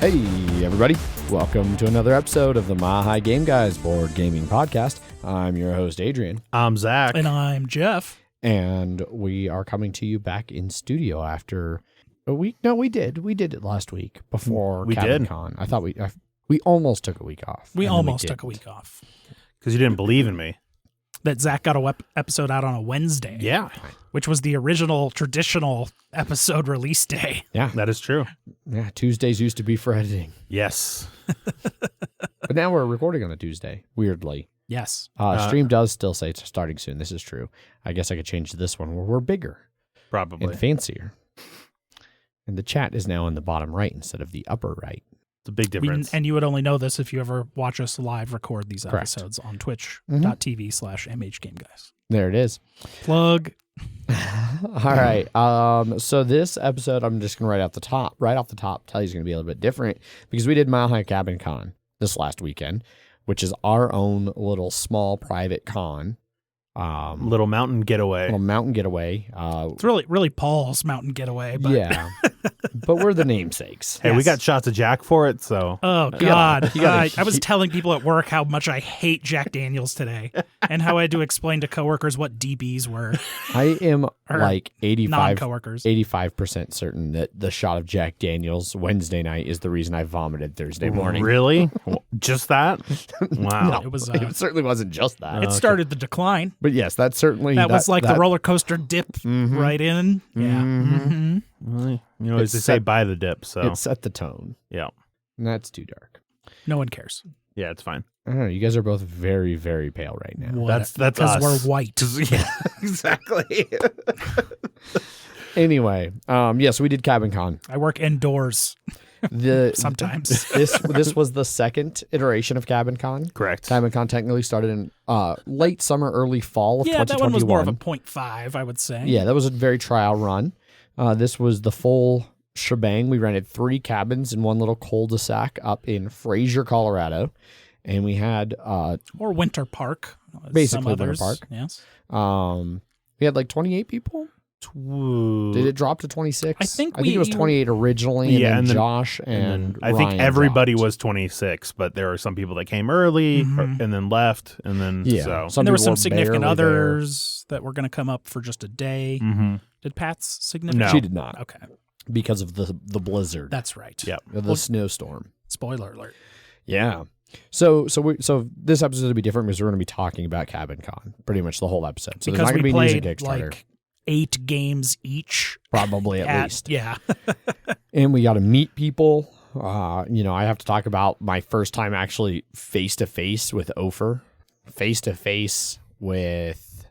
Hey, everybody. Welcome to another episode of the Mile High Game Guys board gaming podcast. I'm your host, Adrian. I'm Zach. And I'm Jeff. And we are coming to you back in studio after a week. No, we did. We did it last week before Con. I thought we almost took a week off. We almost took a week off. Because you didn't believe in me. That Zach got a episode out on a Wednesday. Yeah. Which was the original traditional episode release day. Yeah. That is true. Yeah, Tuesdays used to be for editing. Yes. But now we're recording on a Tuesday, weirdly. Yes. Stream does still say it's starting soon. This is true. I guess I could change this one where we're bigger. Probably. And fancier. And the chat is now in the bottom right instead of the upper right. It's a big difference. And you would only know this if you ever watch us live record these episodes on twitch.tv/MHGameGuys. There it is. Plug. All right. So this episode, I'm just going to right off the top, tell you it's going to be a little bit different because we did Mile High Cabin Con this last weekend, which is our own little small private con. Little mountain getaway. It's really Paul's mountain getaway. But. Yeah. But we're the namesakes. Hey, we got shots of Jack for it, so. Oh, God. I was telling people at work how much I hate Jack Daniels today and how I had to explain to coworkers what DBs were. I am like 85% certain that the shot of Jack Daniels Wednesday night is the reason I vomited Thursday morning. Really? Just that? Wow. No, it certainly wasn't just that. It started the decline. But yes, that's certainly... That was like the roller coaster dip right in. Yeah. Mm-hmm. Well, you know, as they say, buy the dip, so... It set the tone. Yeah. And that's too dark. No one cares. Yeah, it's fine. I don't know. You guys are both very, very pale right now. That's because us. we're white. Yeah, exactly. Anyway, yes, we did Cabin Con. I work indoors. Sometimes. This was the second iteration of Cabin Con. Correct. Cabin Con technically started in late summer, early fall of 2021. Yeah, that one was more of a 0.5, I would say. Yeah, that was a very trial run. This was the full shebang. We rented 3 cabins in one little cul-de-sac up in Fraser, Colorado. And we had... or Winter Park. Basically Winter Park. Yes. We had like 28 people. Did it drop to 26? I think it was 28 originally, and then Josh and I think everybody was 26, but there were some people that came early and then left, and then so. And there were some significant others that were going to come up for just a day. Mm-hmm. Did Pat's significant? No. She did not. Okay. Because of the blizzard. That's right. Yep. The snowstorm. Spoiler alert. Yeah. So this episode will be different because we're going to be talking about Cabin Con pretty much the whole episode. So because there's not going to be played news and Kickstarter. Like 8 games each. Probably at least. Yeah. And we got to meet people. I have to talk about my first time actually face-to-face with Ofer. Face-to-face with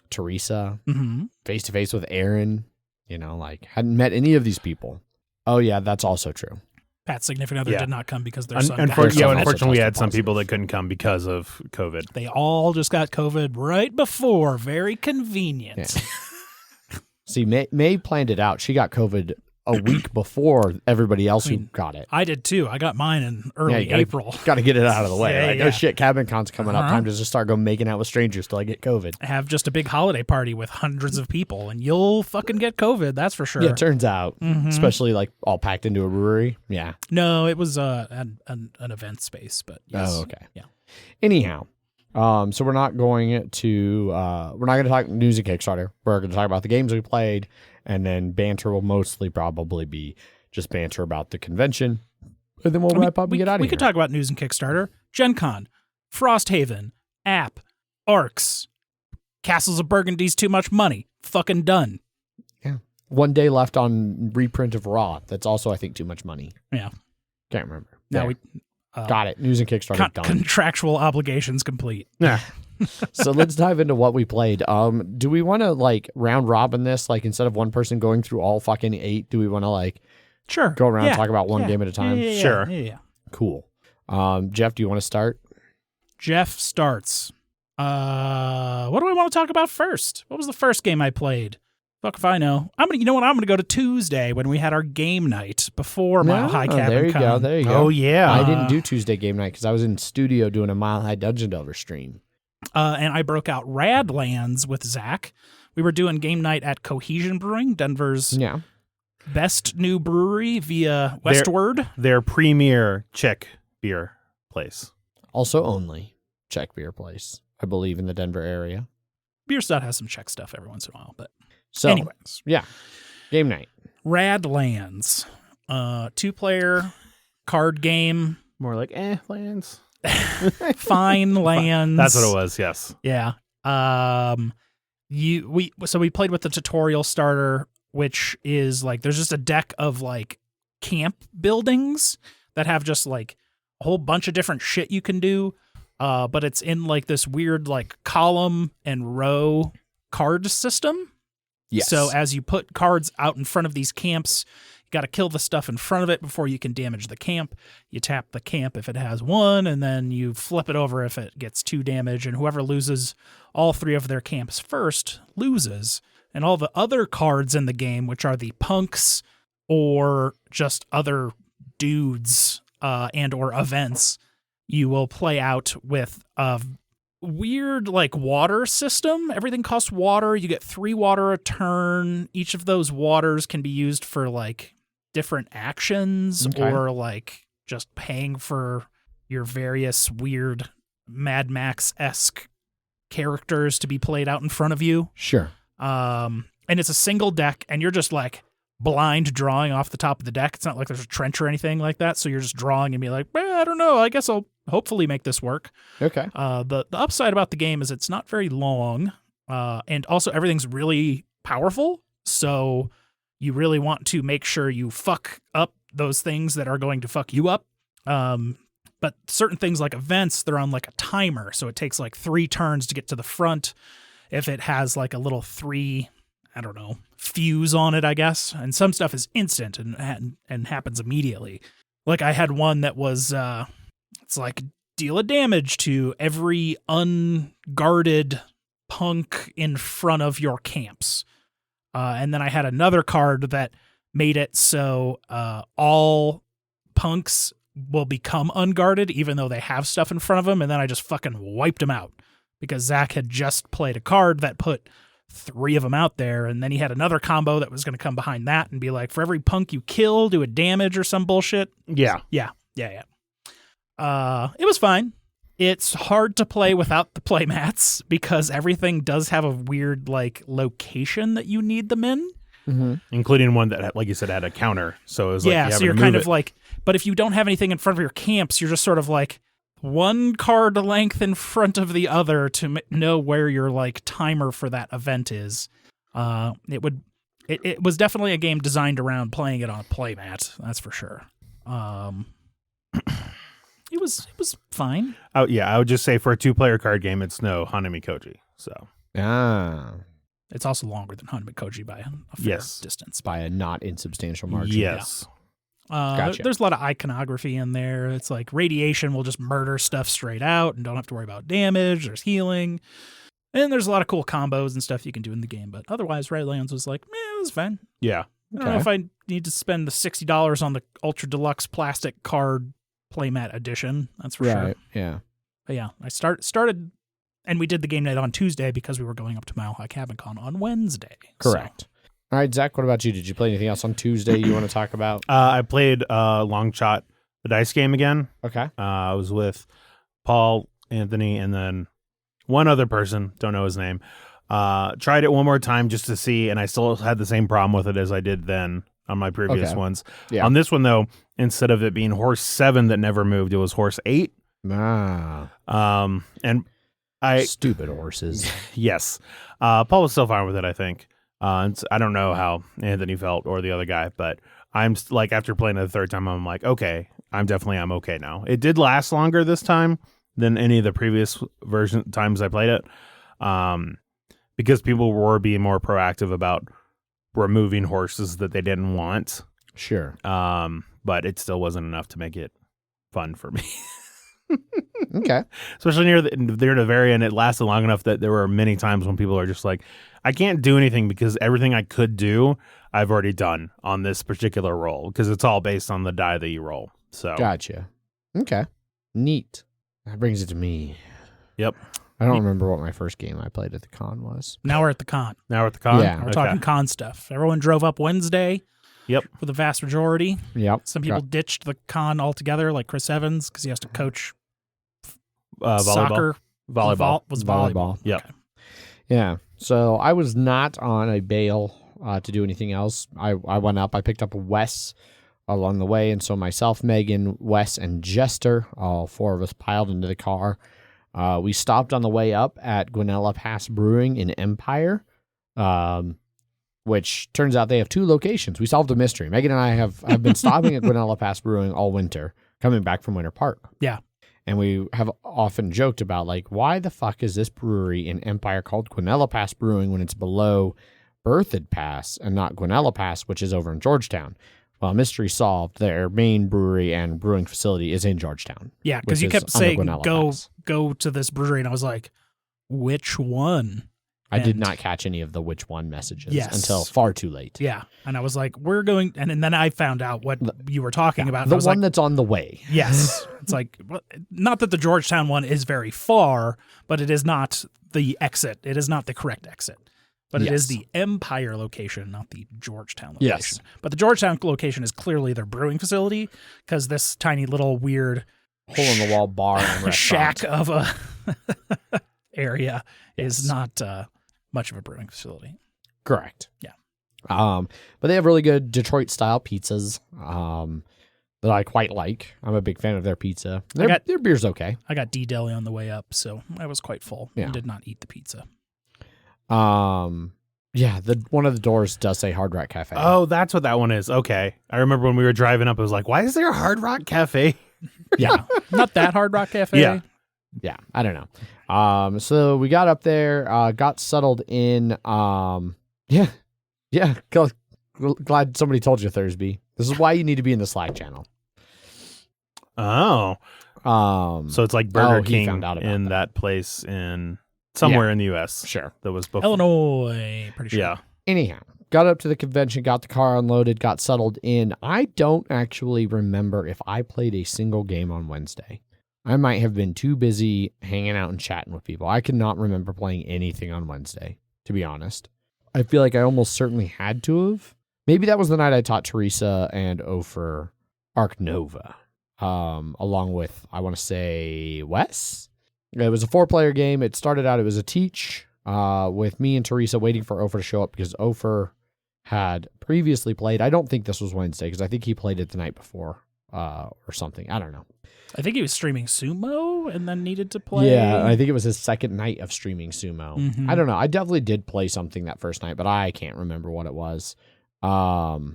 Teresa. Mm-hmm. Face-to-face with Aaron. Hadn't met any of these people. Oh, yeah, that's also true. Pat's significant other did not come because their son unfortunately, we had some people that couldn't come because of COVID. They all just got COVID right before. Very convenient. Yeah. See, May planned it out. She got COVID a week before everybody else who got it. I did too. I got mine in early April. Got to get it out of the way. Yeah. No shit, Cabin Con's coming up. Time to just start making out with strangers till I get COVID. I have just a big holiday party with hundreds of people, and you'll fucking get COVID. That's for sure. Yeah, it turns out, especially like all packed into a brewery. Yeah. No, it was an event space, but yes. Oh, okay. Yeah. Anyhow, so we're not going to talk news and Kickstarter. We're going to talk about the games we played. And then banter will mostly probably be just banter about the convention. And then we'll wrap up and get out of here. We could talk about news and Kickstarter. Gen Con, Frosthaven, App, Arcs, Castles of Burgundy's Too Much Money. Fucking done. Yeah. 1 day left on reprint of Raw. That's also, I think, Too Much Money. Yeah. Can't remember. Now got it. News and Kickstarter done. Contractual obligations complete. Yeah. So let's dive into what we played. Do we want to round robin this? Instead of one person going through all fucking 8, do we want to sure go around and talk about one game at a time? Yeah, sure. Yeah. Cool. Jeff, do you want to start? Jeff starts. What do we want to talk about first? What was the first game I played? Fuck if I know. I'm gonna go to Tuesday when we had our game night before Mile High Cabin Con. There you go. Oh yeah. I didn't do Tuesday game night because I was in studio doing a Mile High Dungeon Delver stream. And I broke out Radlands with Zach. We were doing game night at Cohesion Brewing, Denver's Best new brewery via Westward. Their premier Czech beer place. Also only Czech beer place, I believe, in the Denver area. Bierstadt has some Czech stuff every once in a while, but So, anyways. yeah, game night. Radlands, 2-player card game. More like lands. Fine lands. That's what it was. Yes. Yeah. We played with the tutorial starter, which is like there's just a deck of like camp buildings that have just like a whole bunch of different shit you can do. But it's in like this weird like column and row card system. Yes. So as you put cards out in front of these camps, you got to kill the stuff in front of it before you can damage the camp. You tap the camp if it has 1, and then you flip it over if it gets 2 damage, and whoever loses all 3 of their camps first loses. And all the other cards in the game, which are the punks or just other dudes and or events, you will play out with a weird like water system. Everything costs water. You get 3 water a turn. Each of those waters can be used for like different actions or like just paying for your various weird Mad Max-esque characters to be played out in front of you. Sure. And it's a single deck, and you're just like blind drawing off the top of the deck. It's not like there's a trench or anything like that. So you're just drawing and be like, I don't know. I guess I'll hopefully make this work. Okay. The upside about the game is it's not very long, and also everything's really powerful. So you really want to make sure you fuck up those things that are going to fuck you up. But certain things like events, they're on like a timer. So it takes like 3 turns to get to the front. If it has like a little 3, I don't know, fuse on it, I guess. And some stuff is instant and happens immediately. Like I had one that was, it's like deal a damage to every unguarded punk in front of your camps. And then I had another card that made it so all punks will become unguarded even though they have stuff in front of them. And then I just fucking wiped them out because Zach had just played a card that put 3 of them out there. And then he had another combo that was going to come behind that and be like, for every punk you kill, do a damage or some bullshit. Yeah. Yeah. It was fine. It's hard to play without the playmats because everything does have a weird like location that you need them in. Mm-hmm. Including one that, like you said, had a counter. So it was like, yeah, so you're kind of like, but if you don't have anything in front of your camps, you're just sort of like one card length in front of the other to know where your like timer for that event is. It was definitely a game designed around playing it on a playmat. That's for sure. It was fine. Oh yeah, I would just say for a 2-player card game, it's no Hanami Koji. So It's also longer than Hanami Koji by a fair distance. by a not insubstantial margin. Yes. Gotcha. There's a lot of iconography in there. It's like radiation will just murder stuff straight out and don't have to worry about damage. There's healing. And there's a lot of cool combos and stuff you can do in the game. But otherwise, Redlands was like, it was fine. Yeah. I don't know if I need to spend the $60 on the Ultra Deluxe plastic card playmat edition. That's for sure. Yeah. But yeah, I started, and we did the game night on Tuesday because we were going up to Mile High Cabin Con on Wednesday. Correct. All right, Zach, what about you? Did you play anything else on Tuesday you want to talk about? I played Long Shot, the dice game again. Okay. I was with Paul, Anthony, and then one other person. Don't know his name. Tried it one more time just to see, and I still had the same problem with it as I did then on my previous ones. Yeah. On this one, though, instead of it being horse 7 that never moved, it was horse 8. Ah. And I stupid horses. Yes. Paul was still fine with it, I think. I don't know how Anthony felt or the other guy, but I'm like, after playing it the third time, I'm like, okay, I'm okay now. It did last longer this time than any of the previous times I played it. Because people were being more proactive about removing horses that they didn't want. Sure. But it still wasn't enough to make it fun for me. Okay. Especially near the very end, it lasted long enough that there were many times when people are just like, I can't do anything because everything I could do, I've already done on this particular roll because it's all based on the die that you roll. So gotcha. Okay. Neat. That brings it to me. Yep. I don't remember what my first game I played at the con was. Now we're at the con. Yeah. We're talking con stuff. Everyone drove up Wednesday. Yep. for the vast majority. Yep. Some people ditched the con altogether, like Chris Evans, because he has to coach Volleyball. soccer. Volleyball. Was volleyball. Volleyball. Yep. Okay. Yeah. So I was not on a bail to do anything else. I went up. I picked up Wes along the way, and so myself, Megan, Wes, and Jester, all four of us piled into the car. We stopped on the way up at Guanella Pass Brewing in Empire, which turns out they have two locations. We solved a mystery. Megan and I have been stopping at Guanella Pass Brewing all winter, coming back from Winter Park. Yeah. And we have often joked about, like, why the fuck is this brewery in Empire called Guanella Pass Brewing when it's below Berthoud Pass and not Guanella Pass, which is over in Georgetown? Well, mystery solved. Their main brewery and brewing facility is in Georgetown. Yeah, because you which kept is on the saying, Guanella Pass. go to this brewery, and I was like, which one? I did And- not catch any of the which one messages Yes. until far too late. Yeah, and I was like, we're going, and then I found out what you were talking about. And The I was one like, that's on the way. yes. It's like, well, not that the Georgetown one is very far, but it is not the exit. It is not the correct exit. But it is Yes. the Empire location, not the Georgetown location. Yes. But the Georgetown location is clearly their brewing facility, because this tiny little weird Hole in the wall bar and restaurant. shack of a area is not much of a brewing facility. Correct. Yeah. But they have really good Detroit style pizzas that I quite like. I'm a big fan of their pizza. Their beer's okay. I got D-Deli on the way up, so I was quite full Yeah. and did not eat the pizza. Yeah, one of the doors does say Hard Rock Cafe. Oh, that's what that one is. Okay. I remember when we were driving up, it was like, why is there a Hard Rock Cafe? Yeah. Not that Hard Rock Cafe. Yeah. Yeah, I don't know. So we got up there, got settled in. Yeah. Glad somebody told you, Thursby. This is why you need to be in the Slack channel. Oh. So it's like Burger he King found out about in that place in somewhere in the U.S. Sure. That was before. Illinois, pretty sure. Yeah. Anyhow, got up to the convention, got the car unloaded, got settled in. I don't actually remember if I played a single game on Wednesday. I might have been too busy hanging out and chatting with people. I could not remember playing anything on Wednesday, to be honest. I feel like I almost certainly had to have. Maybe that was the night I taught Teresa and Ofer Arc Nova, along with, I want to say, Wes. It was a 4-player game. It started out, it was a teach with me and Teresa waiting for Ofer to show up because Ofer had previously played. I don't think this was Wednesday because I think he played it the night before or something. I don't know. I think he was streaming sumo and then needed to play. Yeah, I think it was his second night of streaming sumo. Mhm. I don't know. I definitely did play something that first night, but I can't remember what it was. But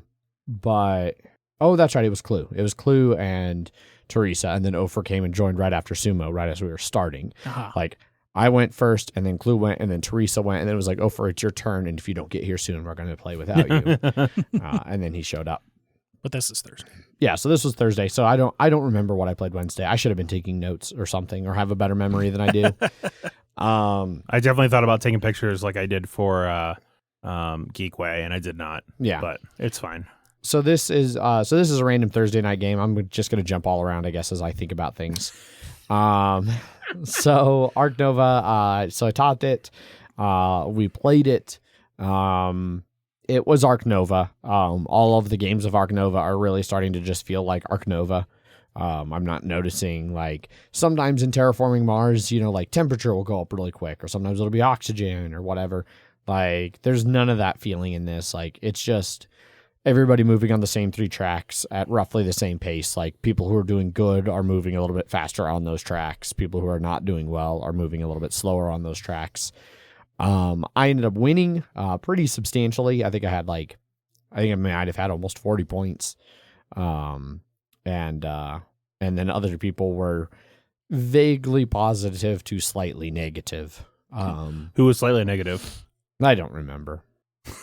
that's right. It was Clue. It was Clue and Teresa, and then Ofer came and joined right after sumo, right as we were starting. Uh-huh. Like I went first, and then Clue went, and then Teresa went, and then it was like, Ofer, it's your turn, and if you don't get here soon, we're going to play without you. And then he showed up. But this is Thursday. Yeah, so this was Thursday. So I don't remember what I played Wednesday. I should have been taking notes or something, or have a better memory than I do. I definitely thought about taking pictures like I did for Geekway, and I did not. Yeah, But it's fine. So this is a random Thursday night game. I'm just gonna jump all around, I guess, as I think about things. So Arc Nova. So I taught it. We played it. It was Arc Nova. All of the games of Arc Nova are really starting to just feel like Arc Nova. I'm not noticing, like, sometimes in Terraforming Mars, like temperature will go up really quick, or sometimes it'll be oxygen or whatever. Like, there's none of that feeling in this. Like, it's just everybody moving on the same 3 tracks at roughly the same pace. Like, people who are doing good are moving a little bit faster on those tracks. People who are not doing well are moving a little bit slower on those tracks. I ended up winning pretty substantially. I think I might have had almost 40 points. And then other people were vaguely positive to slightly negative. Who was slightly negative? I don't remember.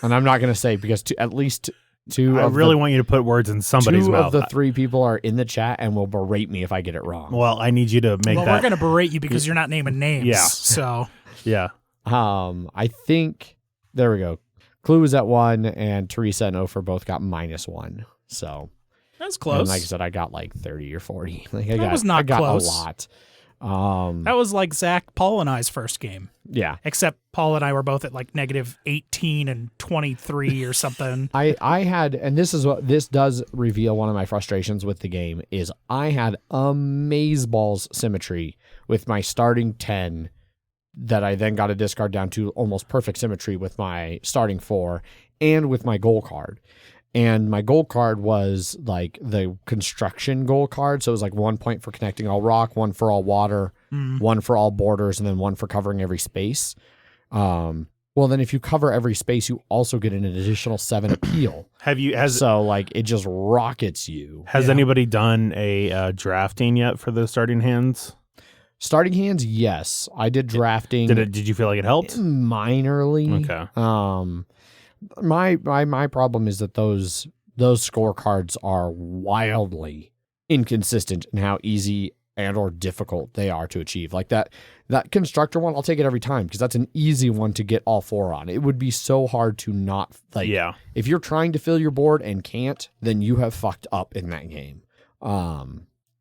And I'm not going to say because at least two I of really the, want you to put words in somebody's two mouth. of the 3 people are in the chat and will berate me if I get it wrong. Well, I need you to make Well, that. we're going to berate you because you're not naming names. Yeah. So Yeah. I think there we go. Clue was at 1 and Teresa and Ofer both got -1. So that's close. and like I said, I got like 30 or 40. Like That was not I got close. a lot. That was like Zach, Paul, and I's first game. Yeah. Except Paul and I were both at like negative 18 and 23 or something. I had, and this does reveal one of my frustrations with the game, is I had amazeballs symmetry with my starting 10 that I then got to discard down to almost perfect symmetry with my starting 4 and with my goal card. And my goal card was like the construction goal card. So it was like 1 point for connecting all rock, 1 for all water, 1 for all borders, and then 1 for covering every space. Well, then if you cover every space, you also get an additional 7 appeal. So like it just rockets you. Has anybody done a drafting yet for the starting hands? Starting hands, yes. I did drafting. Did you feel like it helped? Minorly. Okay. My problem is that those scorecards are wildly inconsistent in how easy and or difficult they are to achieve. Like that constructor one, I'll take it every time because that's an easy one to get all 4 on. It would be so hard to not like. Yeah. If you're trying to fill your board and can't, then you have fucked up in that game.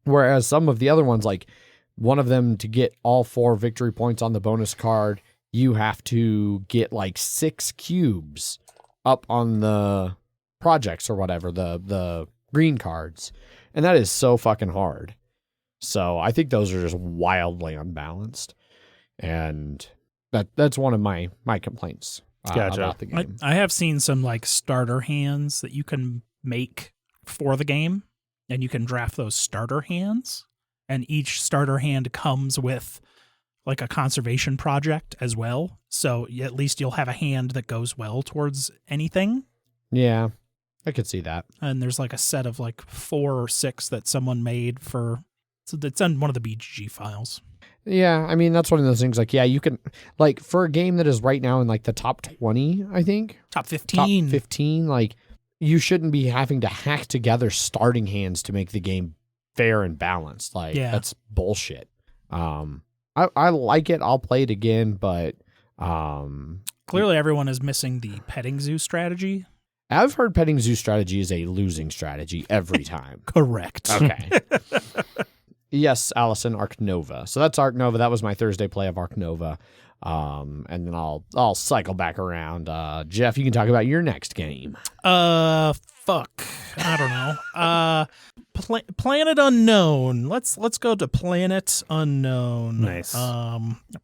Whereas some of the other ones, like one of them, to get all 4 victory points on the bonus card, you have to get like 6 cubes up on the projects or whatever, the green cards. And that is so fucking hard. So I think those are just wildly unbalanced. And that's one of my complaints about the game. I have seen some like starter hands that you can make for the game, and you can draft those starter hands. And each starter hand comes with like a conservation project as well. So at least you'll have a hand that goes well towards anything. Yeah, I could see that. And there's like a set of like 4 or 6 that someone made for, so it's on one of the BGG files. Yeah, I mean, that's one of those things like, yeah, you can, like for a game that is right now in like the top 20, I think. Top 15. Top 15, like you shouldn't be having to hack together starting hands to make the game fair and balanced. Like that's bullshit. I like it. I'll play it again, but clearly everyone is missing the petting zoo strategy. I've heard petting zoo strategy is a losing strategy every time. Correct. Okay. Yes, Allison, Arc Nova. So that's Arc Nova. That was my Thursday play of Arc Nova. And then I'll cycle back around. Jeff, you can talk about your next game. Fuck. I don't know. Planet Unknown. Let's go to Planet Unknown. Nice.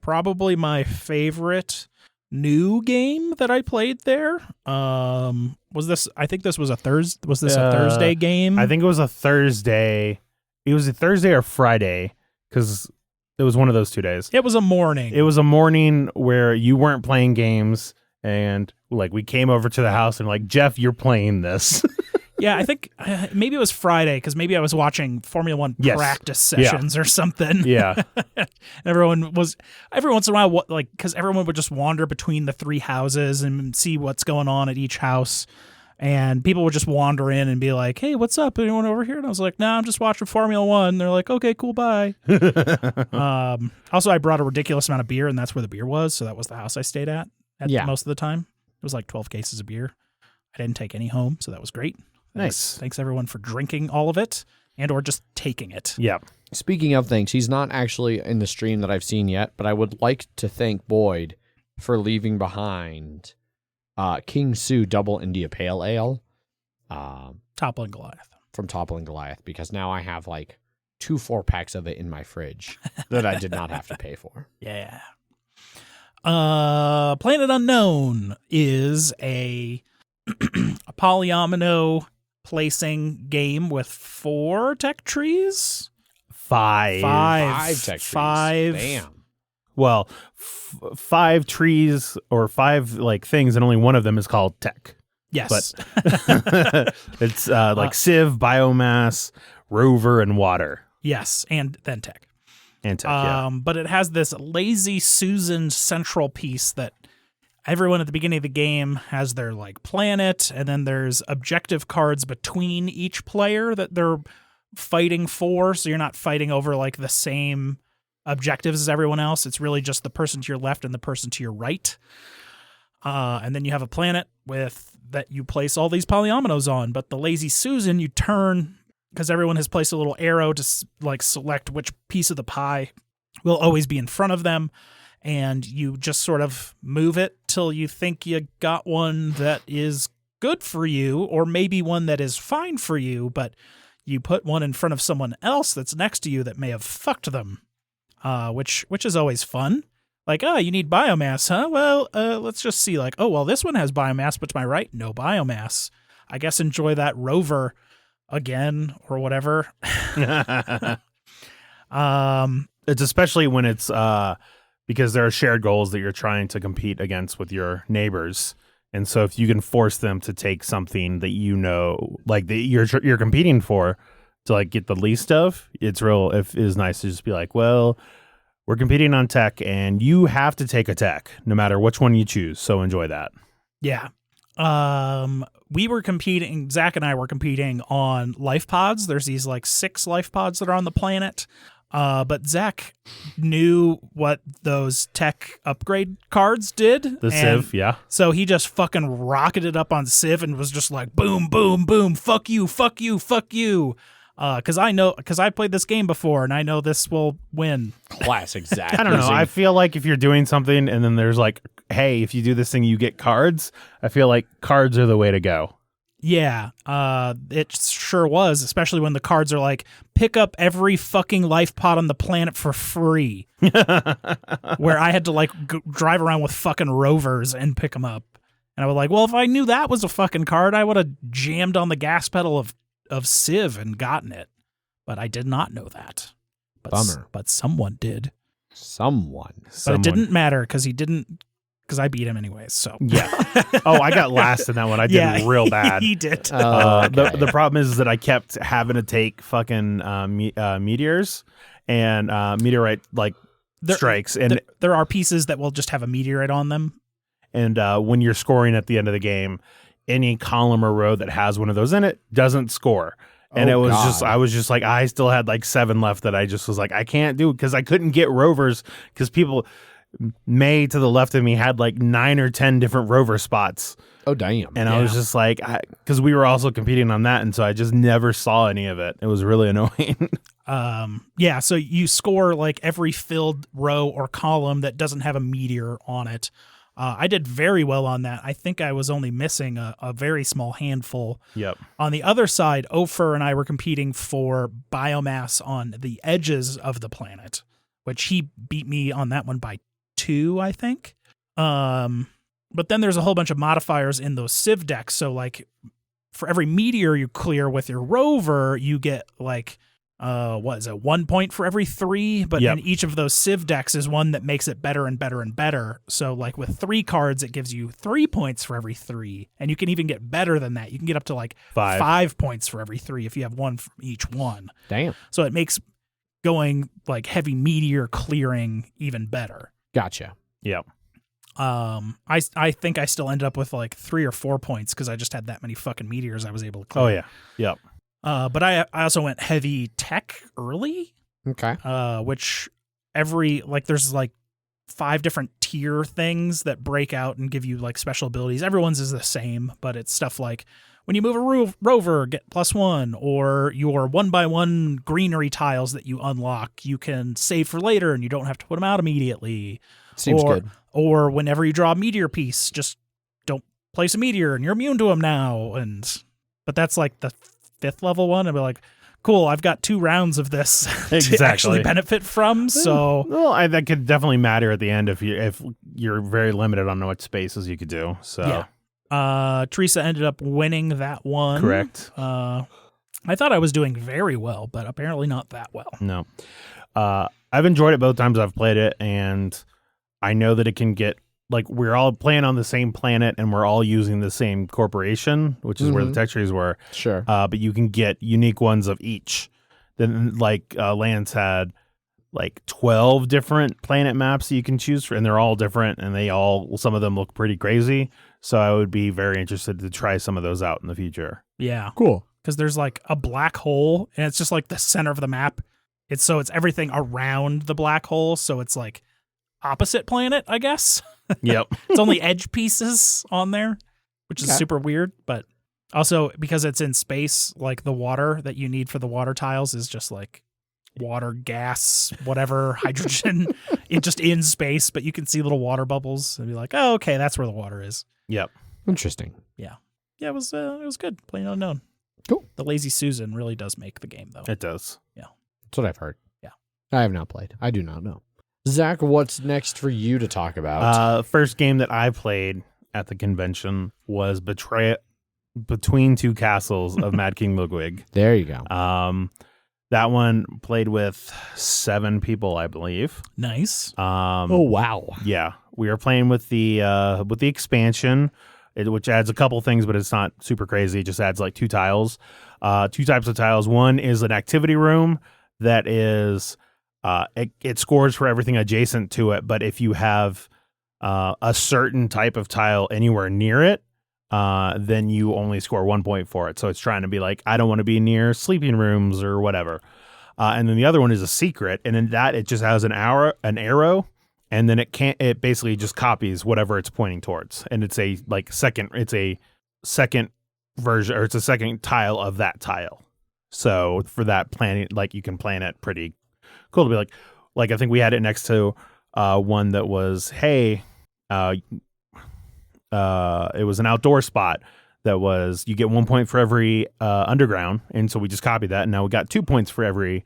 Probably my favorite new game that I played there. Was this? I think this was a Thursday. Was this a Thursday game? I think it was a Thursday. It was a Thursday or Friday because it was one of those 2 days. It was a morning. It was a morning where you weren't playing games, and like we came over to the house and like, Jeff, you're playing this. Yeah, I think maybe it was Friday because maybe I was watching Formula One practice sessions or something. Yeah. Everyone was, every once in a while, like, because everyone would just wander between the 3 houses and see what's going on at each house. And people would just wander in and be like, hey, what's up? Anyone over here? And I was like, nah, I'm just watching Formula One. They're like, okay, cool, bye. Also, I brought a ridiculous amount of beer, and that's where the beer was. So that was the house I stayed at most of the time. It was like 12 cases of beer. I didn't take any home, so that was great. Nice. Thanks, everyone, for drinking all of it and or just taking it. Yeah. Speaking of things, he's not actually in the stream that I've seen yet, but I would like to thank Boyd for leaving behind King Sue Double India Pale Ale. Toppling Goliath. From Toppling Goliath, because now I have like 2 4-packs of it in my fridge that I did not have to pay for. Yeah. Planet Unknown is a polyomino placing game with 4 tech trees. 5. 5 tech trees. 5. Damn. Well, 5 trees or 5 like things, and only one of them is called tech. Yes. But it's like Civ, Biomass, Rover, and Water. Yes, and then tech. And tech, yeah. But it has this Lazy Susan central piece that everyone at the beginning of the game has their like planet, and then there's objective cards between each player that they're fighting for. So you're not fighting over like the same objectives as everyone else. It's really just the person to your left and the person to your right. And then you have a planet with that you place all these polyominoes on. But the Lazy Susan, you turn, because everyone has placed a little arrow to like select which piece of the pie will always be in front of them, and you just sort of move it till you think you got one that is good for you, or maybe one that is fine for you, but you put one in front of someone else that's next to you that may have fucked them, which is always fun. Like, you need biomass, huh? Well, let's just see. Like, well, this one has biomass, but to my right, no biomass. I guess enjoy that rover again or whatever. It's especially when it's because there are shared goals that you're trying to compete against with your neighbors. And so if you can force them to take something that like that you're competing for to like get the least of, it is nice to just be like, well, we're competing on tech and you have to take a tech no matter which one you choose. So enjoy that. Yeah. We were competing, Zach and I were competing on life pods. There's these like 6 life pods that are on the planet. But Zach knew what those tech upgrade cards did. The Civ, yeah. So he just fucking rocketed up on Civ and was just like, boom, boom, boom, fuck you, fuck you, fuck you. Because I played this game before and I know this will win. Classic Zach. I don't know. I feel like if you're doing something and then there's like, hey, if you do this thing, you get cards. I feel like cards are the way to go. Yeah, it sure was, especially when the cards are like, pick up every fucking life pod on the planet for free. Where I had to like drive around with fucking rovers and pick them up. And I was like, well, if I knew that was a fucking card, I would have jammed on the gas pedal of Civ and gotten it. But I did not know that. Bummer. But someone did. Someone. But it didn't matter because I beat him anyways. So yeah. Oh, I got last in that one. I did real bad. He did. The problem is that I kept having to take fucking meteors and meteorite strikes, and there are pieces that will just have a meteorite on them. And when you're scoring at the end of the game, any column or row that has one of those in it doesn't score. And I was just like, I still had like 7 left that I just was like, I can't do it because I couldn't get rovers because people. May to the left of me had like 9 or 10 different rover spots. Oh, damn. And I was just like, because we were also competing on that. And so I just never saw any of it. It was really annoying. Yeah. So you score like every filled row or column that doesn't have a meteor on it. I did very well on that. I think I was only missing a very small handful. Yep. On the other side, Ofer and I were competing for biomass on the edges of the planet, which he beat me on that one by 2, I think. But then there's a whole bunch of modifiers in those Civ decks. So like for every meteor you clear with your rover, you get like 1 point for every 3, but in each of those Civ decks is one that makes it better and better and better. So like with 3 cards, it gives you 3 points for every 3, and you can even get better than that. You can get up to like 5 points for every 3 if you have 1 for each one. Damn. So it makes going like heavy meteor clearing even better. Gotcha. Yep. I think I still ended up with like 3 or 4 points because I just had that many fucking meteors I was able to clear. Oh yeah. Yep. But I also went heavy tech early. Okay. Which there's like 5 different tier things that break out and give you like special abilities. Everyone's is the same, but it's stuff like when you move a rover, get +1, or your 1x1 greenery tiles that you unlock, you can save for later and you don't have to put them out immediately. Seems good. Or whenever you draw a meteor piece, just don't place a meteor and you're immune to them now. But that's like the 5th level one. I'd be like, cool, I've got 2 rounds of this to actually benefit from. So, well, that could definitely matter at the end if you're very limited on what spaces you could do. So, yeah. Teresa ended up winning that one. Correct. I thought I was doing very well, but apparently not that well. No. I've enjoyed it both times I've played it, and I know that it can get like we're all playing on the same planet and we're all using the same corporation, which is where the tech trees were. Sure. But you can get unique ones of each. Then like Lance had like 12 different planet maps that you can choose for, and they're all different, and some of them look pretty crazy. So I would be very interested to try some of those out in the future. Yeah. Cool. Because there's like a black hole and it's just like the center of the map. It's everything around the black hole. So it's like opposite planet, I guess. Yep. It's only edge pieces on there, which is super weird. But also because it's in space, like the water that you need for the water tiles is just like water, gas, whatever, hydrogen, just in space, but you can see little water bubbles and be like, oh, okay, that's where the water is. Yep. Interesting. Yeah, it was good. Plain Unknown. Cool. The Lazy Susan really does make the game, though. It does. That's what I've heard. Yeah. I have not played. I do not know. Zach, what's next for you to talk about? First game that I played at the convention was Between Two Castles of Mad King Ludwig. There you go. That one played with 7 people, I believe. Nice. Oh, wow. Yeah, we are playing with the expansion, which adds a couple things, but it's not super crazy. It just adds like 2 tiles, 2 types of tiles. One is an activity room that is it scores for everything adjacent to it, but if you have a certain type of tile anywhere near it, then you only score 1 point for it. So it's trying to be like, I don't want to be near sleeping rooms or whatever. And then the other one is a secret, and in that it just has an arrow, and then it basically just copies whatever it's pointing towards, and it's a second version, or it's a second tile of that tile. So for that planning, like you can plan it pretty cool to be like I think we had it next to one that was, hey, it was an outdoor spot that was, you get 1 point for every underground, and so we just copied that, and now we got 2 points for every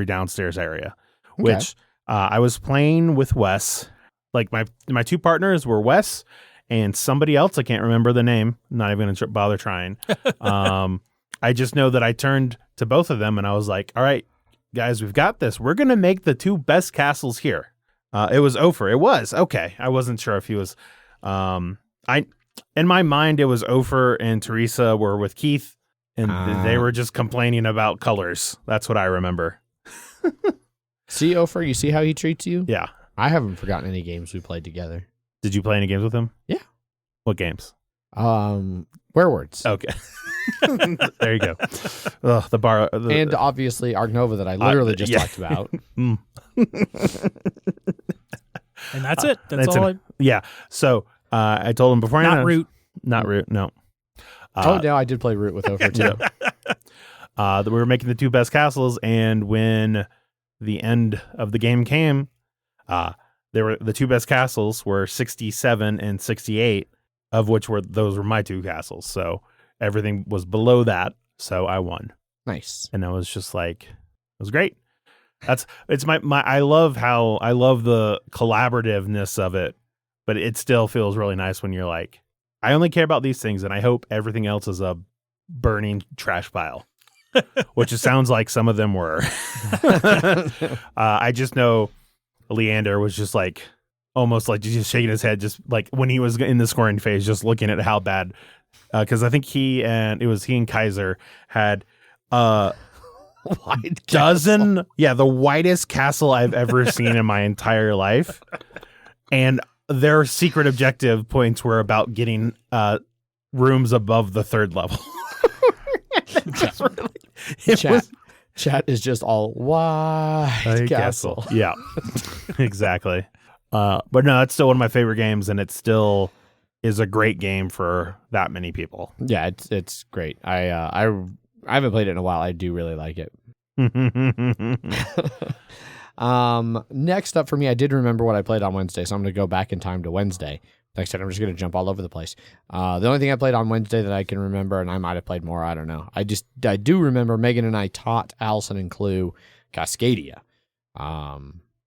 downstairs area. Okay. Which I was playing with Wes. Like my 2 partners were Wes and somebody else. I can't remember the name. I'm not even gonna bother trying. I just know that I turned to both of them and I was like, all right, guys, we've got this. We're gonna make the 2 best castles here. It was Ofer. It was okay. I wasn't sure if he was. In my mind, it was Ofer and Teresa were with Keith, and they were just complaining about colors. That's what I remember. See, Ofer, you see how he treats you? Yeah. I haven't forgotten any games we played together. Did you play any games with him? Yeah. What games? Werewords. Okay. There you go. Ugh, the bar. And obviously Ark Nova that I literally just talked about. And that's it. That's all. Yeah. So I told him before. Not Root. Not Root. No. No, I did play Root with Ofer too. That we were making the 2 best castles, and when the end of the game came, the 2 best castles were 67 and 68, of which those were my 2 castles. So everything was below that, so I won. Nice. And I was just like, it was great. It's my I love the collaborativeness of it, but it still feels really nice when you're like, I only care about these things, and I hope everything else is a burning trash pile. Which it sounds like some of them were. I just know Leander was just like, almost like just shaking his head, just like when he was in the scoring phase, just looking at how bad. Because I think he and Kaiser had the whitest castle I've ever seen in my entire life, and their secret objective points were about getting rooms above the 3rd level. Chat is just all wide castle. Yeah, exactly. But no, it's still one of my favorite games, and it still is a great game for that many people. Yeah, it's great. I haven't played it in a while. I do really like it. Next up for me, I did remember what I played on Wednesday, so I'm going to go back in time to Wednesday. Like I said, I'm just going to jump all over the place. The only thing I played on Wednesday that I can remember, and I might have played more, I don't know. I do remember Megan and I taught Allison and Clue Cascadia. I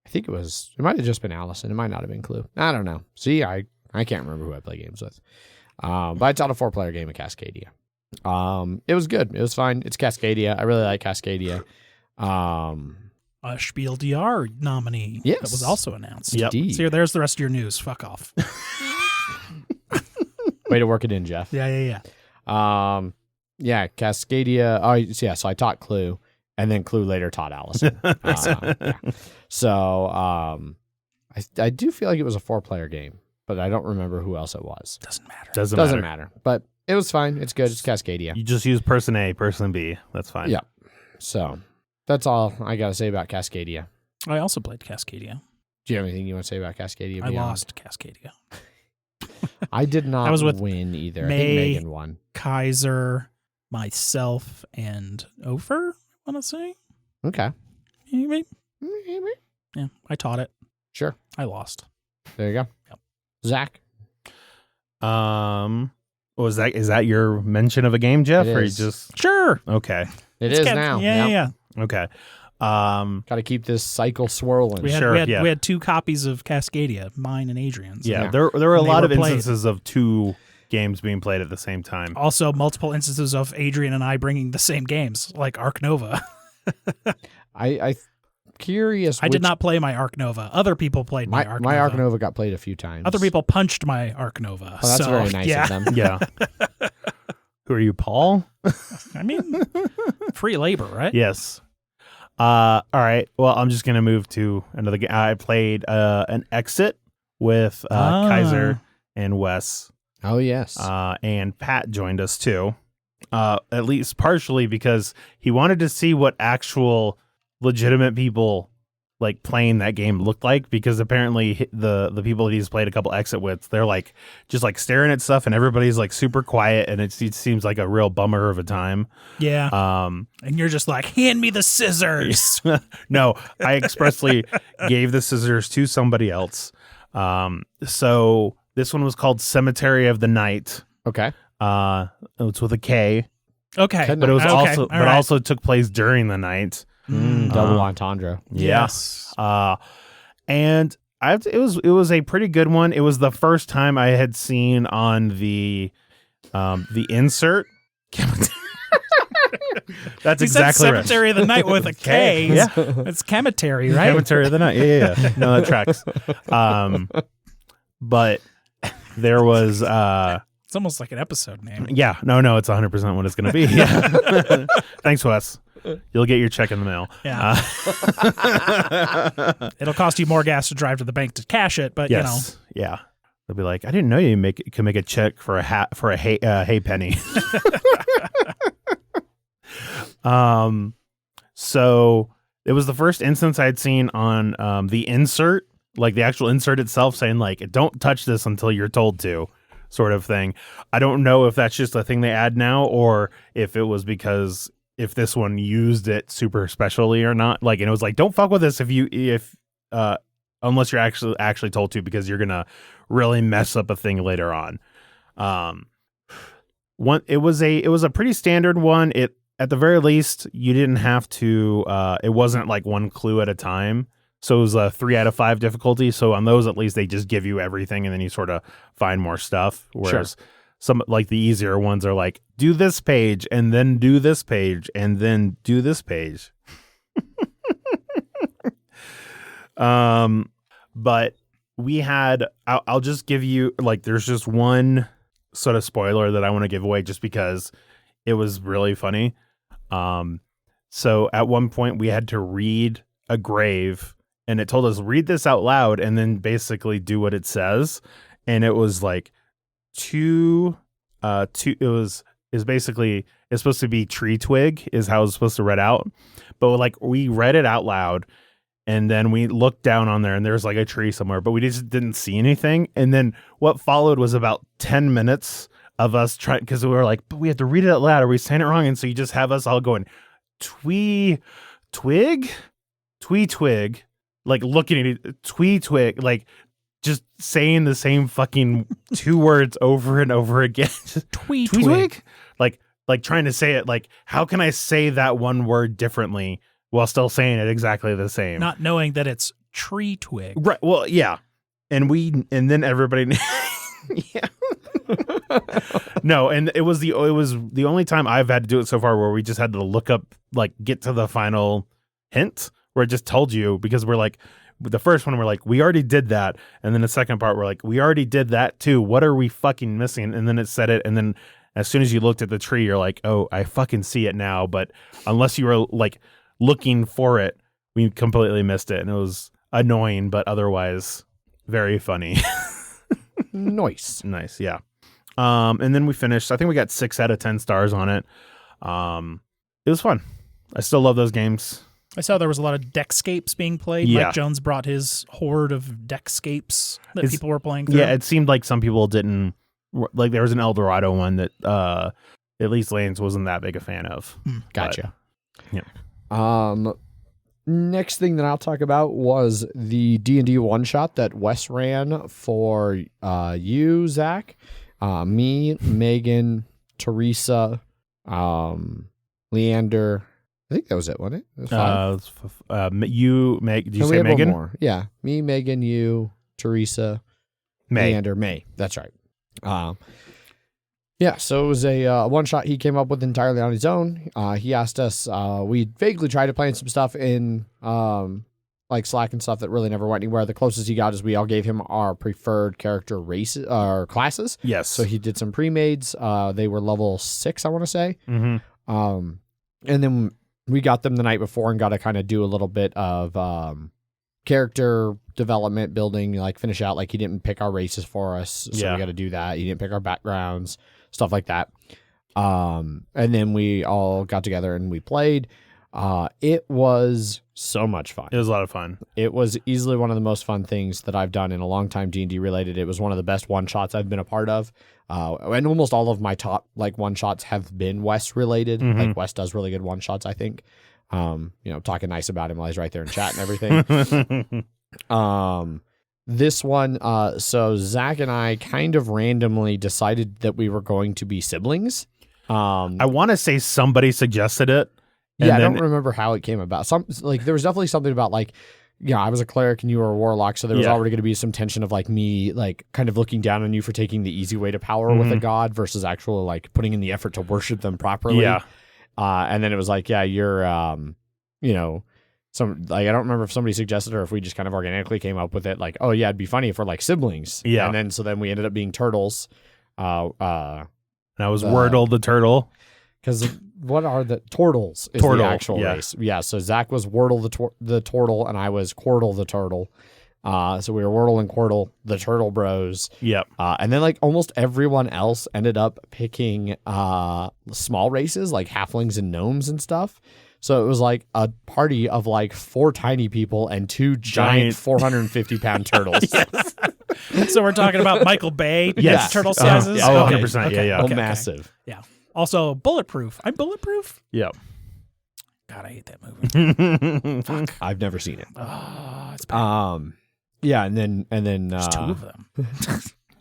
think it might have just been Allison. It might not have been Clue. I don't know. See, I can't remember who I play games with. But I taught a 4-player game of Cascadia. It was good. It was fine. It's Cascadia. I really like Cascadia. A Spiel DR nominee. Yes. That was also announced. Yep. Indeed. So there's the rest of your news. Fuck off. Way to work it in, Jeff. Yeah. Yeah, Cascadia. Oh, yeah. So I taught Clue, and then Clue later taught Allison. Yeah. So I do feel like it was a 4-player game, but I don't remember who else it was. Doesn't matter. But it was fine. It's good. It's Cascadia. You just use person A, person B. That's fine. Yeah. So that's all I got to say about Cascadia. I also played Cascadia. Do you have anything you want to say about Cascadia? I lost Cascadia. I did not I was with win either. May, I think Megan won. Kaiser, myself, and Ofer, I want to say. Okay. Yeah, I taught it. Sure. I lost. There you go. Yep. Zach? Was that is that your mention of a game, Jeff? It Or you is. just Sure. okay? It is now. Yeah, Yep. yeah. Okay. Got to keep this cycle swirling. We had, Sure, we, had, yeah. we had 2 copies of Cascadia, mine and Adrian's. Yeah, Yeah. there were a And they lot were of played. instances of 2 games being played at the same time. Also, multiple instances of Adrian and I bringing the same games, like Ark Nova. I curious. I did not play my Ark Nova. Other people played my Ark Nova. My Ark Nova got played a few times. Other people punched my Ark Nova. Oh, that's so, very nice yeah. of them. Yeah. Who are you, Paul? I mean, free labor, right? Yes. All right. Well, I'm just gonna move to another game. I played an Exit with Kaiser and Wes. Oh yes. And Pat joined us too. At least partially because he wanted to see what actual legitimate people like playing that game looked like, because apparently the people that he's played a couple Exit with, they're like just like staring at stuff and everybody's like super quiet and it seems like a real bummer of a time. Yeah. And you're just like, hand me the scissors. No, I expressly gave the scissors to somebody else. So this one was called Cemetery of the Night. Okay. It's with a K, Okay. but it was Okay, all right. also took place during the night. Double entendre. Yeah. Yes. And it was a pretty good one. It was the first time I had seen on the insert. That's He exactly said right. Cemetery of the Night with a K. Yeah. It's Kemetary, right? Cemetery of the Night. Yeah. No, that tracks. But there was It's almost like an episode name. yeah, no, it's 100% what it's going to be. Yeah. Thanks, Wes. You'll get your check in the mail. Yeah. It'll cost you more gas to drive to the bank to cash it, but Yes. Yeah. They'll be like, I didn't know you can make a check for a hay penny. So it was the first instance I'd seen on the insert, like the actual insert itself, saying like, don't touch this until you're told to, sort of thing. I don't know if that's just a thing they add now, or if it was because if this one used it super specially or not. Like, and it was like, don't fuck with this unless you're actually told to, because you're gonna really mess up a thing later on. It was a pretty standard one. It, at the very least, you didn't have to. It wasn't like one clue at a time. So it was a 3 out of 5 difficulty. So on those, at least they just give you everything and then you sort of find more stuff. Whereas some like the easier ones are like, do this page and then do this page and then do this page. But we had, I'll just give you like, there's just one sort of spoiler that I want to give away just because it was really funny. So at one point we had to read a grave. And it told us, read this out loud and then basically do what it says. And it was like it's supposed to be tree twig is how it's supposed to read out. But like we read it out loud and then we looked down on there and there's like a tree somewhere, but we just didn't see anything. And then what followed was about 10 minutes of us trying, because we were like, but we have to read it out loud. Are we saying it wrong? And so you just have us all going, twee twig, like looking at it, twee twig, like just saying the same fucking 2 words over and over again. Twee Twee twig. twig? Like trying to say it like, how can I say that one word differently while still saying it exactly the same? Not knowing that it's tree twig. Right. Well, yeah. And then everybody yeah. No, and it was the only time I've had to do it so far where we just had to look up, like get to the final hint where it just told you, because we're like, the first one we're like, we already did that, and then the second part we're like, we already did that too, what are we fucking missing? And then it said it, and then as soon as you looked at the tree you're like, oh, I fucking see it now. But unless you were like looking for it, we completely missed it, and it was annoying but otherwise very funny. Nice. Yeah. And then we finished, I think we got 6 out of 10 stars on it. It was fun. I still love those games. I saw there was a lot of deckscapes being played. Yeah. Mike Jones brought his horde of deckscapes that people were playing through. Yeah, it seemed like some people didn't, like there was an El Dorado one that at least Lanes wasn't that big a fan of. Gotcha. But, yeah. Next thing that I'll talk about was the D&D one-shot that Wes ran for you, Zach, me, Megan, Teresa, Leander. I think that was it, wasn't it? It was 5. You, Meg. Did you And we say had one Megan? more. Yeah, me, Megan, you, Teresa, Leander, May. That's right. Yeah, so it was a one-shot he came up with entirely on his own. He asked us, we vaguely tried to plan some stuff in like Slack and stuff that really never went anywhere. The closest he got is we all gave him our preferred character races or classes. Yes. So he did some pre-mades. They were level 6, I want to say. Mm-hmm. And then we got them the night before and got to kind of do a little bit of character development, building, like finish out. Like he didn't pick our races for us, so we got to do that. He didn't pick our backgrounds. Stuff like that. And then we all got together and we played. It was so much fun. It was a lot of fun. It was easily one of the most fun things that I've done in a long time D&D related. It was one of the best one-shots I've been a part of. And almost all of my top like one-shots have been Wes related. Mm-hmm. Like Wes does really good one-shots, I think. Talking nice about him while he's right there in chat and everything. This one, so Zach and I kind of randomly decided that we were going to be siblings. I want to say somebody suggested it. Yeah, I don't remember how it came about. There was definitely something about like, yeah, I was a cleric and you were a warlock, so there was already going to be some tension of like me like kind of looking down on you for taking the easy way to power with a god versus actual like putting in the effort to worship them properly. Yeah. And then it was like, yeah, you're, some like I don't remember if somebody suggested or if we just kind of organically came up with it. Like, oh yeah, it'd be funny if we're like siblings. Yeah. And then we ended up being turtles. And I was Wordle the turtle. Because what are the Tortles? Is Tortle, the actual race? Yeah. So Zach was Wordle the turtle, and I was Quirtle the turtle. So we were Wordle and Quirtle, the turtle bros. Yep. And then like almost everyone else ended up picking small races like halflings and gnomes and stuff. So it was like a party of like 4 tiny people and 2 giant 450-pound turtles. So we're talking about Michael Bay turtle sizes? Oh, Okay. 100%. Okay. Yeah. Okay. Massive. Yeah. Also, bulletproof. I'm bulletproof? Yep. God, I hate that movie. Fuck. I've never seen it. Oh, it's bad. Yeah, and then There's 2 of them.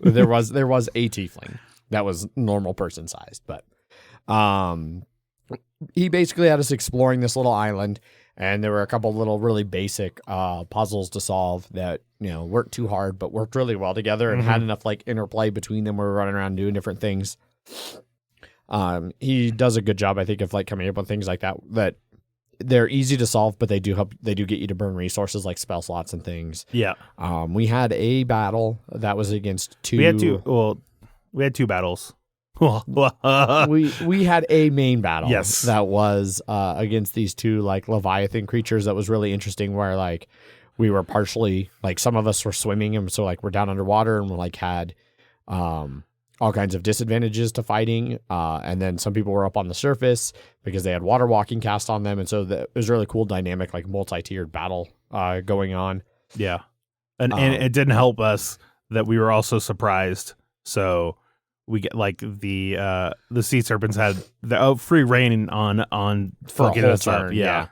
there was a tiefling that was normal person sized, but he basically had us exploring this little island, and there were a couple little really basic puzzles to solve that weren't too hard but worked really well together and had enough like interplay between them where we were running around doing different things. He does a good job, I think, of like coming up with things like that they're easy to solve, but they do get you to burn resources like spell slots and things. Yeah. We had a battle that was against 2. We had 2 battles. we had a main battle. Yes. That was against these 2 like Leviathan creatures that was really interesting, where like we were partially like some of us were swimming, and so like we're down underwater and we like had all kinds of disadvantages to fighting, and then some people were up on the surface because they had water walking cast on them, and so it was really cool dynamic like multi-tiered battle going on. Yeah. And it didn't help us that we were also surprised. So we get like the sea serpents had the free reign on For a fucking whole us up. turn, Yeah.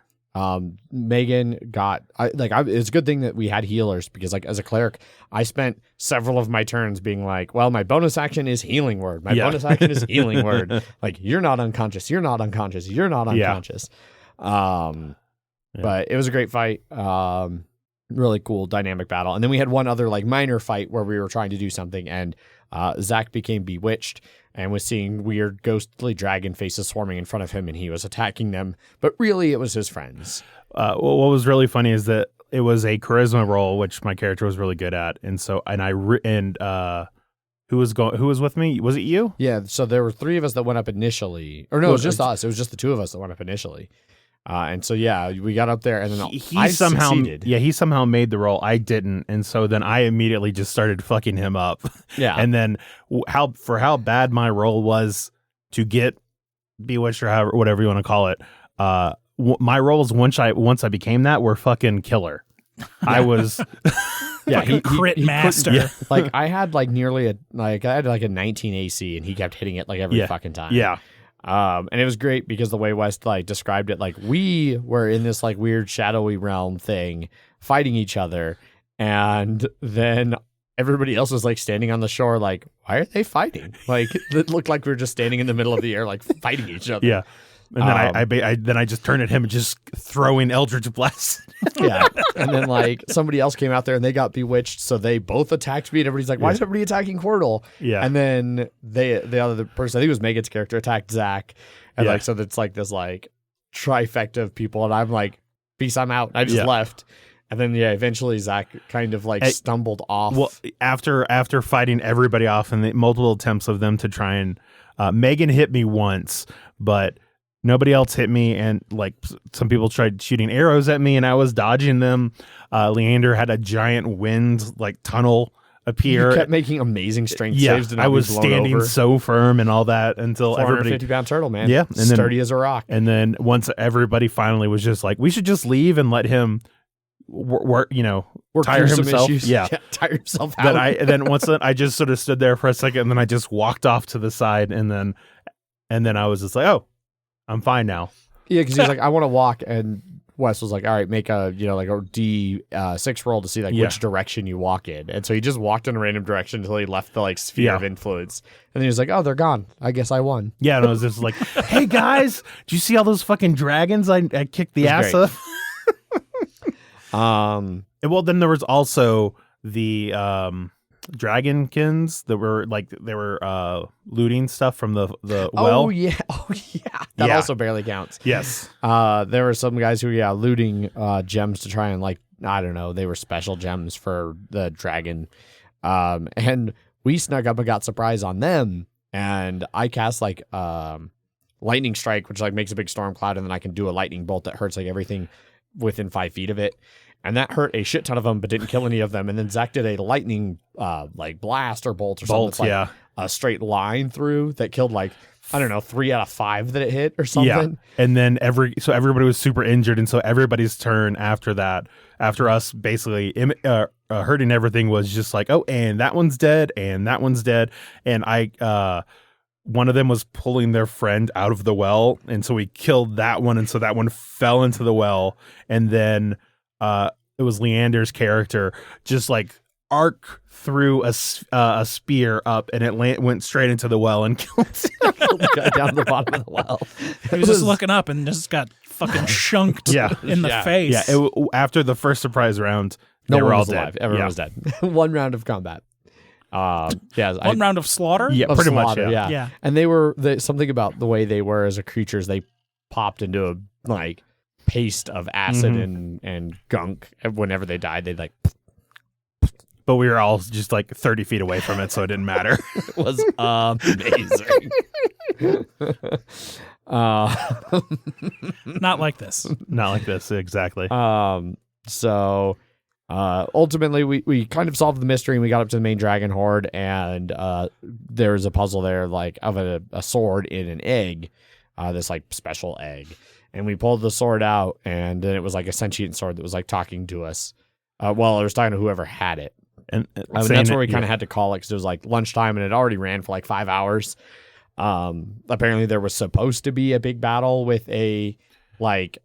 Megan got it's a good thing that we had healers, because like as a cleric I spent several of my turns being like, well, my bonus action is healing word, bonus action is healing word, like you're not unconscious, you're not unconscious, you're not unconscious. But it was a great fight, really cool dynamic battle. And then we had one other like minor fight where we were trying to do something, and Zach became bewitched and was seeing weird ghostly dragon faces swarming in front of him, and he was attacking them, but really it was his friends. What was really funny is that it was a charisma roll, which my character was really good at, and so who was with me? Was it you? Yeah, so there were 3 of us that went up initially, or no, it was just us. It was just the 2 of us that went up initially. And so yeah, we got up there, and then I somehow succeeded. Yeah, he somehow made the roll. I didn't, and so then I immediately just started fucking him up. Yeah, and then how bad my roll was to get bewitched or whatever you want to call it. My rolls once I became that were fucking killer. I was he crit master. Yeah. Like I had like nearly a 19 AC, and he kept hitting it like every fucking time. Yeah. And it was great because the way West like described it, like we were in this like weird shadowy realm thing fighting each other, and then everybody else was like standing on the shore like, why are they fighting? Like it looked like we were just standing in the middle of the air like fighting each other. Yeah. And then I just turned at him and just throwing Eldritch Blast. Yeah. And then like somebody else came out there and they got bewitched, so they both attacked me, and everybody's like, why is everybody attacking Quirtle? Yeah. And then the other person, I think it was Megan's character, attacked Zach. And like so it's like this like trifecta of people, and I'm like, peace, I'm out. And I just left. And then eventually Zach kind of like stumbled off. Well, after fighting everybody off and the multiple attempts of them to try and Megan hit me once, but nobody else hit me, and like some people tried shooting arrows at me and I was dodging them. Leander had a giant wind like tunnel appear. You kept making amazing strength saves. I was standing so firm and all that until everybody 450-pound turtle, man. Yeah, and sturdy as a rock. And then once everybody finally was just like, we should just leave and let him work, tire himself. Yeah, tire himself out. Then once I just sort of stood there for a second, and then I just walked off to the side, and then I was just like, oh, I'm fine now. Yeah, because he's like, I want to walk, and Wes was like, all right, make a like a D6 roll to see like which direction you walk in, and so he just walked in a random direction until he left the like sphere of influence, and then he was like, oh, they're gone. I guess I won. Yeah, and I was just like, hey guys, did you see all those fucking dragons I kicked the ass of? Well, then there was also the Dragonkins that were like they were looting stuff from the well. Oh yeah, that also barely counts. Yes, there were some guys who looting gems to try and like, I don't know, they were special gems for the dragon, and we snuck up and got surprise on them, and I cast like lightning strike, which like makes a big storm cloud, and then I can do a lightning bolt that hurts like everything within 5 feet of it. And that hurt a shit ton of them, but didn't kill any of them. And then Zach did a lightning like blast or bolt or something. It's like a straight line through that killed like, I don't know, 3 out of 5 that it hit or something. Yeah. And then everybody was super injured. And so everybody's turn after that, after us basically hurting everything, was just like, oh, and that one's dead, and that one's dead. And one of them was pulling their friend out of the well. And so we killed that one. And so that one fell into the well. And then it was Leander's character just like arc through a spear up, and it went straight into the well and killed the guy down the bottom of the well. He was just looking up and just got fucking chunked in the face. Yeah, after the first surprise round, they were all dead. Alive. Everyone was dead. One round of combat. One round of slaughter. Yeah, pretty much. Yeah. And they were something about the way they were as a creatures. They popped into a like paste of acid and gunk. Whenever they died, they'd like. But we were all just like 30 feet away from it, so it didn't matter. It was amazing. Not like this. Not like this, exactly. So ultimately, we kind of solved the mystery, and we got up to the main dragon horde, and there was a puzzle there, like of a sword in an egg, this like special egg. And we pulled the sword out, and then it was like a sentient sword that was like talking to us. Well, it was talking to whoever had it. And that's where we kind of had to call it, because it was like lunchtime, and it already ran for like 5 hours. Apparently there was supposed to be a big battle with a like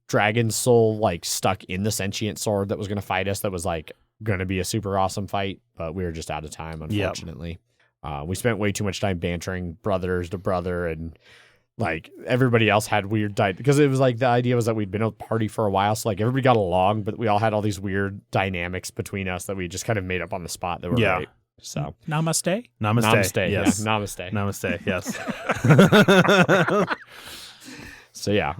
dragon soul like stuck in the sentient sword that was going to fight us. That was like going to be a super awesome fight, but we were just out of time, unfortunately. We spent way too much time bantering brothers to brother, and like everybody else had weird because it was like the idea was that we'd been a party for a while, so like everybody got along, but we all had all these weird dynamics between us that we just kind of made up on the spot that were great. So namaste. Yes. Yeah, namaste. Yes. So yeah,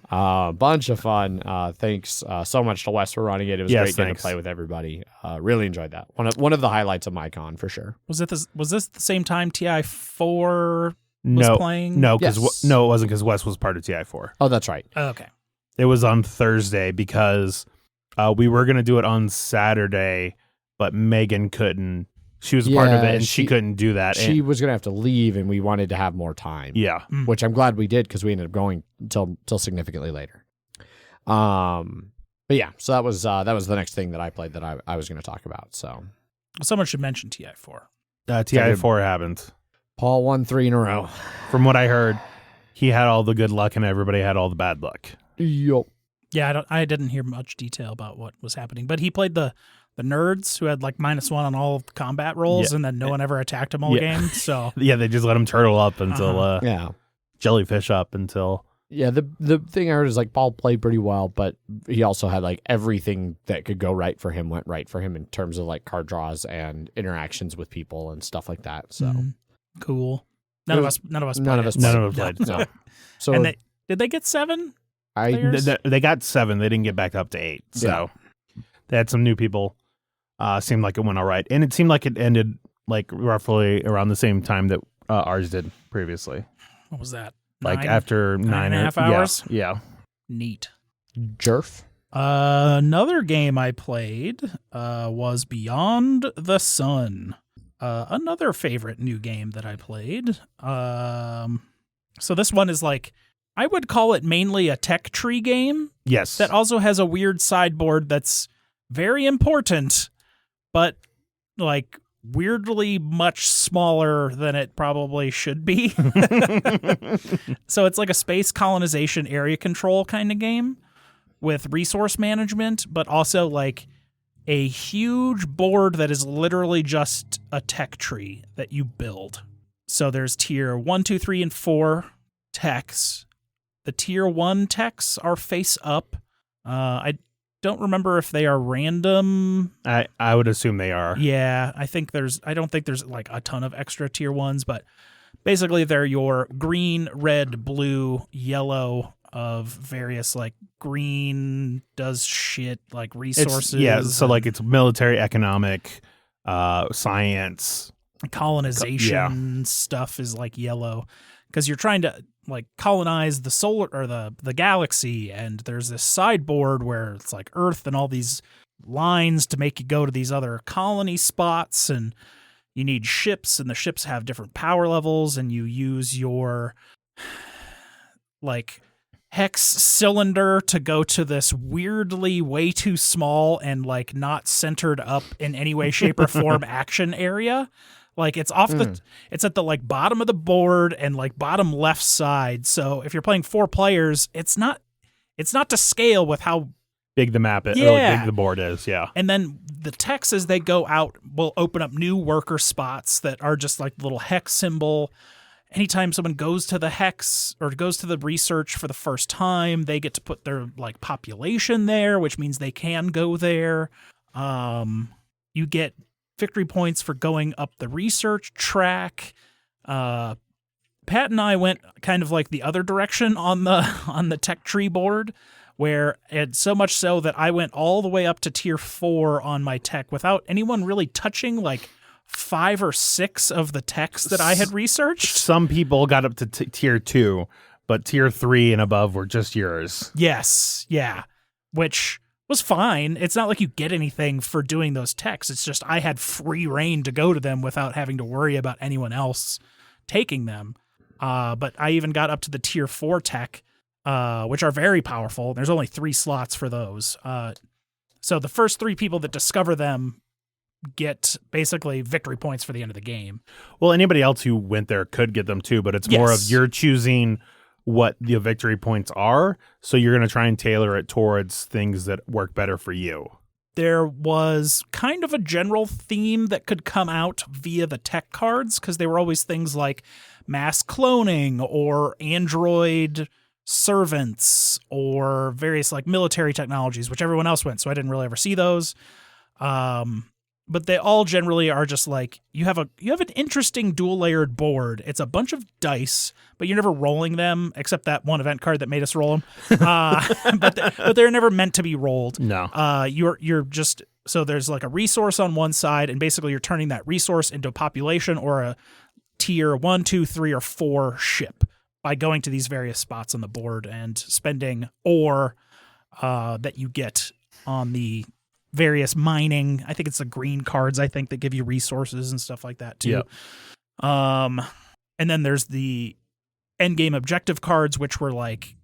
bunch of fun. Thanks so much to Wes for running it. It was great getting to play with everybody. Really enjoyed that. One of the highlights of my con for sure. Was this the same time TI4 was playing? No, because it wasn't, because Wes was part of TI4. Oh, that's right. Okay. It was on Thursday because we were going to do it on Saturday, but Megan couldn't. She was a part of it, and she couldn't do that. She was going to have to leave, and we wanted to have more time. Yeah. Which I'm glad we did, because we ended up going till significantly later. But yeah, so that was the next thing that I played that I was going to talk about. So someone should mention TI4. TI4 happened. Paul won 3 in a row. From what I heard, he had all the good luck and everybody had all the bad luck. Yup. Yeah, I didn't hear much detail about what was happening, but he played the nerds who had like -1 on all combat rolls, and then no one ever attacked him all game. So Yeah, they just let him turtle up until Yeah. jellyfish up until. Yeah, the thing I heard is like Paul played pretty well, but he also had like everything that could go right for him went right for him in terms of like card draws and interactions with people and stuff like that. So cool. None of us played. None of us played. No. So And did they get 7? They got 7. They didn't get back up to 8. So they had some new people. Seemed like it went all right, and it seemed like it ended like roughly around the same time that ours did previously. What was that? Like after 9.5 hours. Yeah. Neat. Jerf. Another game I played was Beyond the Sun. Another favorite new game that I played. So this one is like, I would call it mainly a tech tree game. Yes. That also has a weird sideboard that's very important, but like weirdly much smaller than it probably should be. So it's like a space colonization area control kind of game with resource management, but also like a huge board that is literally just a tech tree that you build. So there's tier 1, 2, 3, and 4 techs. The tier 1 techs are face up. I don't remember if they are random. I would assume they are. Yeah, I don't think there's like a ton of extra tier 1s, but basically they're your green, red, blue, yellow of various like green does shit like resources. So like it's military, economic, science, colonization stuff is like yellow because you're trying to like colonize the solar or the galaxy, and there's this sideboard where it's like Earth and all these lines to make you go to these other colony spots, and you need ships, and the ships have different power levels, and you use your like hex cylinder to go to this weirdly way too small and like not centered up in any way, shape, or form action area. Like it's it's at the like bottom of the board and like bottom left side. So if you're playing 4 players, it's not to scale with how big the map is, or big the board is. Yeah. And then the techs as they go out will open up new worker spots that are just like the little hex symbol. Anytime someone goes to the hex or goes to the research for the first time, they get to put their like population there, which means they can go there. You get victory points for going up the research track. Pat and I went kind of like the other direction on the tech tree board, where it's so much so that I went all the way up to tier 4 on my tech without anyone really touching like 5 or 6 of the techs that I had researched. Some people got up to tier 2, but tier 3 and above were just yours. Yes, yeah, which was fine. It's not like you get anything for doing those techs. It's just I had free reign to go to them without having to worry about anyone else taking them. But I even got up to the tier 4 tech, which are very powerful. There's only 3 slots for those. So the first 3 people that discover them get basically victory points for the end of the game. Well, anybody else who went there could get them too, but it's more of you're choosing what the victory points are, so you're going to try and tailor it towards things that work better for you. There was kind of a general theme that could come out via the tech cards, because they were always things like mass cloning or android servants or various like military technologies, which everyone else went, so I didn't really ever see those. But they all generally are just like, you have an interesting dual layered board. It's a bunch of dice, but you're never rolling them, except that one event card that made us roll them. But they're never meant to be rolled. No. You're just, so there's like a resource on one side, and basically you're turning that resource into a population or a tier 1, 2, 3, or 4 ship by going to these various spots on the board and spending ore that you get on the various mining. I think it's the green cards, I think, that give you resources and stuff like that too. Yep. And then there's the end game objective cards, which were like,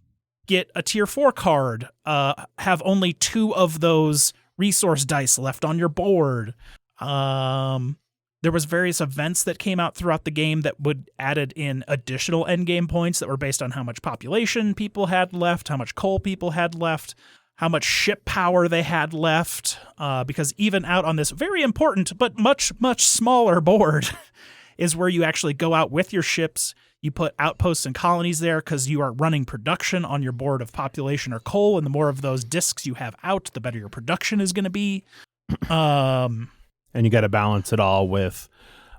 get a tier 4 card, have only 2 of those resource dice left on your board. there was various events that came out throughout the game that would added in additional endgame points that were based on how much population people had left, how much coal people had left, how much ship power they had left, because even out on this very important but much, much smaller board is where you actually go out with your ships. You put outposts and colonies there because you are running production on your board of population or coal, and the more of those discs you have out, the better your production is going to be. And you got to balance it all with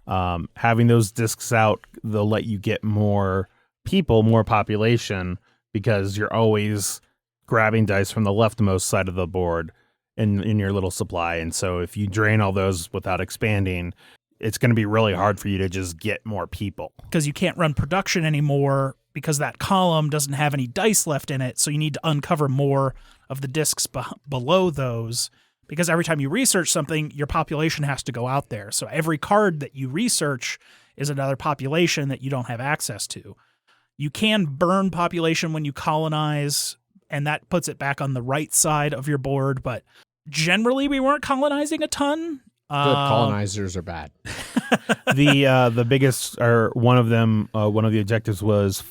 having those discs out. They'll let you get more people, more population, because you're always grabbing dice from the leftmost side of the board in your little supply. And so if you drain all those without expanding, it's going to be really hard for you to just get more people. Because you can't run production anymore because that column doesn't have any dice left in it. So you need to uncover more of the discs below those, because every time you research something, your population has to go out there. So every card that you research is another population that you don't have access to. You can burn population when you colonize, and that puts it back on the right side of your board. But generally, we weren't colonizing a ton. Good colonizers are bad. The biggest, or one of them, one of the objectives was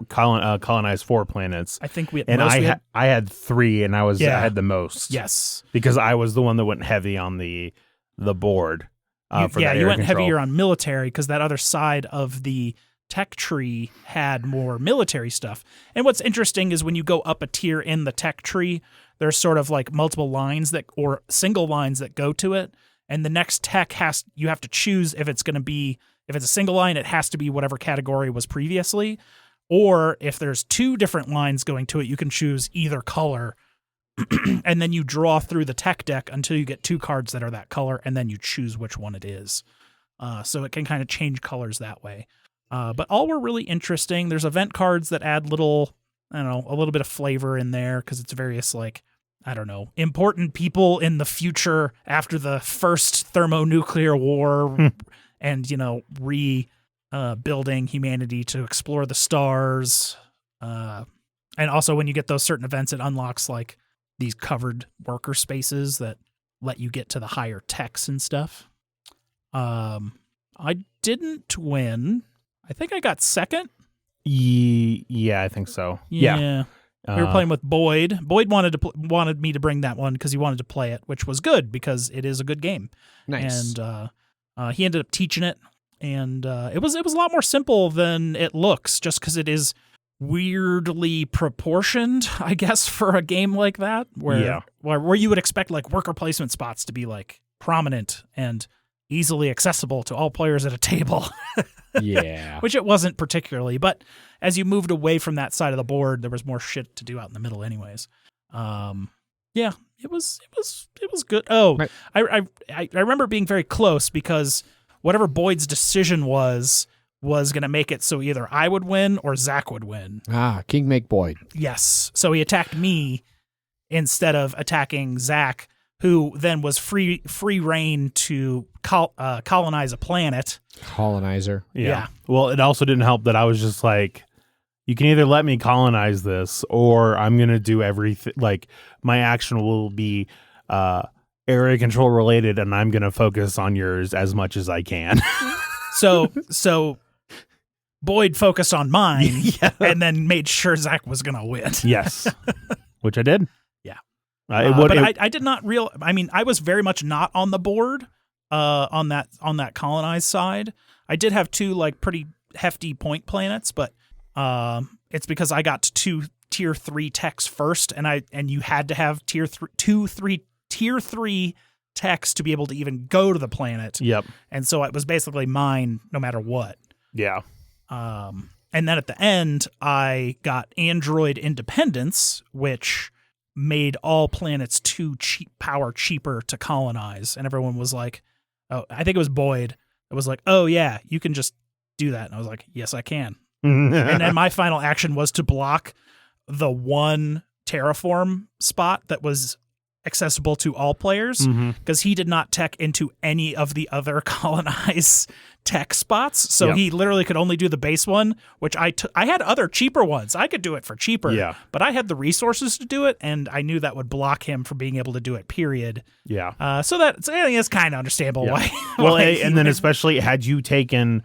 colonize 4 planets. I think we had, and I had 3, and I had the most. Yes, because I was the one that went heavy on the board. You went heavier on military because that other side of the tech tree had more military stuff. And what's interesting is when you go up a tier in the tech tree, there's sort of like multiple lines or single lines that go to it. And the next tech you have to choose if it's a single line, it has to be whatever category was previously. Or if there's 2 different lines going to it, you can choose either color. And then you draw through the tech deck until you get 2 cards that are that color, and then you choose which one it is. So it can kind of change colors that way. But all were really interesting. There's event cards that add a little bit of flavor in there because it's various, important people in the future after the first thermonuclear war and, rebuilding humanity to explore the stars. And also when you get those certain events, it unlocks like these covered worker spaces that let you get to the higher techs and stuff. I didn't win. I think I got second. Yeah, I think so. Yeah. We were playing with Boyd. Boyd wanted me to bring that one because he wanted to play it, which was good because it is a good game. Nice. And he ended up teaching it, and it was a lot more simple than it looks, just because it is weirdly proportioned, I guess, for a game like that, where you would expect like worker placement spots to be like prominent and easily accessible to all players at a table. Yeah. Which it wasn't particularly, but as you moved away from that side of the board, there was more shit to do out in the middle anyways. Yeah, it was good. Oh, right. I remember being very close because whatever Boyd's decision was going to make it so either I would win or Zach would win. King make Boyd. Yes. So he attacked me instead of attacking Zach, who then was free reign to colonize a planet. Colonizer. Yeah. Well, it also didn't help that I was just like, you can either let me colonize this or I'm going to do everything. Like, my action will be area control related, and I'm going to focus on yours as much as I can. So Boyd focused on mine and then made sure Zach was going to win. Yes. Which I did. I did not I was very much not on the board on that colonized side. I did have 2 like pretty hefty point planets, but it's because I got to 2 tier 3 techs first, and you had to have tier 3 techs to be able to even go to the planet. Yep. And so it was basically mine no matter what. Yeah. And then at the end, I got Android Independence, which made all planets power cheaper to colonize. And everyone was like, oh, I think it was Boyd. It was like, oh yeah, you can just do that. And I was like, yes, I can. And then my final action was to block the 1 terraform spot that was accessible to all players because he did not tech into any of the other colonize tech spots. So he literally could only do the base one, which I had other cheaper ones. I could do it for cheaper, but I had the resources to do it, and I knew that would block him from being able to do it, period. Yeah. So it's kind of understandable why. Well, why and then especially had you taken...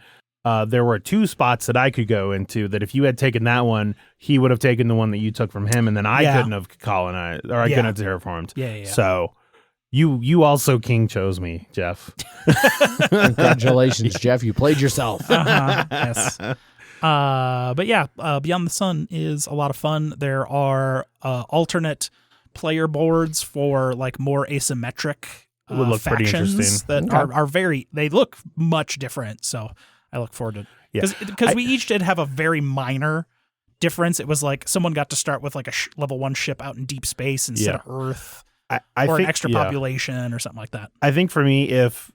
there were 2 spots that I could go into that if you had taken that one, he would have taken the one that you took from him, and then I couldn't have colonized, or I couldn't have terraformed. Yeah. So you also king chose me, Jeff. Congratulations, Jeff. You played yourself. Yes. But yeah, Beyond the Sun is a lot of fun. There are alternate player boards for like more asymmetric would look pretty factions interesting. that are very, they look much different. So I look forward to it. Because we each did have a very minor difference. It was like someone got to start with like a level 1 ship out in deep space instead of Earth. I or think, an extra population or something like that. I think for me, if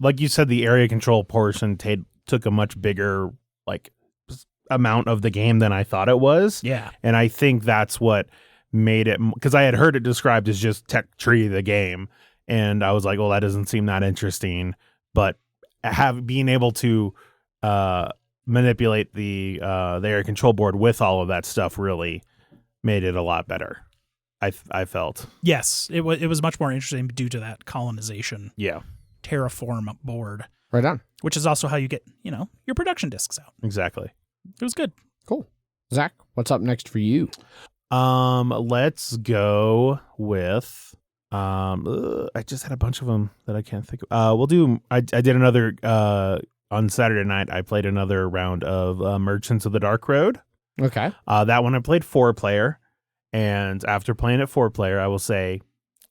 like you said, the area control portion took a much bigger like amount of the game than I thought it was. Yeah. And I think that's what made it, because I had heard it described as just tech tree the game. And I was like, well, that doesn't seem that interesting. But being able to manipulate the area control board with all of that stuff really made it a lot better. I felt. Yes, it was much more interesting due to that colonization. Yeah. Terraform board. Right on. Which is also how you get, your production discs out. Exactly. It was good. Cool. Zach, what's up next for you? Let's go with I just had a bunch of them that I can't think of. We'll do I did another on Saturday night I played another round of Merchants of the Dark Road. Okay. That one I played 4-player, and after playing it 4-player, I will say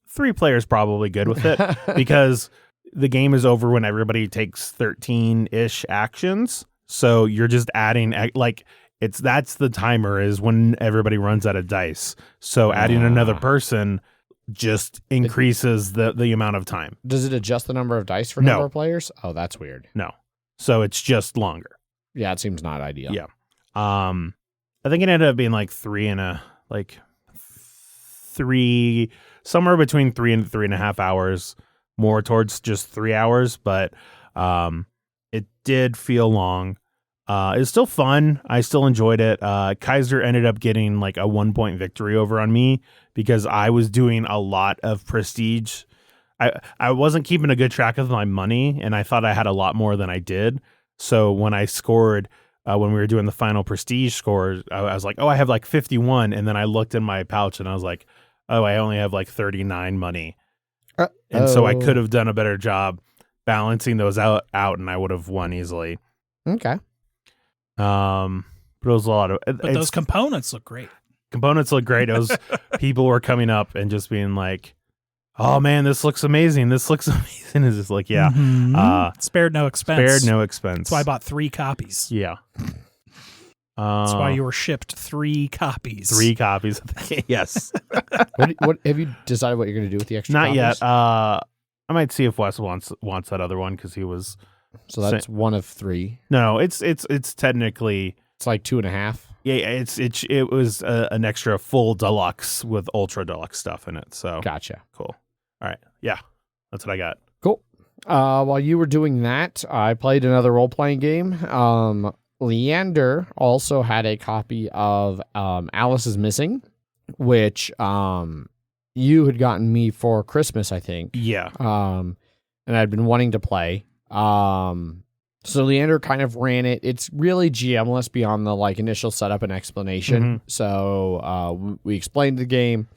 3 players probably good with it because the game is over when everybody takes 13-ish actions. So you're just adding like that's the timer is when everybody runs out of dice. So adding another person just increases the amount of time. Does it adjust the number of dice for No. number of players? Oh, that's weird. No. So it's just longer. Yeah, it seems not ideal. Yeah. I think it ended up being like 3 somewhere between 3 and 3.5 hours, more towards just 3 hours, but it did feel long. It was still fun. I still enjoyed it. Kaiser ended up getting like a 1-point victory over on me because I was doing a lot of prestige. I wasn't keeping a good track of my money, and I thought I had a lot more than I did. So when I scored, when we were doing the final prestige scores, I was like, oh, I have like 51. And then I looked in my pouch and I was like, oh, I only have like 39 money. And so I could have done a better job balancing those out and I would have won easily. Okay. But it was a lot of... But those components look great. Components look great. It was people were coming up and just being like, oh man, this looks amazing. This looks amazing. It's just like, yeah. Mm-hmm. Spared no expense. Spared no expense. That's why I bought 3 copies. Yeah. That's why you were shipped 3 copies. 3 copies of the game. Yes. What have you decided what you're going to do with the extra Not copies? yet. I might see if Wes wants that other one because he was... So that's one of 3. No, it's technically... It's like 2.5. Yeah, it was an extra full deluxe with ultra deluxe stuff in it. So Gotcha. cool. All right. Yeah, that's what I got. Cool. While you were doing that, I played another role-playing game. Leander also had a copy of Alice is Missing, which you had gotten me for Christmas, I think. Yeah. And I'd been wanting to play. So Leander kind of ran it. It's really GM-less beyond the like initial setup and explanation. Mm-hmm. So we explained the game,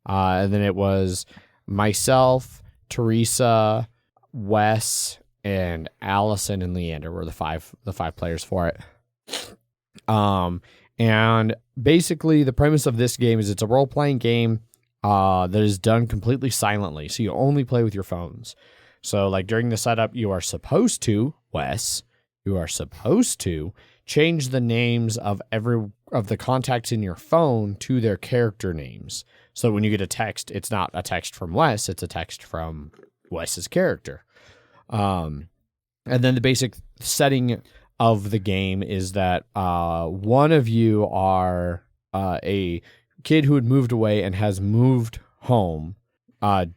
and then it was myself, Teresa, Wes, and Allison and Leander were the five players for it. And basically the premise of this game is it's a role-playing game that is done completely silently. So you only play with your phones. So like during the setup, you are supposed to, Wes, change the names of every of the contacts in your phone to their character names. So when you get a text, it's not a text from Wes, it's a text from Wes's character. And then the basic setting of the game is that one of you are a kid who had moved away and has moved home.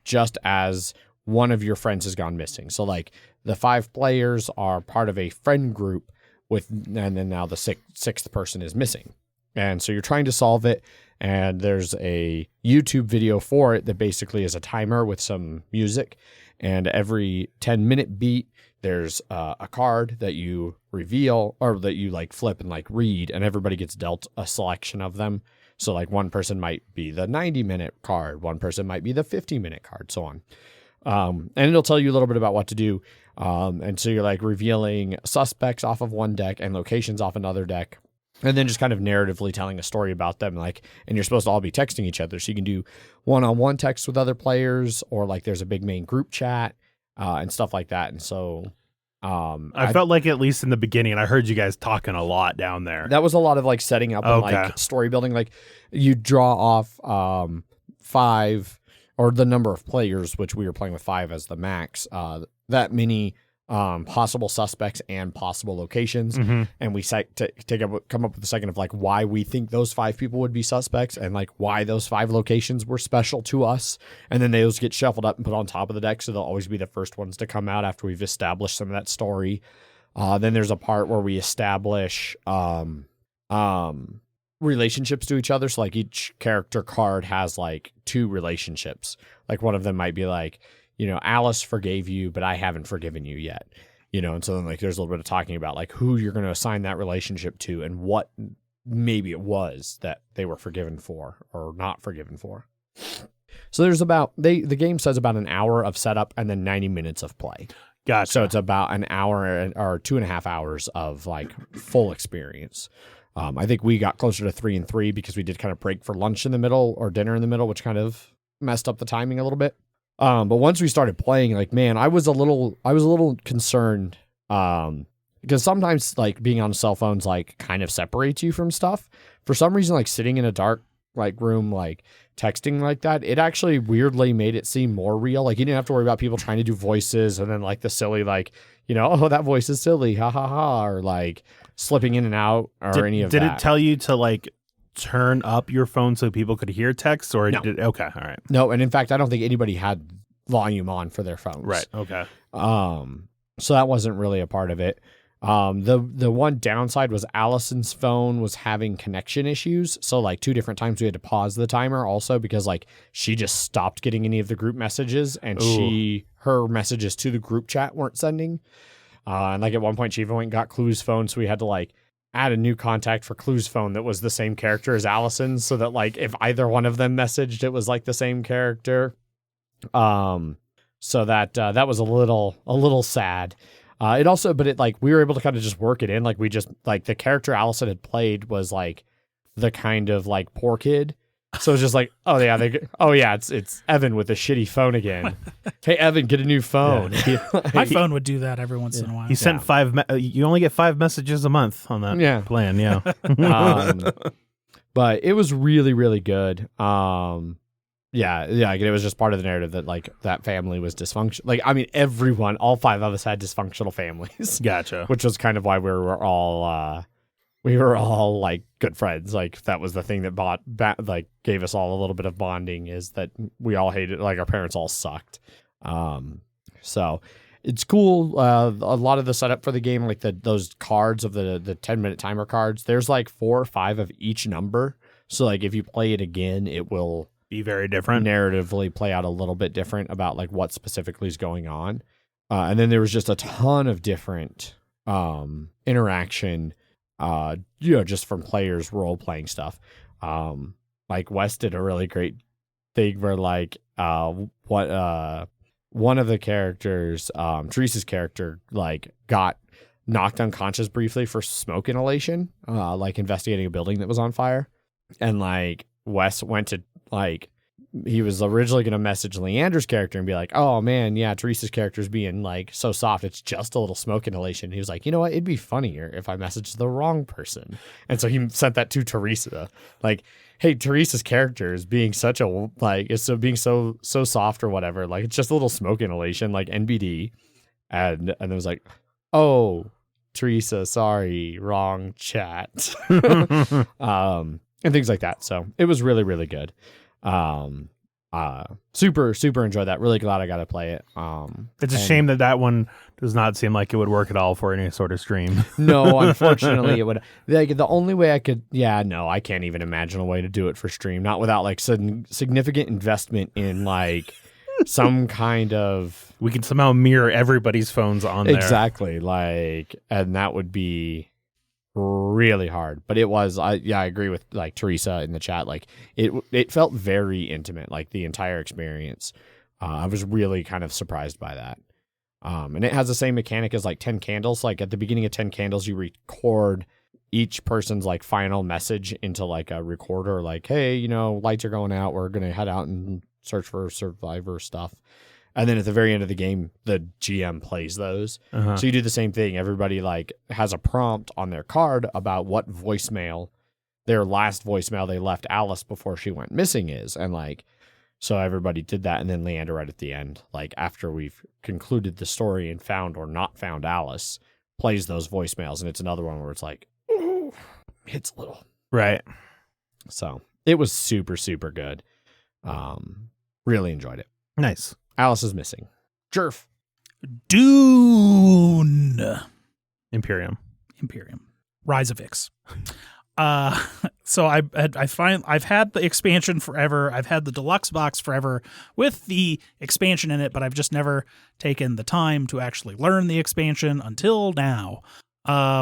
just as one of your friends has gone missing. So like the 5 players are part of a friend group and then now the sixth person is missing. And so you're trying to solve it. And there's a YouTube video for it that basically is a timer with some music. And every 10-minute beat, there's a card that you reveal or that you like flip and like read, and everybody gets dealt a selection of them. So like one person might be the 90-minute card, one person might be the 50-minute card, so on. And it'll tell you a little bit about what to do. And so you're like revealing suspects off of one deck and locations off another deck. And then just kind of narratively telling a story about them, like, and you're supposed to all be texting each other. So you can do one-on-one text with other players, or like there's a big main group chat, and stuff like that. And so, I felt like at least in the beginning, I heard you guys talking a lot down there. That was a lot of like setting up and like story building. Like you draw off 5 or the number of players, which we were playing with 5 as the max. That many possible suspects and possible locations, and we come up with a second of like why we think those 5 people would be suspects and like why those 5 locations were special to us, and then those get shuffled up and put on top of the deck, so they'll always be the first ones to come out after we've established some of that story. Then there's a part where we establish relationships to each other, so like each character card has like 2 relationships. Like one of them might be like, you know, Alice forgave you, but I haven't forgiven you yet. You know, and so then like there's a little bit of talking about like who you're going to assign that relationship to and what maybe it was that they were forgiven for or not forgiven for. So there's about the game says about an hour of setup and then 90 minutes of play. Gotcha. So it's about an hour or 2.5 hours of like full experience. I think we got closer to 3 and 3 because we did kind of break for lunch in the middle or dinner in the middle, which kind of messed up the timing a little bit. But once we started playing, like, man, I was a little concerned, because sometimes like being on cell phones, like kind of separates you from stuff. For some reason, like sitting in a dark, like room, like texting like that, it actually weirdly made it seem more real. Like you didn't have to worry about people trying to do voices and then like the silly, like, you know, oh, that voice is silly. Ha ha ha. Or like slipping in and out or any of that. Did it tell you to like turn up your phone so people could hear text, or no. Okay, all right. No, and in fact, I don't think anybody had volume on for their phones. Right. Okay. So that wasn't really a part of it. The one downside was Allison's phone was having connection issues. So like 2 different times we had to pause the timer also because like she just stopped getting any of the group messages, and her messages to the group chat weren't sending. And like at one point she even went and got Clue's phone, so we had to like add a new contact for Clue's phone that was the same character as Allison's, so that like if either one of them messaged, it was like the same character. So that was a little sad. It also, but it like we were able to kind of just work it in. Like we just like the character Allison had played was like the kind of like poor kid. So it's just like, it's Evan with a shitty phone again. Hey, Evan, get a new phone. Yeah. My phone would do that every once in a while. He sent 5. You only get 5 messages a month on that plan. Yeah. But it was really, really good. It was just part of the narrative that like that family was dysfunctional. Like, I mean, all 5 of us had dysfunctional families. Gotcha. Which was kind of why we were all like good friends. Like that was the thing that gave us all a little bit of bonding, is that we all hated, like our parents all sucked. So it's cool. A lot of the setup for the game, like those cards of the 10-minute timer cards, there's like 4 or 5 of each number. So like if you play it again, it will be very different. Narratively play out a little bit different about like what specifically is going on. And then there was just a ton of different interaction, just from players role playing stuff. Like Wes did a really great thing where like one of the characters, Teresa's character, like got knocked unconscious briefly for smoke inhalation, like investigating a building that was on fire. And like Wes went to like, he was originally going to message Leander's character and be like, oh man, yeah, Teresa's character's being like so soft, it's just a little smoke inhalation. He was like, you know what, it'd be funnier if I messaged the wrong person. And so he sent that to Teresa, like, hey, Teresa's character is being such a like, it's so being so soft or whatever, like it's just a little smoke inhalation, like NBD. And it was like, oh, Teresa, sorry, wrong chat. And things like that. So it was really, really good. super enjoyed that. Really glad I got to play it. It's a shame that one does not seem like it would work at all for any sort of stream. No, unfortunately, it would. Like the only way I could, I can't even imagine a way to do it for stream. Not without like significant investment in like some kind of. We can somehow mirror everybody's phones on there. Exactly, like, and that would be really hard. But it was. I agree with like Teresa in the chat. Like it felt very intimate. Like the entire experience. I was really kind of surprised by that. And it has the same mechanic as like 10 Candles. Like at the beginning of 10 Candles, you record each person's like final message into like a recorder. Like, hey, lights are going out. We're going to head out and search for survivor stuff. And then at the very end of the game, the GM plays those. Uh-huh. So you do the same thing. Everybody like has a prompt on their card about what voicemail, their last voicemail they left Alice before she went missing is. And like, so everybody did that. And then Leander right at the end, like after we've concluded the story and found or not found Alice, plays those voicemails. And it's another one where it's like, ooh, hits a little. Right. So it was super good. Really enjoyed it. Nice. Alice is missing. Jerf. Dune. Imperium. Rise of Ix. So I've had the expansion forever. I've had the deluxe box forever with the expansion in it, but I've just never taken the time to actually learn the expansion until now.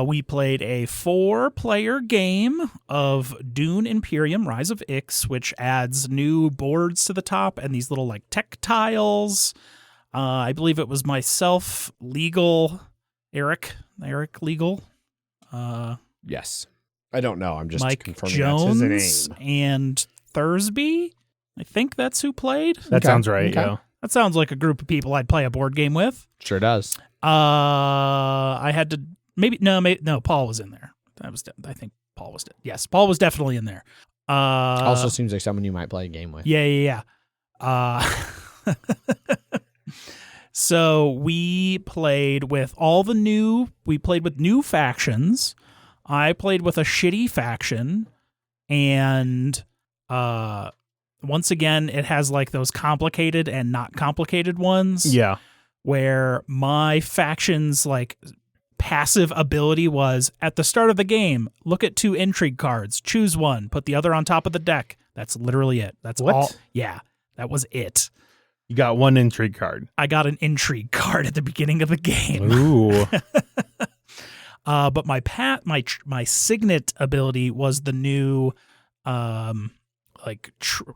We played a 4-player game of Dune Imperium Rise of Ix, which adds new boards to the top and these little like tech tiles. I believe it was myself, Eric Legal. Yes. I don't know. I'm just Mike confirming Jones that's his name. and Thursby. I think that's who played. That sounds right. Okay. Yeah. That sounds like a group of people I'd play a board game with. Sure does. I had to no. Paul was in there. I think Paul was. Yes, Paul was definitely in there. Also seems like someone you might play a game with. Yeah. So we played with new factions. I played with a shitty faction, and once again, it has like those complicated and not complicated ones. Yeah. Where my faction's like passive ability was at the start of the game, look at 2 intrigue cards, choose one, put the other on top of the deck. That's literally it. That's what? all. Yeah, that was it. You got 1 intrigue card. I got an intrigue card at the beginning of the game. Ooh. But my signet ability was the new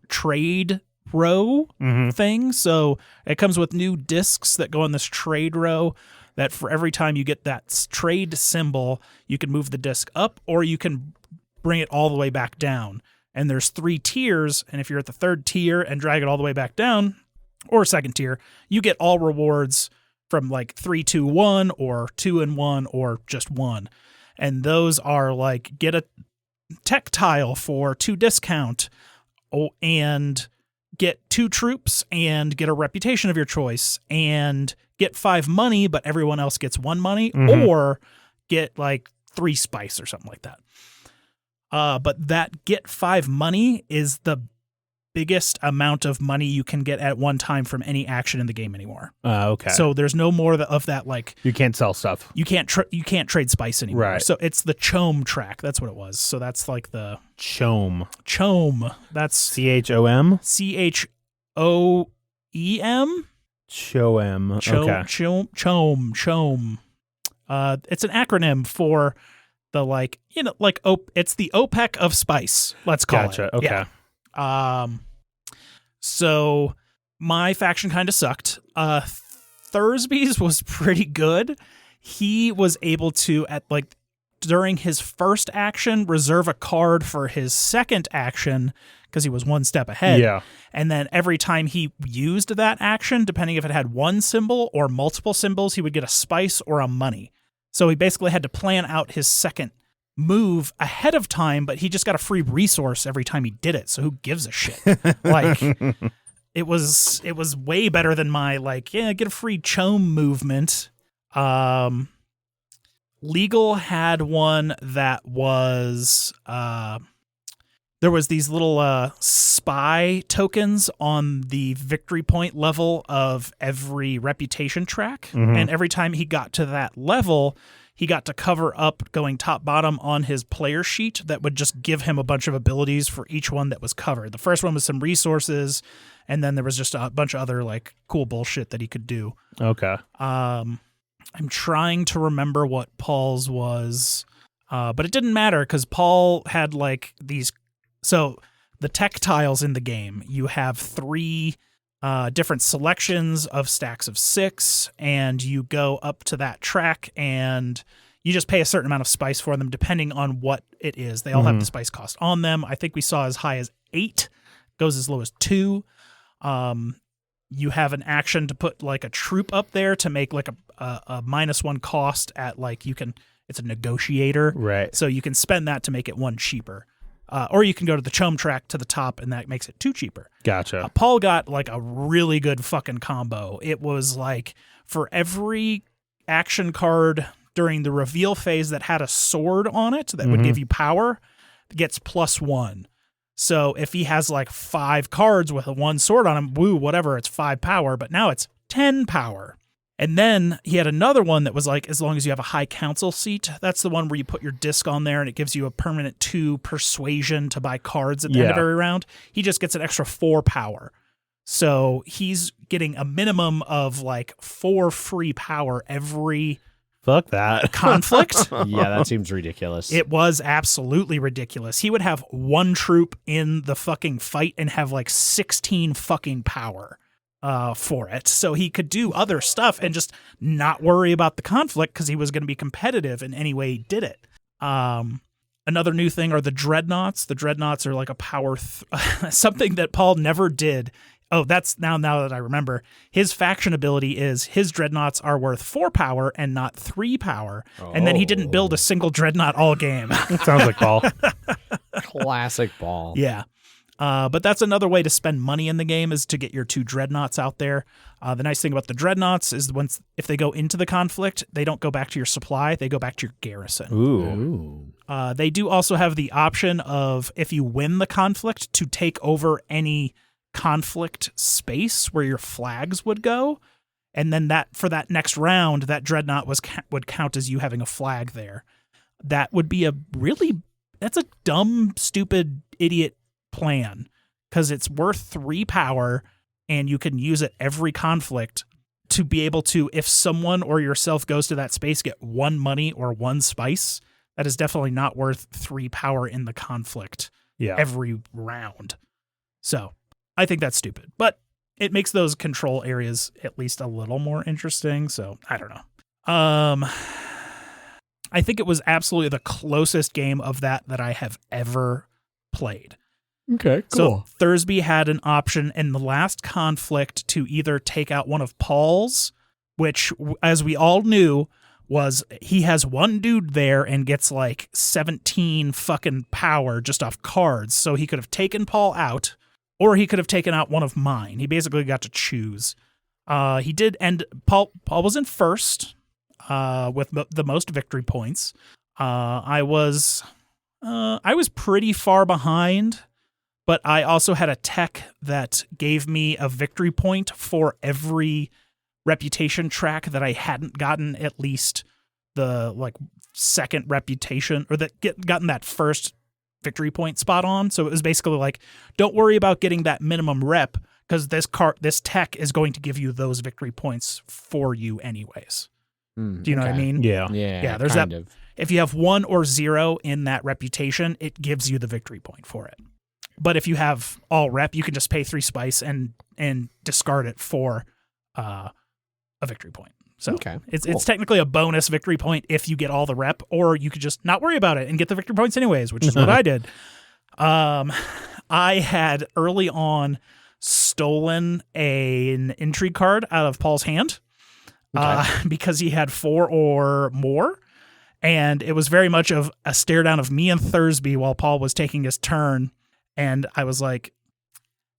trade row thing. So it comes with new discs that go on this trade row that for every time you get that trade symbol, you can move the disc up or you can bring it all the way back down. And there's 3 tiers. And if you're at the 3rd tier and drag it all the way back down, or 2nd tier, you get all rewards from like 3, 2, 1 or 2 and 1 or just 1. And those are like get a tech tile for 2 discount and get 2 troops and get a reputation of your choice and get 5 money, but everyone else gets 1 money, or get like 3 spice or something like that. But that get 5 money is the biggest amount of money you can get at one time from any action in the game anymore. Okay. So there's no more of that. Like you can't sell stuff. You can't trade spice anymore. Right. So it's the Chome track. That's what it was. So that's like the Chome. That's CHOM. CHOEM. Chome. Okay. Chome. It's an acronym for the it's the OPEC of spice. Let's call it. Gotcha. Okay. Yeah. So my faction kind of sucked. Thursby's was pretty good. He was able to during his first action reserve a card for his second action because he was 1 step ahead. Yeah. And then every time he used that action, depending if it had 1 symbol or multiple symbols, he would get a spice or a money. So he basically had to plan out his second move ahead of time, but he just got a free resource every time he did it. So who gives a shit? Like it was way better than my get a free Chome movement. Legal had one that was there was these little spy tokens on the victory point level of every reputation track. And every time he got to that level, he got to cover up going top bottom on his player sheet that would just give him a bunch of abilities for each one that was covered. The first one was some resources, and then there was just a bunch of other like cool bullshit that he could do. Okay. I'm trying to remember what Paul's was, but it didn't matter because Paul had like these. So the tech tiles in the game, you have 3 different selections of stacks of 6, and you go up to that track and you just pay a certain amount of spice for them depending on what it is. They all have the spice cost on them. I think we saw as high as 8, goes as low as 2. You have an action to put like a troop up there to make like a -1 cost at like it's a negotiator. Right. So you can spend that to make it 1 cheaper. Or you can go to the chum track to the top, and that makes it 2 cheaper. Gotcha. Paul got like a really good fucking combo. It was like for every action card during the reveal phase that had a sword on it that would give you power, it gets +1. So if he has like 5 cards with a 1 sword on him, woo, whatever, it's 5 power, but now it's 10 power. And then he had another one that was like, as long as you have a high council seat, that's the one where you put your disc on there and it gives you a permanent 2 persuasion to buy cards at the end of every round. He just gets an extra 4 power. So he's getting a minimum of like 4 free power every Fuck that. conflict. Yeah, that seems ridiculous. It was absolutely ridiculous. He would have 1 troop in the fucking fight and have like 16 fucking power. For it. So he could do other stuff and just not worry about the conflict because he was going to be competitive in any way he did it. Another new thing are the Dreadnoughts. The Dreadnoughts are like a power, something that Paul never did. Oh, that's now that I remember. His faction ability is his Dreadnoughts are worth 4 power and not 3 power. And then he didn't build a single Dreadnought all game. Sounds like Paul. Classic Paul. Yeah. But that's another way to spend money in the game is to get your 2 Dreadnoughts out there. The nice thing about the Dreadnoughts is if they go into the conflict, they don't go back to your supply, they go back to your garrison. Ooh. They do also have the option of, if you win the conflict, to take over any conflict space where your flags would go. And then that for that next round, that Dreadnought would count as you having a flag there. That would be that's a dumb, stupid, idiot plan because it's worth 3 power and you can use it every conflict to be able to, if someone or yourself goes to that space, get 1 money or 1 spice. That is definitely not worth 3 power in the conflict every round. So I think that's stupid, but it makes those control areas at least a little more interesting. So I don't know. I think it was absolutely the closest game of that I have ever played. Okay, So cool. Thursby had an option in the last conflict to either take out one of Paul's, which, as we all knew, was he has 1 dude there and gets like 17 fucking power just off cards. So he could have taken Paul out, or he could have taken out one of mine. He basically got to choose. He did end. Paul was in first with the most victory points. I was pretty far behind. But I also had a tech that gave me a victory point for every reputation track that I hadn't gotten at least the like second reputation or gotten that first victory point spot on. So it was basically like, don't worry about getting that minimum rep because this tech is going to give you those victory points for you anyways. Do you know what I mean? Yeah. Yeah. There's kind that. of. If you have 1 or 0 in that reputation, it gives you the victory point for it. But if you have all rep, you can just pay 3 spice and discard it for a victory point. So it's technically a bonus victory point if you get all the rep, or you could just not worry about it and get the victory points anyways, which is what I did. I had early on stolen an intrigue card out of Paul's hand because he had 4 or more. And it was very much of a stare down of me and Thursby while Paul was taking his turn. And I was like,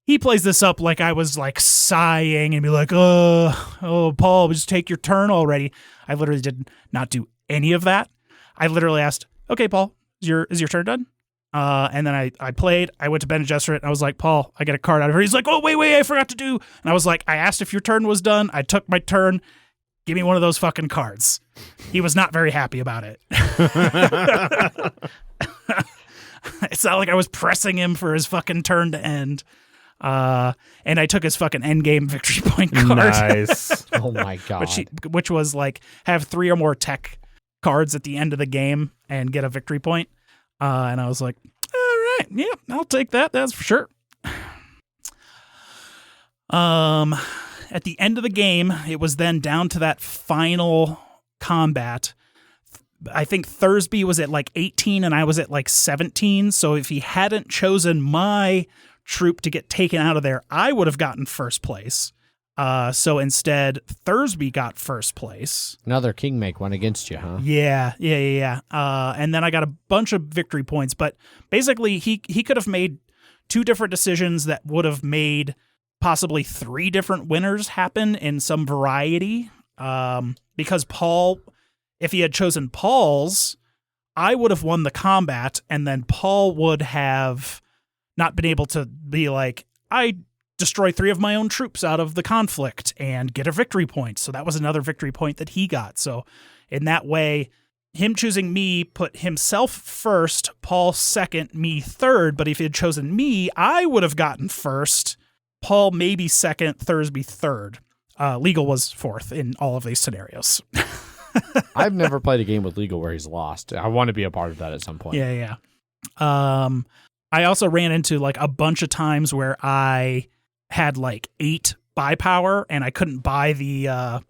he plays this up like I was like sighing and be like, oh, Paul, just take your turn already. I literally did not do any of that. I literally asked, okay, Paul, is your turn done? And then I played. I went to Ben and Gesserit, and I was like, Paul, I get a card out of her. He's like, oh, wait, I forgot to do. And I was like, I asked if your turn was done. I took my turn. Give me one of those fucking cards. He was not very happy about it. It's not like I was pressing him for his fucking turn to end. And I took his fucking endgame victory point card. Nice. Oh my god. which was like have 3 or more tech cards at the end of the game and get a victory point. And I was like, all right, yeah, I'll take that. That's for sure. At the end of the game, it was then down to that final combat. I think Thursby was at like 18 and I was at like 17. So if he hadn't chosen my troop to get taken out of there, I would have gotten first place. So instead, Thursby got first place. Another Kingmake went against you, huh? Yeah. And then I got a bunch of victory points, but basically he could have made 2 different decisions that would have made possibly 3 different winners happen in some variety. Because Paul, if he had chosen Paul's, I would have won the combat, and then Paul would have not been able to be like, I destroy 3 of my own troops out of the conflict and get a victory point. So that was another victory point that he got. So in that way, him choosing me put himself first, Paul second, me third. But if he had chosen me, I would have gotten first, Paul maybe second, Thursby third. Legal was fourth in all of these scenarios. I've never played a game with Legal where he's lost. I want to be a part of that at some point. Yeah. I also ran into like a bunch of times where I had like 8 buy power and I couldn't buy the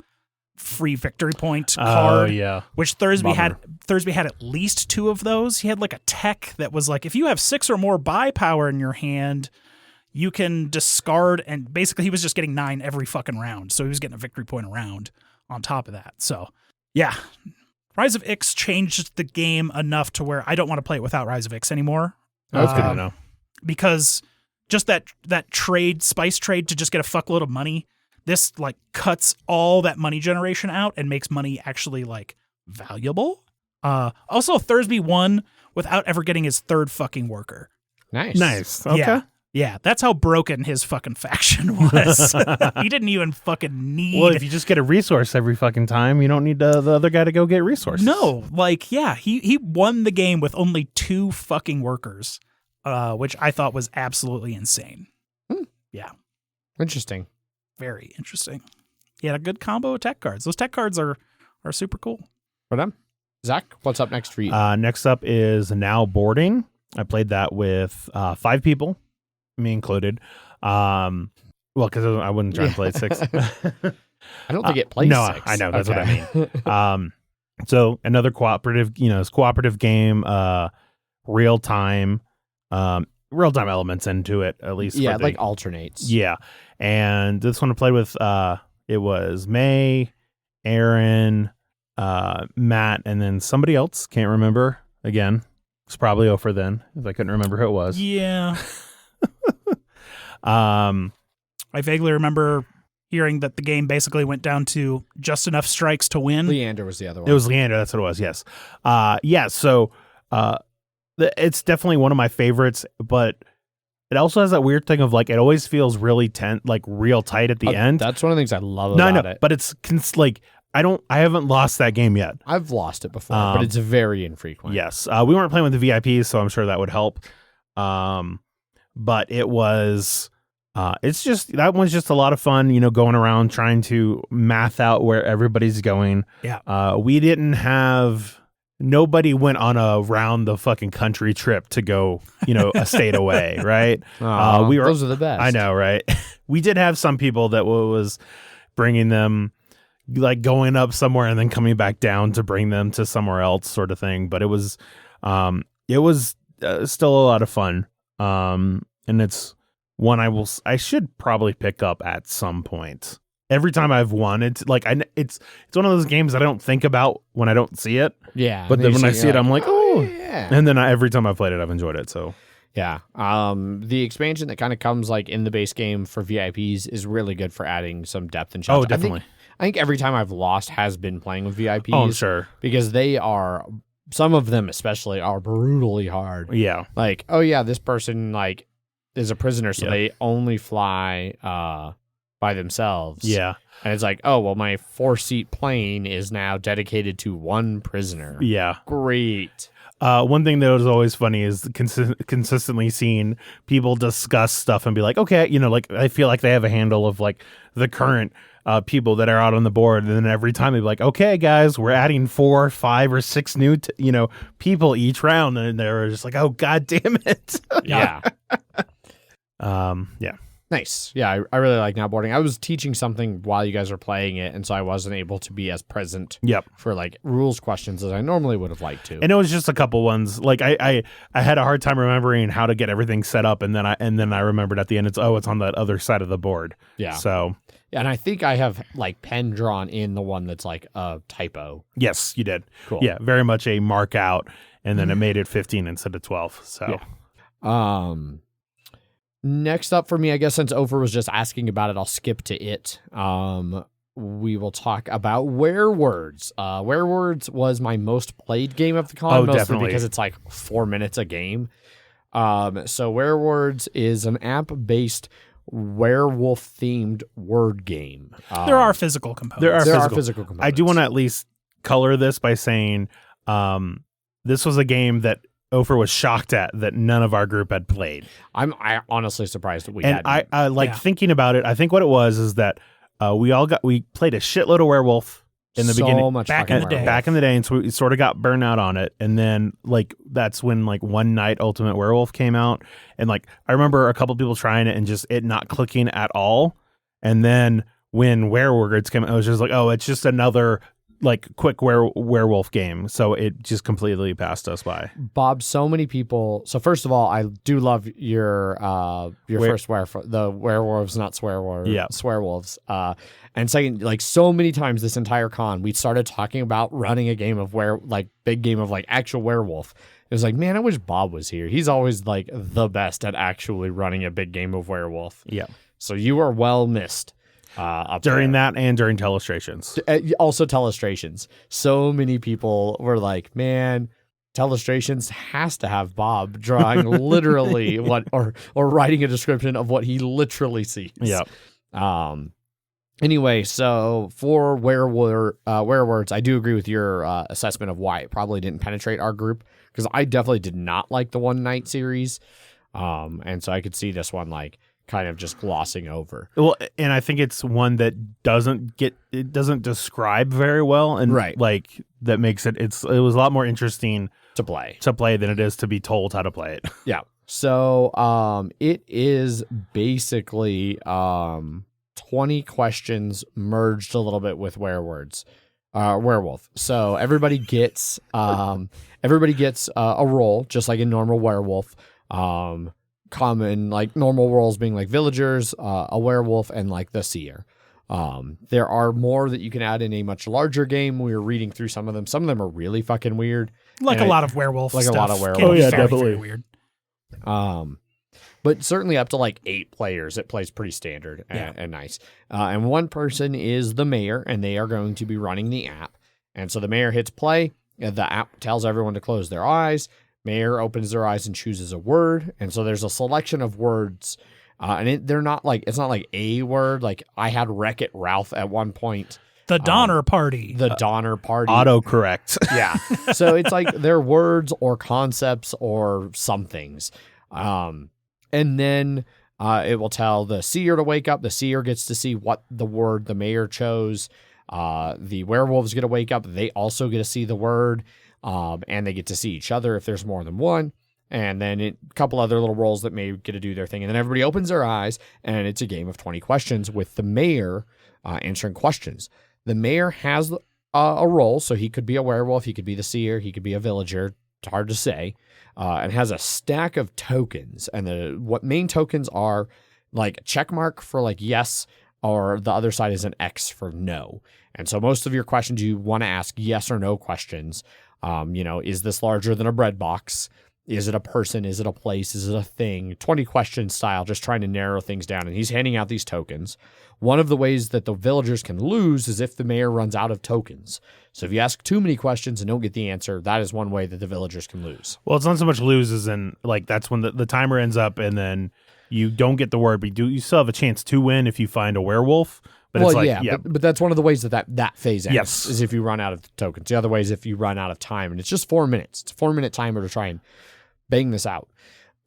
free victory point card. Oh, yeah. Which Thursby Bummer. had at least 2 of those. He had like a tech that was like, if you have 6 or more buy power in your hand, you can discard, and basically he was just getting 9 every fucking round. So he was getting a victory point a round on top of that. So yeah, Rise of Ix changed the game enough to where I don't want to play it without Rise of Ix anymore. That's good to know. Because just that trade, spice trade to just get a fuckload of money, this like cuts all that money generation out and makes money actually like valuable. Also Thursby won without ever getting his 3rd fucking worker. Nice. Okay. Yeah, that's how broken his fucking faction was. He didn't even fucking need... Well, if you just get a resource every fucking time, you don't need the other guy to go get resources. No, like, yeah, he won the game with only 2 fucking workers, which I thought was absolutely insane. Yeah. Interesting. Very interesting. He had a good combo of tech cards. Those tech cards are super cool. For them. Zach, what's up next for you? Next up is Now Boarding. I played that with 5 people, me included. Well, because I wouldn't try and play 6. I don't think it plays 6. I know. That's what I mean. So another cooperative, it's cooperative game, real time elements into it, at least. Yeah, like alternates. Yeah. And this one I played with, it was May, Aaron, Matt, and then somebody else. Can't remember. Again, it's probably over then, if I couldn't remember who it was. Yeah. I vaguely remember hearing that the game basically went down to just enough strikes to win. Leander was the other one. It was Leander. That's what it was. Yes. So it's definitely one of my favorites, but it also has that weird thing of like, it always feels really real tight at the end. That's one of the things I love about it. But it's like, I haven't lost that game yet. I've lost it before, but it's very infrequent. Yes. We weren't playing with the VIPs, so I'm sure that would help. But it was, that one's just a lot of fun, going around trying to math out where everybody's going. Yeah. Nobody went on a round the fucking country trip to go, a state away, right? Those are the best. I know, right? We did have some people that was bringing them, like going up somewhere and then coming back down to bring them to somewhere else, sort of thing. But it was still a lot of fun. And it's one I should probably pick up at some point. Every time I've won, it's like it's one of those games that I don't think about when I don't see it. Yeah, but then when I see it, I'm like, oh yeah. And then every time I've played it, I've enjoyed it. So yeah, the expansion that kind of comes like in the base game for VIPs is really good for adding some depth and shots. Oh, definitely. I think every time I've lost has been playing with VIPs. Oh, sure, because they are some of them especially are brutally hard. Yeah. Like, oh yeah, this person like is a prisoner, so Yep. they only fly by themselves. Yeah. And it's like, oh well, my 4-seat plane is now dedicated to one prisoner. Yeah. Great. One thing that was always funny is consistently seeing people discuss stuff and be like, okay, like I feel like they have a handle of like the current people that are out on the board. And then every time they'd be like, okay, guys, we're adding 4, 5, or 6 new, people each round. And they're just like, oh, God damn it. Yeah. Yeah. Nice. Yeah, I really like now boarding. I was teaching something while you guys were playing it, and so I wasn't able to be as present Yep. for like rules questions as I normally would have liked to. And it was just a couple ones. Like I had a hard time remembering how to get everything set up, and then I remembered at the end it's on that other side of the board. Yeah. So And I think I have like pen drawn in the one that's like a typo. yes, you did. Cool. Yeah, very much a mark out, and then it made it 15 instead of 12. So Yeah. Next up for me, I guess since Ofer was just asking about it, I'll skip to it. We will talk about Werewords. Werewords was my most played game of the con, Oh, mostly definitely. because it's like 4 minutes a game. So Werewords is an app-based werewolf-themed word game. There are physical components. There are There physical. are physical components. I do want to at least color this by saying this was a game that Ofer was shocked at that none of our group had played. I'm honestly surprised that we And hadn't. I like Yeah. thinking about it. I think what it was is that we played a shitload of werewolf in the So beginning much back fucking in the day. werewolf. back in the day, and so we sort of got burned out on it. And then like that's when like One Night Ultimate Werewolf came out, and like I remember a couple people trying it and just it not clicking at all. And then when Werewords came out, I was just like, oh, it's just another like quick werewolf game. So it just completely passed us by. Bob, so many people. So first of all, I do love your first the werewolves, not swearwolves. Yeah. Swearwolves. And second, like so many times this entire con, we started talking about running a game of big game of like actual werewolf. It was like, man, I wish Bob was here. He's always like the best at actually running a big game of werewolf. Yeah. So you are well missed. Up During there. that and during telestrations. Also telestrations. So many people were like, man, telestrations has to have Bob drawing literally what or writing a description of what he literally sees. Yeah. Anyway, so for Werewords, I do agree with your assessment of why it probably didn't penetrate our group, because I definitely did not like the One Night series. And so I could see this one like kind of just glossing over. Well, and I think it's one that doesn't describe very well, and Right. like that makes it was a lot more interesting To play. than it is to be told how to play it. Yeah. So it is basically 20 questions merged a little bit with werewolf. So everybody gets a role just like in normal werewolf. Common like normal roles being like villagers, a werewolf, and like the seer. There are more that you can add in a much larger game. We were reading through some of them. Some of them are really fucking weird. Like And a lot of werewolf like a stuff. lot of can werewolf be Oh, yeah, very, definitely. very weird. But certainly up to like 8 players, it plays pretty standard and nice. And one person is the mayor, and they are going to be running the app. And so the mayor hits play, and the app tells everyone to close their eyes. Mayor opens their eyes and chooses a word. And so there's a selection of words, and it's not like a word. Like I had Wreck-It Ralph at one point. The Donner Party. The Donner Party. Autocorrect. Yeah. So it's like they're words or concepts or somethings. And then it will tell the seer to wake up. The seer gets to see what the word the mayor chose. The werewolves get to wake up. They also get to see the word. And they get to see each other if there's more than one. And then a couple other little roles that may get to do their thing. And then everybody opens their eyes, and it's a game of 20 questions with the mayor answering questions. The mayor has a role, so he could be a werewolf, he could be the seer, he could be a villager. It's hard to say. And has a stack of tokens. And what main tokens are like check mark for like yes, or the other side is an X for no. And so most of your questions you want to ask yes or no questions. Is this larger than a bread box? Is it a person? Is it a place? Is it a thing? 20 question style, just trying to narrow things down. And he's handing out these tokens. One of the ways that the villagers can lose is if the mayor runs out of tokens. So if you ask too many questions and don't get the answer, that is one way that the villagers can lose. Well, it's not so much lose as in, like, that's when the timer ends up and then you don't get the word, but you still have a chance to win if you find a werewolf. But Well, it's like, but that's one of the ways that phase ends. Yes. Is if you run out of tokens. The other way is if you run out of time, and it's just 4 minutes. It's a 4-minute timer to try and bang this out.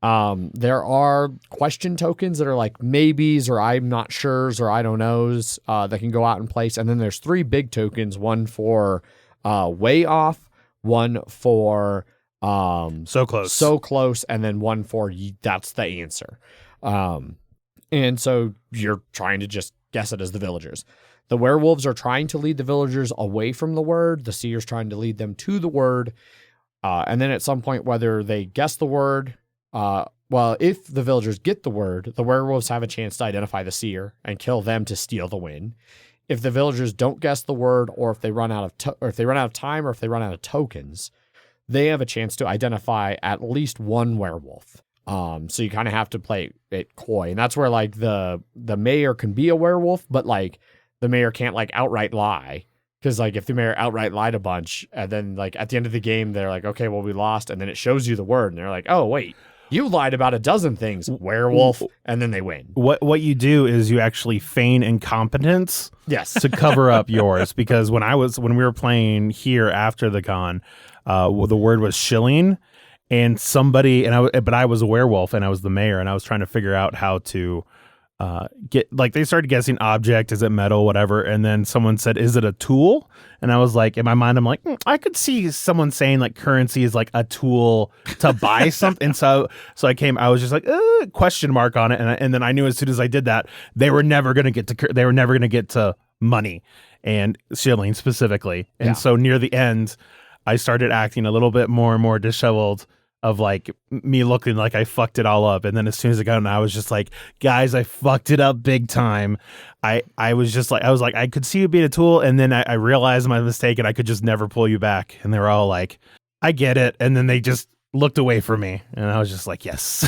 There are question tokens that are like maybes or I'm not sure's or I don't know's that can go out in place. And then there's 3 big tokens, one for way off, one for so close, and then one for that's the answer. And so you're trying to just guess it as the villagers. The werewolves are trying to lead the villagers away from the word. The seer's trying to lead them to the word. And then at some point, whether they guess the word, if the villagers get the word, the werewolves have a chance to identify the seer and kill them to steal the win. If the villagers don't guess the word, or if they run out of time, or if they run out of tokens, they have a chance to identify at least one werewolf. So you kind of have to play it coy, and that's where like the mayor can be a werewolf, but like the mayor can't like outright lie. Because, like, if the mayor outright lied a bunch, and then, like, at the end of the game, they're like, okay, well, we lost, and then it shows you the word, and they're like, oh, wait, you lied about a dozen things, werewolf, and then they win. What you do is you actually feign incompetence Yes. to cover up yours, because when we were playing here after the con, the word was shilling, and but I was a werewolf, and I was the mayor, and I was trying to figure out how to they started guessing object, is it metal, whatever, and then someone said, is it a tool? And I was like, in my mind, I'm like, I could see someone saying like currency is like a tool to buy something. And so I was just like, question mark on it, and then I knew as soon as I did that, they were never gonna get to money and shilling specifically. And so near the end, I started acting a little bit more and more disheveled, of like me looking like I fucked it all up. And then as soon as it got in, I was just like, guys, I fucked it up big time. I was like, I could see you being a tool. And then I realized my mistake and I could just never pull you back. And they were all like, I get it. And then they just looked away from me. And I was just like, yes.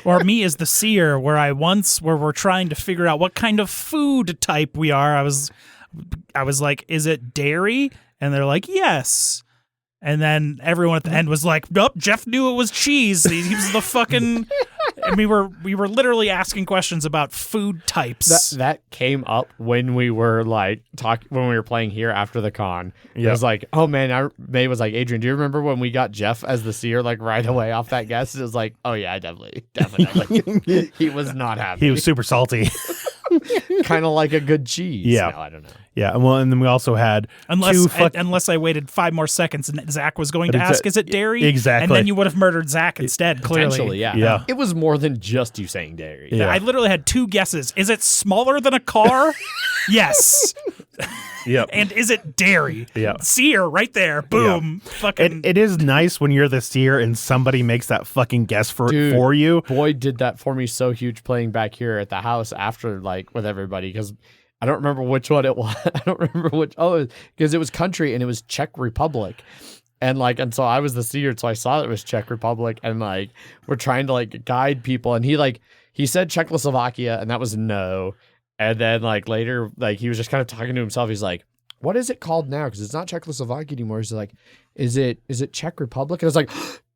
Or me as the seer, where we're trying to figure out what kind of food type we are. I was like, is it dairy? And they're like, yes. And then everyone at the end was like, nope, Jeff knew it was cheese. He was the fucking... And we were literally asking questions about food types. That came up when we were like when we were playing here after the con. It was like, oh man, May was like, Adrian, do you remember when we got Jeff as the seer like right away off that guess? It was like, oh yeah, definitely. He was not happy. He was super salty. Kind of like a good cheese. Yeah. No, I don't know. Yeah, well, and then we also had unless I waited 5 more seconds and Zach was going to ask, is it dairy? Exactly. And then you would have murdered Zach instead, clearly. Potentially, yeah. It was more than just you saying dairy. Yeah. I literally had 2 guesses. Is it smaller than a car? Yes. Yep. And is it dairy? Yeah. Seer right there. Boom. Yep. Fucking. It is nice when you're the seer and somebody makes that fucking guess for you. Boyd did that for me so huge playing back here at the house after like with everybody, because I don't remember which one it was. I don't remember which. Oh, because it was country and it was Czech Republic. And so I was the seer, so I saw it was Czech Republic, and like we're trying to like guide people, and he said Czechoslovakia, and that was no. And then like later, like he was just kind of talking to himself. He's like, "What is it called now? Because it's not Czechoslovakia anymore." He's like, "Is it Czech Republic?" And I was like,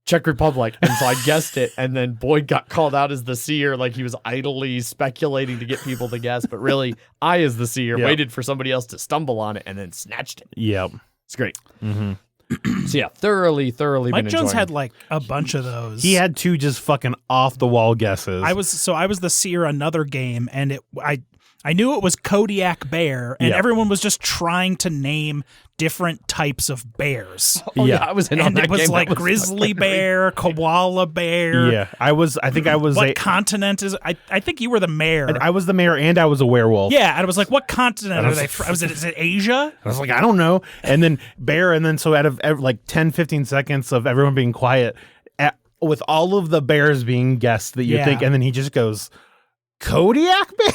Czech Republic. And so I guessed it, and then Boyd got called out as the seer, like he was idly speculating to get people to guess, but really I, as the seer, waited for somebody else to stumble on it and then snatched it. Yep. It's great. Mm-hmm. So yeah, thoroughly Mike been Jones enjoying. had like a bunch of those. He had 2 just fucking off the wall guesses. I was the seer another game, and I knew it was Kodiak bear, and everyone was just trying to name different types of bears. Oh, yeah, I was in on and that it was game. like That was grizzly bear, koala bear. Yeah, I think I was. What continent is? I think you were the mayor. I was the mayor, and I was a werewolf. Yeah, and I was like, what continent are they from? Is it Asia? I was like, I don't know. And then bear, and then so out of like 10, 15 seconds of everyone being quiet, with all of the bears being guessed that you think, and then he just goes, Kodiak bear?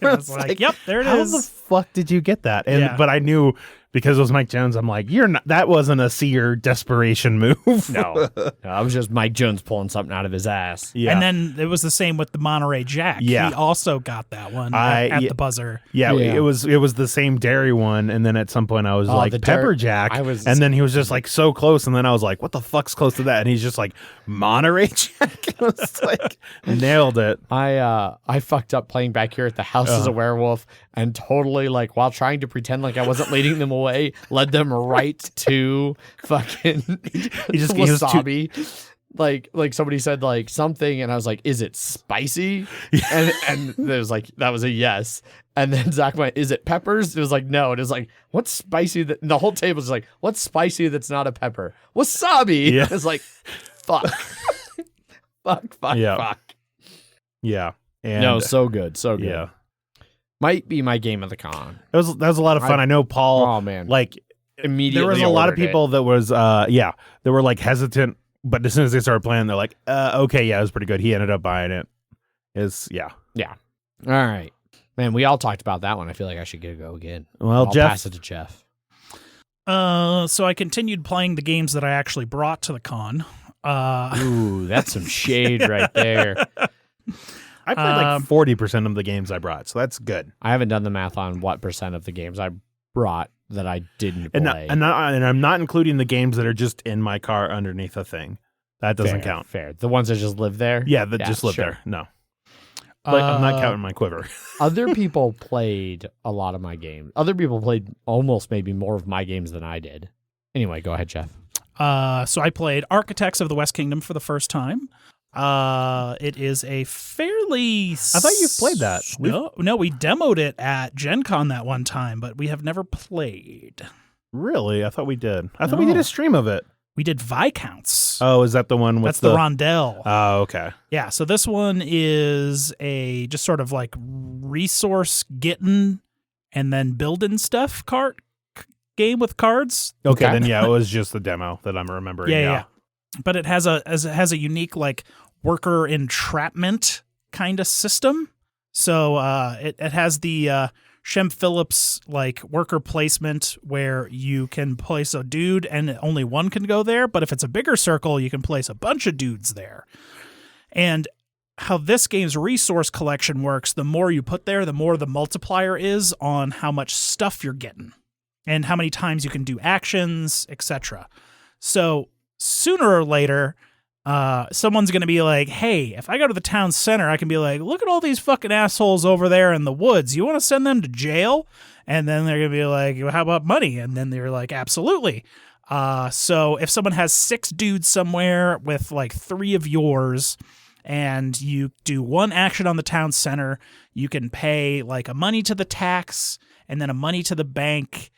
I was like, yep, there it is. How the fuck did you get that? But I knew because it was Mike Jones, I'm like, you're not. That wasn't a seer desperation move. No, I was just Mike Jones pulling something out of his ass. Yeah. And then it was the same with the Monterey Jack. Yeah. He also got that one at the buzzer. Yeah, Yeah. it was the same dairy one, and then at some point I was like the Pepper dairy- Jack, I was- and then he was just like so close, and then I was like, what the fuck's close to that? And he's just like Monterey Jack. I was like, nailed it. I fucked up playing back here at the house as a werewolf and totally like while trying to pretend like I wasn't leading them away, led them right to fucking He was too- wasabi. Like somebody said like something and I was like, is it spicy? And there was like that was a yes. And then Zach went, is it peppers? It was like no. It was like, what's spicy that and the whole table was like, what's spicy that's not a pepper? Wasabi. Yeah. It's like fuck. fuck. Yeah, and No, so good. So good. yeah, Might be my game of the con. that was a lot of fun. I know Paul. Oh man. Like Immediately there was a lot of ordered it. people that was they were like hesitant, but as soon as they started playing, they're like, okay, yeah, it was pretty good. He ended up buying it. Yeah. All right. Man, we all talked about that one. I feel like I should go again. Well, I'll Jeff, pass it to Jeff. So I continued playing the games that I actually brought to the con. Ooh, that's some shade right there. I played like 40% of the games I brought, so that's good. I haven't done the math on what percent of the games I brought that I didn't play. And I'm not including the games that are just in my car underneath a thing. That doesn't count. Fair. The ones that just live there? Yeah, that just live sure. there. No. But I'm not counting my quiver. Other people played a lot of my games. Other people played almost maybe more of my games than I did. Anyway, go ahead, Jeff. So I played Architects of the West Kingdom for the first time. It is a fairly. I thought you've played that. No, we demoed it at Gen Con that one time, but we have never played. Really? I thought we did. I thought we did a stream of it. We did Viscounts. Oh, is that the one with That's the Rondell. Oh, okay. Yeah, so this one is a just sort of like resource getting and then building stuff game with cards. Okay, Okay. then yeah, it was just the demo that I'm remembering. Yeah. But it has a unique like worker entrapment kind of system. So it has the Shem Phillips like worker placement where you can place a dude and only one can go there, but if it's a bigger circle, you can place a bunch of dudes there. And how this game's resource collection works, the more you put there, the more the multiplier is on how much stuff you're getting and how many times you can do actions, etc. So sooner or later, someone's going to be like, hey, if I go to the town center, I can be like, look at all these fucking assholes over there in the woods. You want to send them to jail? And then they're going to be like, well, how about money? And then they're like, absolutely. So if someone has 6 dudes somewhere with like 3 of yours and you do one action on the town center, you can pay like a money to the tax and then a money to the bank.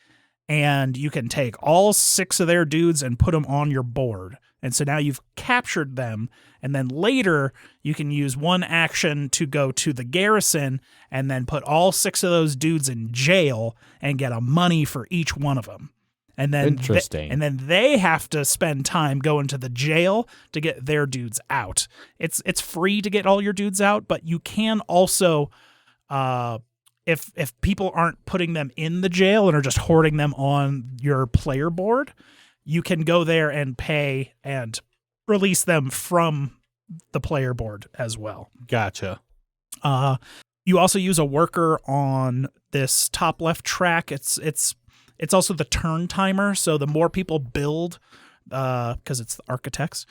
And you can take all 6 of their dudes and put them on your board. And so now you've captured them. And then later you can use one action to go to the garrison and then put all 6 of those dudes in jail and get a money for each one of them. And then Interesting. and then they have to spend time going to the jail to get their dudes out. It's free to get all your dudes out, but you can also if people aren't putting them in the jail and are just hoarding them on your player board, you can go there and pay and release them from the player board as well. Gotcha. You also use a worker on this top left track. It's also the turn timer. So the more people build, because it's the architects,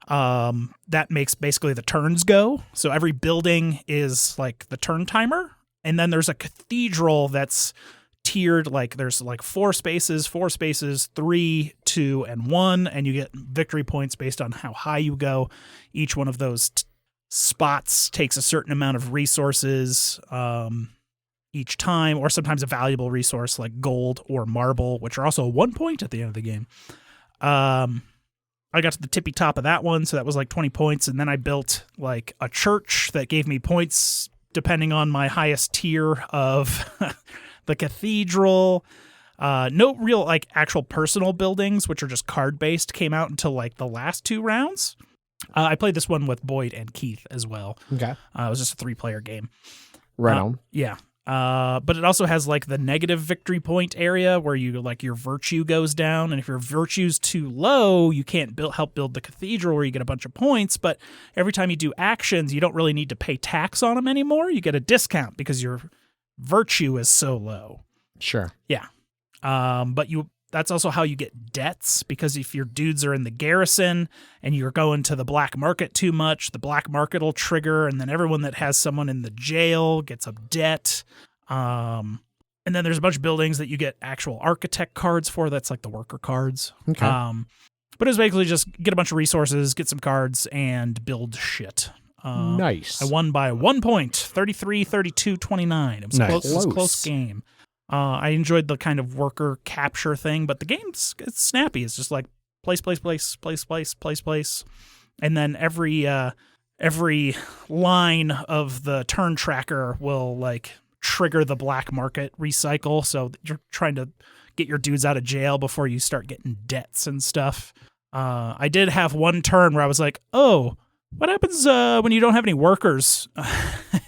that makes basically the turns go. So every building is like the turn timer. And then there's a cathedral that's tiered, like there's like 4 spaces, 3, 2, and 1, and you get victory points based on how high you go. Each one of those spots takes a certain amount of resources each time, or sometimes a valuable resource like gold or marble, which are also 1 point at the end of the game. I got to the tippy top of that one, so that was like 20 points, and then I built like a church that gave me points depending on my highest tier of the cathedral. No real like actual personal buildings, which are just card based, came out until like the last 2 rounds. I played this one with Boyd and Keith as well. Okay. It was just a 3-player game. Right on. Yeah. But it also has like the negative victory point area where you like your virtue goes down, and if your virtue's too low, you can't help build the cathedral where you get a bunch of points. But every time you do actions, you don't really need to pay tax on them anymore. You get a discount because your virtue is so low. Sure. Yeah. But that's also how you get debts, because if your dudes are in the garrison and you're going to the black market too much, the black market will trigger, and then everyone that has someone in the jail gets a debt. And then there's a bunch of buildings that you get actual architect cards for. That's like the worker cards. Okay. But it's basically just get a bunch of resources, get some cards, and build shit. Nice. I won by 1 point, 33-32-29. It was Nice. close. It was a close game. I enjoyed the kind of worker capture thing, but the game's it's snappy. It's just like place, and then every line of the turn tracker will like trigger the black market recycle. So you're trying to get your dudes out of jail before you start getting debts and stuff. I did have one turn where I was like, oh, what happens when you don't have any workers?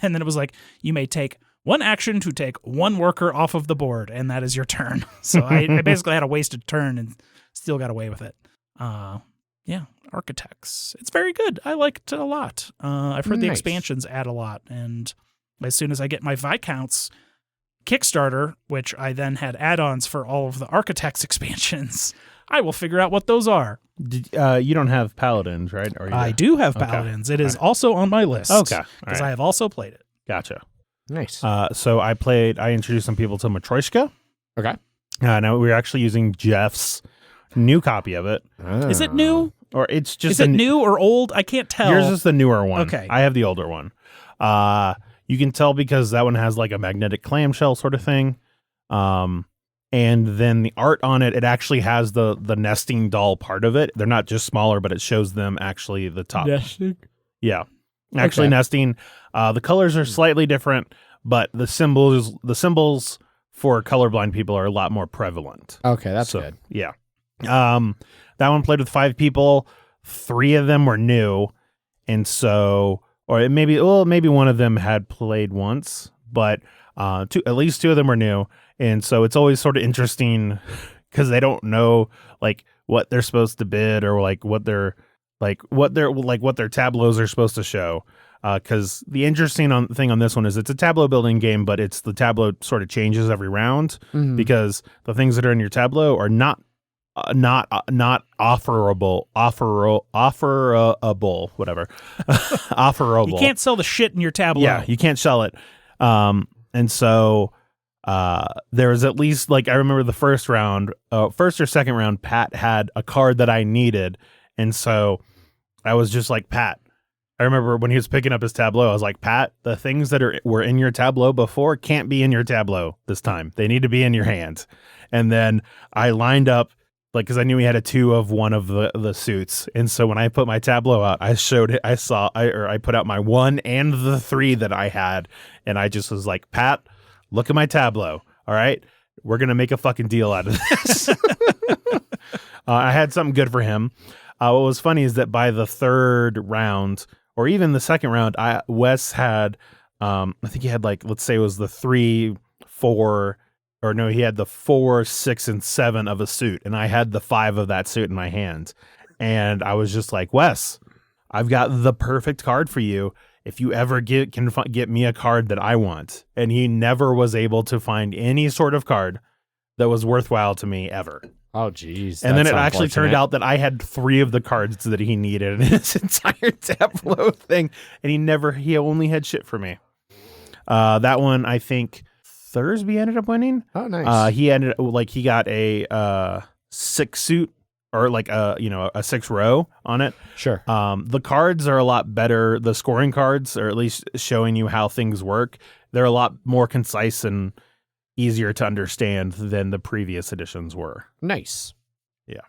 And then it was like, you may take one action to take one worker off of the board, and that is your turn. So I basically had a wasted turn and still got away with it. Yeah, Architects. It's very good. I liked it a lot. I've heard the Nice. expansions add a lot, and as soon as I get my Viscounts Kickstarter, which I then had add-ons for all of the Architects expansions, I will figure out what those are. You don't have Paladins, right? Or I do have Paladins. It is also on my list. Okay. Because I have also played it. Gotcha. Nice. So I introduced some people to Matryoshka. Okay. Now we're actually using Jeff's new copy of it. Is it new? Or it's just Is it new or old? I can't tell. Yours is the newer one. Okay. I have the older one. You can tell because that one has like a magnetic clamshell sort of thing. And then the art on it, it actually has the nesting doll part of it. They're not just smaller, but it shows them actually the top. Nesting? Yeah. Actually Okay. nesting. The colors are slightly different, but the symbols for colorblind people are a lot more prevalent. Okay, that's So, good. Yeah. That one played with 5 people. 3 of them were new. And so, or maybe one of them had played once, but at least 2 of them were new. And so it's always sort of interesting because they don't know like what they're supposed to bid or like what their tableaus are supposed to show. Because the interesting thing on this one is it's a tableau building game, but the tableau sort of changes every round because the things that are in your tableau are not offerable, whatever. Offerable. You can't sell the shit in your tableau. Yeah, you can't sell it. And so there was at least like I remember the first or second round, Pat had a card that I needed, and so I was just like, Pat. I remember when he was picking up his tableau, I was like, Pat, the things that were in your tableau before can't be in your tableau this time. They need to be in your hand. And then I lined up, like, because I knew he had a 2 of one of the suits. And so when I put my tableau out, I put out my 1 and the 3 that I had. And I just was like, Pat, look at my tableau. All right. We're going to make a fucking deal out of this. I had something good for him. What was funny is that by the 3rd round, or even the 2nd round, Wes had, I think he had like, let's say it was the 3, 4, or no, he had the 4, 6, and 7 of a suit, and I had the 5 of that suit in my hand. And I was just like, Wes, I've got the perfect card for you if you ever can get me a card that I want. And he never was able to find any sort of card that was worthwhile to me ever. Oh, geez. And then it actually turned out that I had 3 of the cards that he needed in his entire tableau thing. And he only had shit for me. That one, I think Thursby ended up winning. Oh, nice. He got a 6 suit or like a 6 row on it. Sure. The cards are a lot better. The scoring cards are at least showing you how things work. They're a lot more concise and easier to understand than the previous editions were. Nice. Yeah.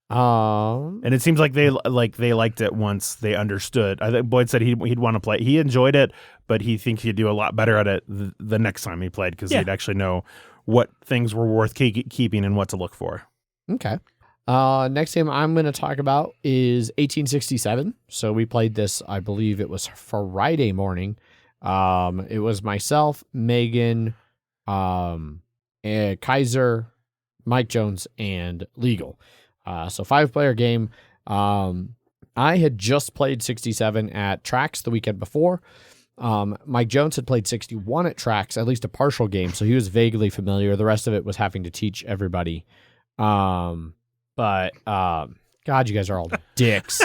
And it seems like they liked it once they understood. I think Boyd said he'd want to play. He enjoyed it, but he thinks he'd do a lot better at it the next time he played because he'd actually know what things were worth keeping and what to look for. Okay. Next game I'm going to talk about is 1867. So we played this, I believe it was Friday morning. It was myself, Megan, Kaiser, Mike Jones, and Legal. So 5-player game. I had just played 67 at Trax the weekend before. Mike Jones had played 61 at Trax, at least a partial game, so he was vaguely familiar. The rest of it was having to teach everybody. God, you guys are all dicks.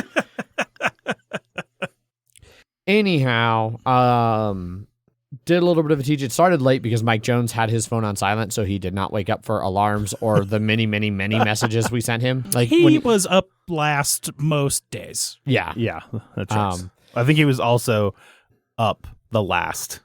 Anyhow, did a little bit of a teach. It started late because Mike Jones had his phone on silent, so he did not wake up for alarms or the many messages we sent him. Like he was up last most days. Yeah. Yeah, that's right. I think he was also up the last.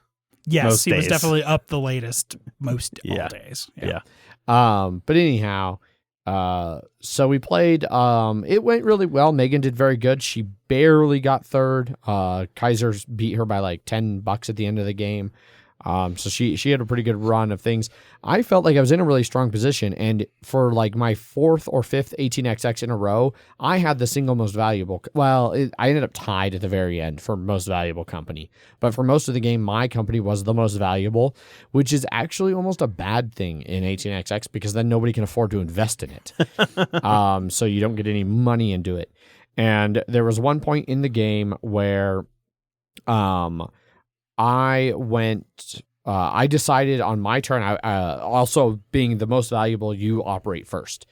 Yes, most he was days. definitely up the latest most all Yeah. days. Yeah. But anyhow, so we played. It went really well. Megan did very good. She barely got third. Kaiser's beat her by like $10 at the end of the game. So she had a pretty good run of things. I felt like I was in a really strong position, and for like my 4th or 5th 18XX in a row, I had the single most valuable. Well, I ended up tied at the very end for most valuable company, but for most of the game, my company was the most valuable, which is actually almost a bad thing in 18XX because then nobody can afford to invest in it. So you don't get any money into it. And there was one point in the game where, I decided on my turn, also being the most valuable, you operate first.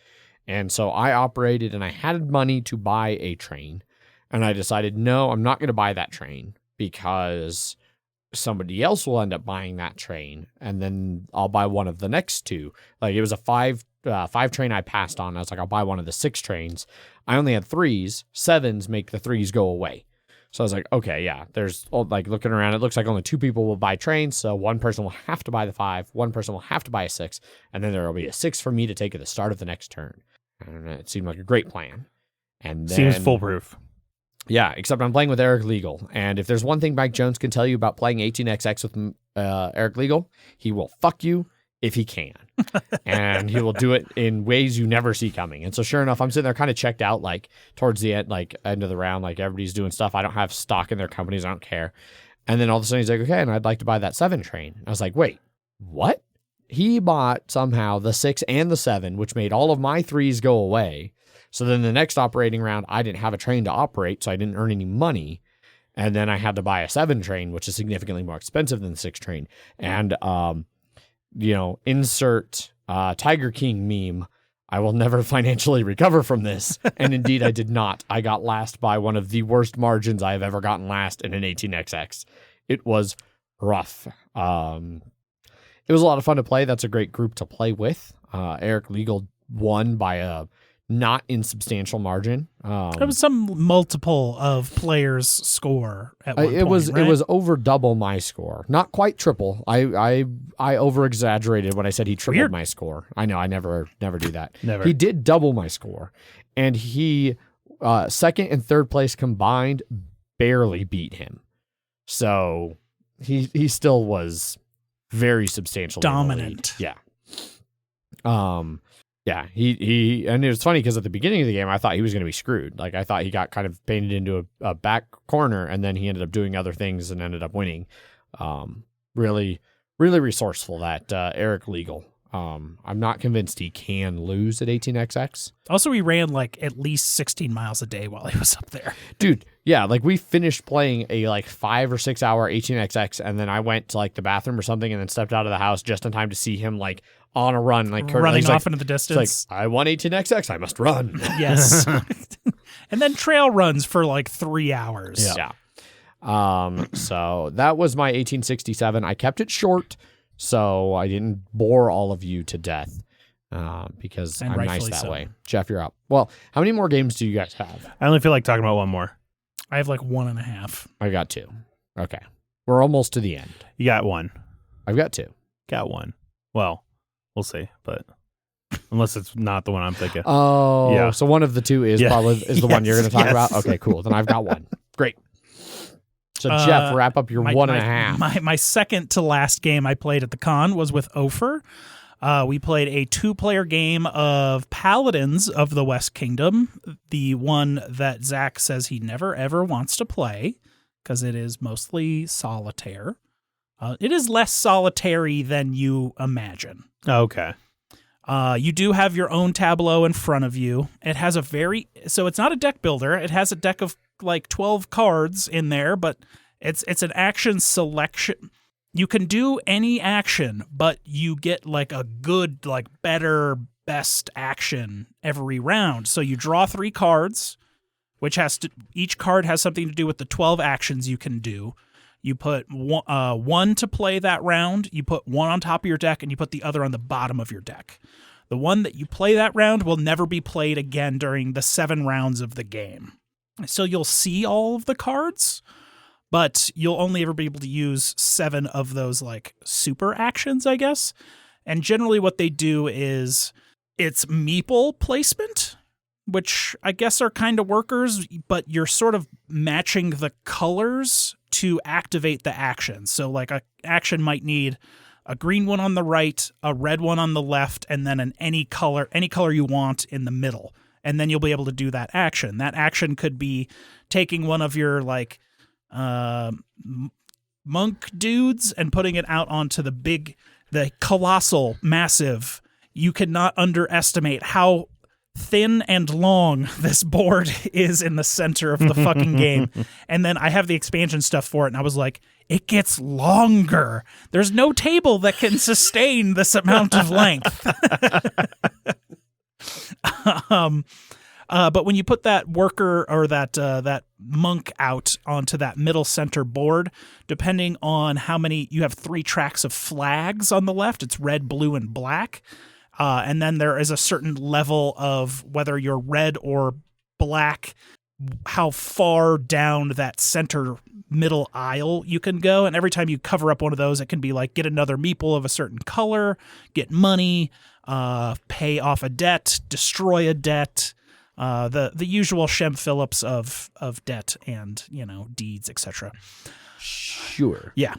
And so I operated and I had money to buy a train. And I decided, no, I'm not going to buy that train because somebody else will end up buying that train. And then I'll buy one of the next two. Like it was a five train I passed on. I was like, I'll buy one of the 6 trains. I only had 3s. 7s make the 3s go away. So I was like, okay, yeah, there's like looking around. It looks like only 2 people will buy trains. So one person will have to buy the 5. One person will have to buy a 6. And then there will be a 6 for me to take at the start of the next turn. And it seemed like a great plan. And then, Seems foolproof. Yeah, except I'm playing with Eric Legal. And if there's one thing Mike Jones can tell you about playing 18XX with Eric Legal, he will fuck you if he can. And he will do it in ways you never see coming. And so sure enough, I'm sitting there kind of checked out, like towards the end, like end of the round, like everybody's doing stuff. I don't have stock in their companies. I don't care. And then all of a sudden he's like, okay, and I'd like to buy that 7 train. I was like, wait, what? He bought somehow the 6 and the 7, which made all of my 3s go away. So then the next operating round, I didn't have a train to operate, so I didn't earn any money. And then I had to buy a 7 train, which is significantly more expensive than the 6 train. And, insert Tiger King meme. I will never financially recover from this. And indeed, I did not. I got last by one of the worst margins I have ever gotten last in an 18XX. It was rough. It was a lot of fun to play. That's a great group to play with. Eric Legal won by a not insubstantial margin. There was some multiple of players' score at one point, it was right? It was over double my score, not quite triple. I over exaggerated when I said he tripled Weird. my score. I know I never do that. Never. He did double my score, and he 2nd and 3rd place combined barely beat him. So he still was very substantially dominant. Yeah. Yeah, he and it was funny because at the beginning of the game, I thought he was going to be screwed. Like, I thought he got kind of painted into a back corner, and then he ended up doing other things and ended up winning. Really, really resourceful, that Eric Legal. I'm not convinced he can lose at 18XX. Also, he ran like at least 16 miles a day while he was up there. Dude, yeah, like we finished playing a like 5 or 6 hour 18XX, and then I went to like the bathroom or something, and then stepped out of the house just in time to see him like on a run, like running off into the It's distance. like, I won 18XX, I must run. Yes. And then trail runs for like 3 hours. Yeah. So that was my 1867. I kept it short, so I didn't bore all of you to death, because And I'm nice rightfully that so. way. Jeff, you're up. Well, how many more games do you guys have? I only feel like talking about one more. I have like 1.5. I got 2. Okay. We're almost to the end. You got 1. I've got 2. Got 1. Well, we'll see, but unless it's not the one I'm thinking. Oh, Yeah. So one of the 2 is Yeah. probably the one you're going to talk Yes. about? Okay, cool. Then I've got 1. Great. So Jeff, wrap up your 1.5. My second to last game I played at the con was with Ofer. We played a 2-player game of Paladins of the West Kingdom, the one that Zach says he never ever wants to play because it is mostly solitaire. It is less solitary than you imagine. Okay. You do have your own tableau in front of you. It has so it's not a deck builder. It has a deck of like 12 cards in there, but it's an action selection. You can do any action, but you get like a good, like better, best action every round. So you draw 3 cards, which each card has something to do with the 12 actions you can do. You put one to play that round, you put one on top of your deck, and you put the other on the bottom of your deck. The one that you play that round will never be played again during the 7 rounds of the game. So you'll see all of the cards, but you'll only ever be able to use 7 of those like super actions, I guess. And generally what they do is it's meeple placement, which I guess are kind of workers, but you're sort of matching the colors to activate the action. So like a action might need a green one on the right, a red one on the left, and then any color you want in the middle. And then you'll be able to do that action. That action could be taking one of your like monk dudes and putting it out onto the colossal, massive. You cannot underestimate how thin and long this board is in the center of the fucking game. And then I have the expansion stuff for it, and I was like, it gets longer. There's no table that can sustain this amount of length. But when you put that worker or that monk out onto that middle center board, depending on how many, you have 3 tracks of flags on the left. It's red, blue, and black. And then there is a certain level of whether you're red or black, how far down that center middle aisle you can go. And every time you cover up one of those, it can be like get another meeple of a certain color, get money, pay off a debt, destroy a debt, the usual Shem Phillips of debt and, deeds, etc. Sure. Yeah.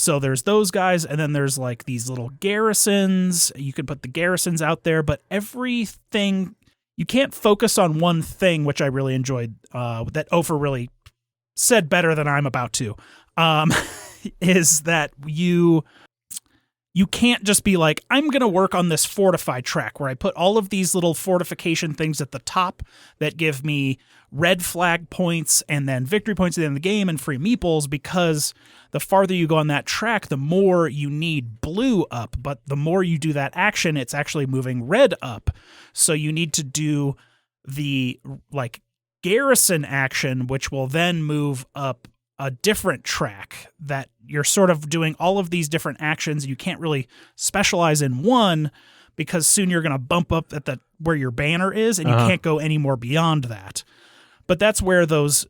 So there's those guys, and then there's like these little garrisons. You can put the garrisons out there, but everything, you can't focus on one thing, which I really enjoyed, that Ofer really said better than I'm about to, is that you can't just be like, I'm going to work on this fortify track where I put all of these little fortification things at the top that give me red flag points and then victory points at the end of the game and free meeples, because the farther you go on that track, the more you need blue up. But the more you do that action, it's actually moving red up. So you need to do the like garrison action, which will then move up a different track, that you're sort of doing all of these different actions. You can't really specialize in one because soon you're going to bump up at where your banner is, and you can't go any more beyond that. But that's where those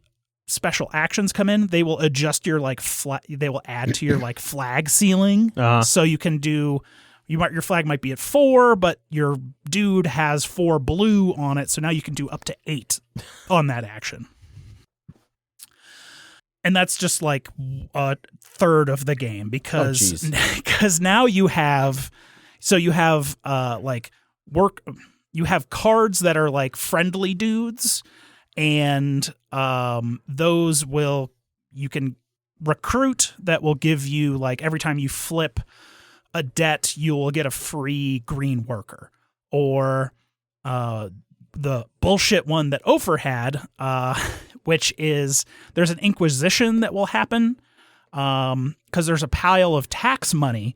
special actions come in. They will adjust your like they will add to your like flag ceiling. So you can do, your flag might be at 4, but your dude has 4 blue on it. So now you can do up to 8 on that action. And that's just like a third of the game because now you have you have cards that are like friendly dudes, and those you can recruit that will give you, like, every time you flip a debt, you will get a free green worker. Or the bullshit one that Ofer had, which is there's an inquisition that will happen because there's a pile of tax money,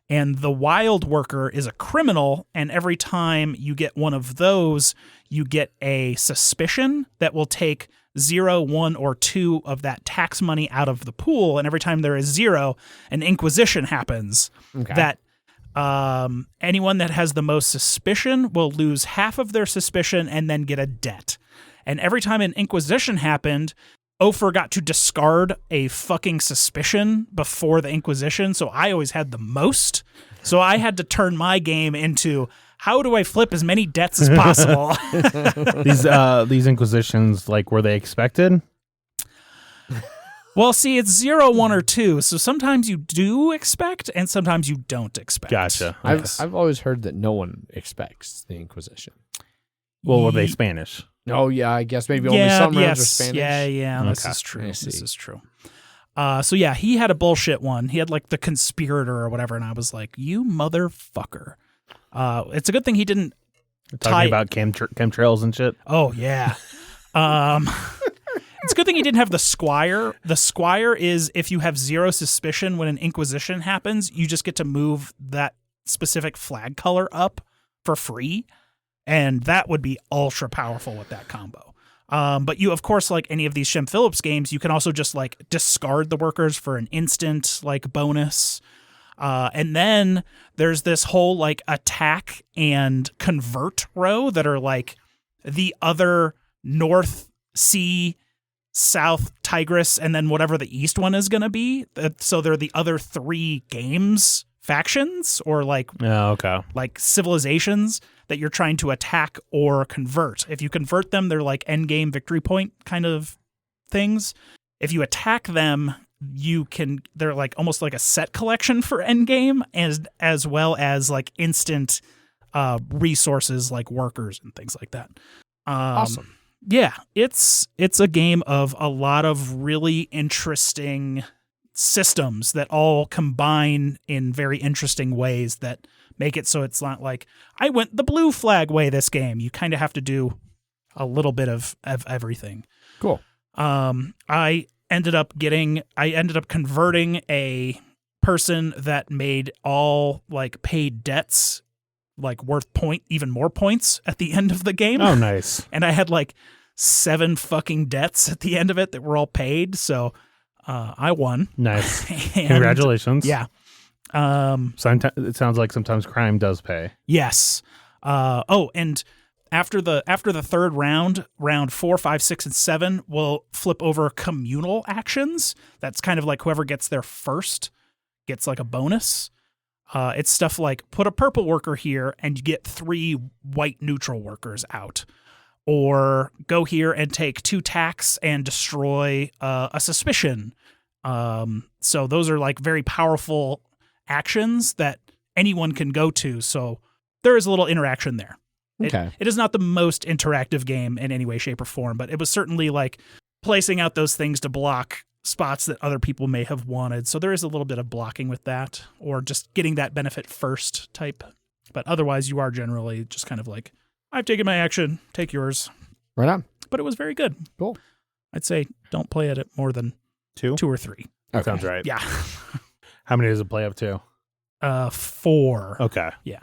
and the wild worker is a criminal, and every time you get one of those, you get a suspicion that will take 0, 1, or 2 of that tax money out of the pool, and every time there is 0, an inquisition happens. Okay. That anyone that has the most suspicion will lose half of their suspicion and then get a debt. And every time an inquisition happened, Ofer got to discard a fucking suspicion before the inquisition, so I always had the most. So I had to turn my game into, how do I flip as many debts as possible? These inquisitions, like, were they expected? Well, see, it's 0, 1, or 2, so sometimes you do expect, and sometimes you don't expect. Gotcha. I've always heard that no one expects the Inquisition. Well, were they Spanish? Oh, yeah, I guess maybe only some rounds are Spanish. Yeah, Okay. This is true. So yeah, he had a bullshit one. He had like the conspirator or whatever, and I was like, you motherfucker. It's a good thing he didn't Talking about chemtrails and shit. Oh yeah. It's a good thing he didn't have the Squire. The Squire is if you have zero suspicion when an Inquisition happens, you just get to move that specific flag color up for free. And that would be ultra powerful with that combo. But you, of course, like any of these Shem Phillips games, you can also just like discard the workers for an instant like bonus. And then there's this whole like attack and convert row that are like the other North Sea, South Tigris, and then whatever the East one is going to be. So they're the other 3 games factions or like civilizations that you're trying to attack or convert. If you convert them, they're like end game victory point kind of things. If you attack them, they're like almost like a set collection for end game as well as like instant resources like workers and things like that. Awesome. Yeah, it's a game of a lot of really interesting systems that all combine in very interesting ways that make it so it's not like I went the blue flag way this game. You kind of have to do a little bit of everything. Cool. I ended up converting a person that made all like paid debts like worth even more points at the end of the game. Oh, nice. And I had like 7 fucking debts at the end of it that were all paid. So I won. Nice. Congratulations. Yeah. Sometimes it sounds like sometimes crime does pay. Yes. And after the third round 4, 5, 6, and 7 will flip over communal actions. That's kind of like whoever gets there first gets like a bonus. It's stuff like put a purple worker here and you get 3 white neutral workers out. Or go here and take 2 tax and destroy a suspicion. So those are like very powerful actions that anyone can go to. So there is a little interaction there. Okay. It is not the most interactive game in any way, shape, or form, but it was certainly like placing out those things to block spots that other people may have wanted. So there is a little bit of blocking with that, or just getting that benefit first type. But otherwise, you are generally just kind of like, I've taken my action, take yours. Right on. But it was very good. Cool. I'd say don't play it at more than 2 or 3. Okay. Sounds right. Yeah. How many does it play up to? 4. Okay. Yeah.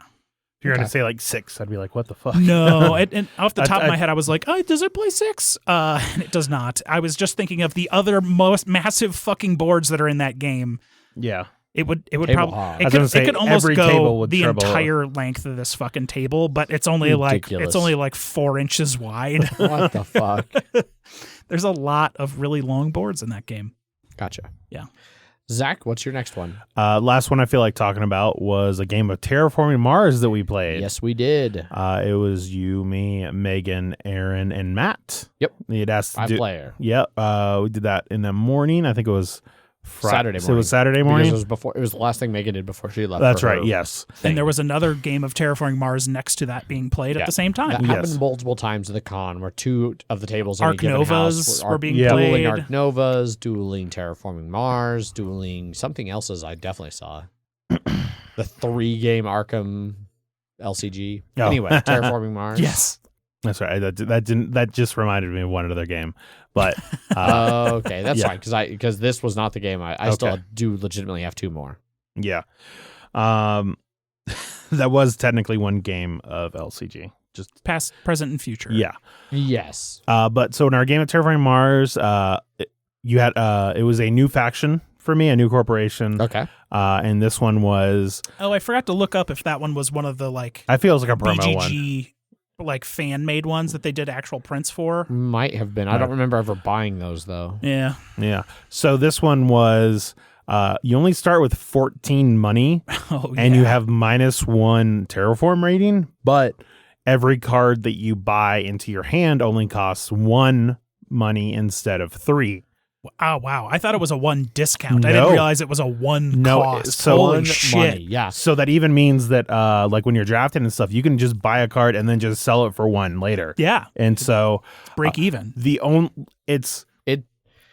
If you're going to say like 6, I'd be like, what the fuck? No, and off the top of my head, I was like, oh, does it play 6? And it does not. I was just thinking of the other most massive fucking boards that are in that game. Yeah. It would Table probably it could almost go the entire length of this fucking table, but it's only like 4 inches wide. What the fuck? There's a lot of really long boards in that game. Gotcha. Yeah. Zach, what's your next one? Last one I feel like talking about was a game of Terraforming Mars that we played. Yes, we did. It was you, me, Megan, Aaron, and Matt. Yep. You'd asked to 5-player. Yep. We did that in the morning. I think it was Saturday morning. So it was Saturday morning? Because it was the last thing Megan did before she left. That's right, yes. And there was another game of Terraforming Mars next to that being played at the same time. That happened multiple times at the con where 2 of the tables Arc Novas were being played. Dueling Arc Novas, dueling Terraforming Mars, dueling something else I definitely saw. The 3-game Arkham LCG. Oh. Anyway, Terraforming Mars. Yes. That's right. That just reminded me of one other game. But okay, that's fine because this was not the game. I still do legitimately have 2 more. Yeah. That was technically 1 game of LCG. Just past, present, and future. Yeah. Yes. But so in our game of Terraforming Mars, you had it was a new faction for me, a new corporation. Okay. And this one was I forgot to look up if that one was one of the like I feel it's like a promo BGG one. Like fan made ones that they did actual prints for. Might have been. I don't remember ever buying those though. Yeah. Yeah. So this one was you only start with 14 money and you have -1 terraform rating, but every card that you buy into your hand only costs 1 money instead of 3. Oh, wow. I thought it was a 1 discount. I didn't realize it was a 1 cost. So holy shit. Money, yeah. So that even means that like when you're drafting and stuff, you can just buy a card and then just sell it for 1 later. Yeah. And so break even.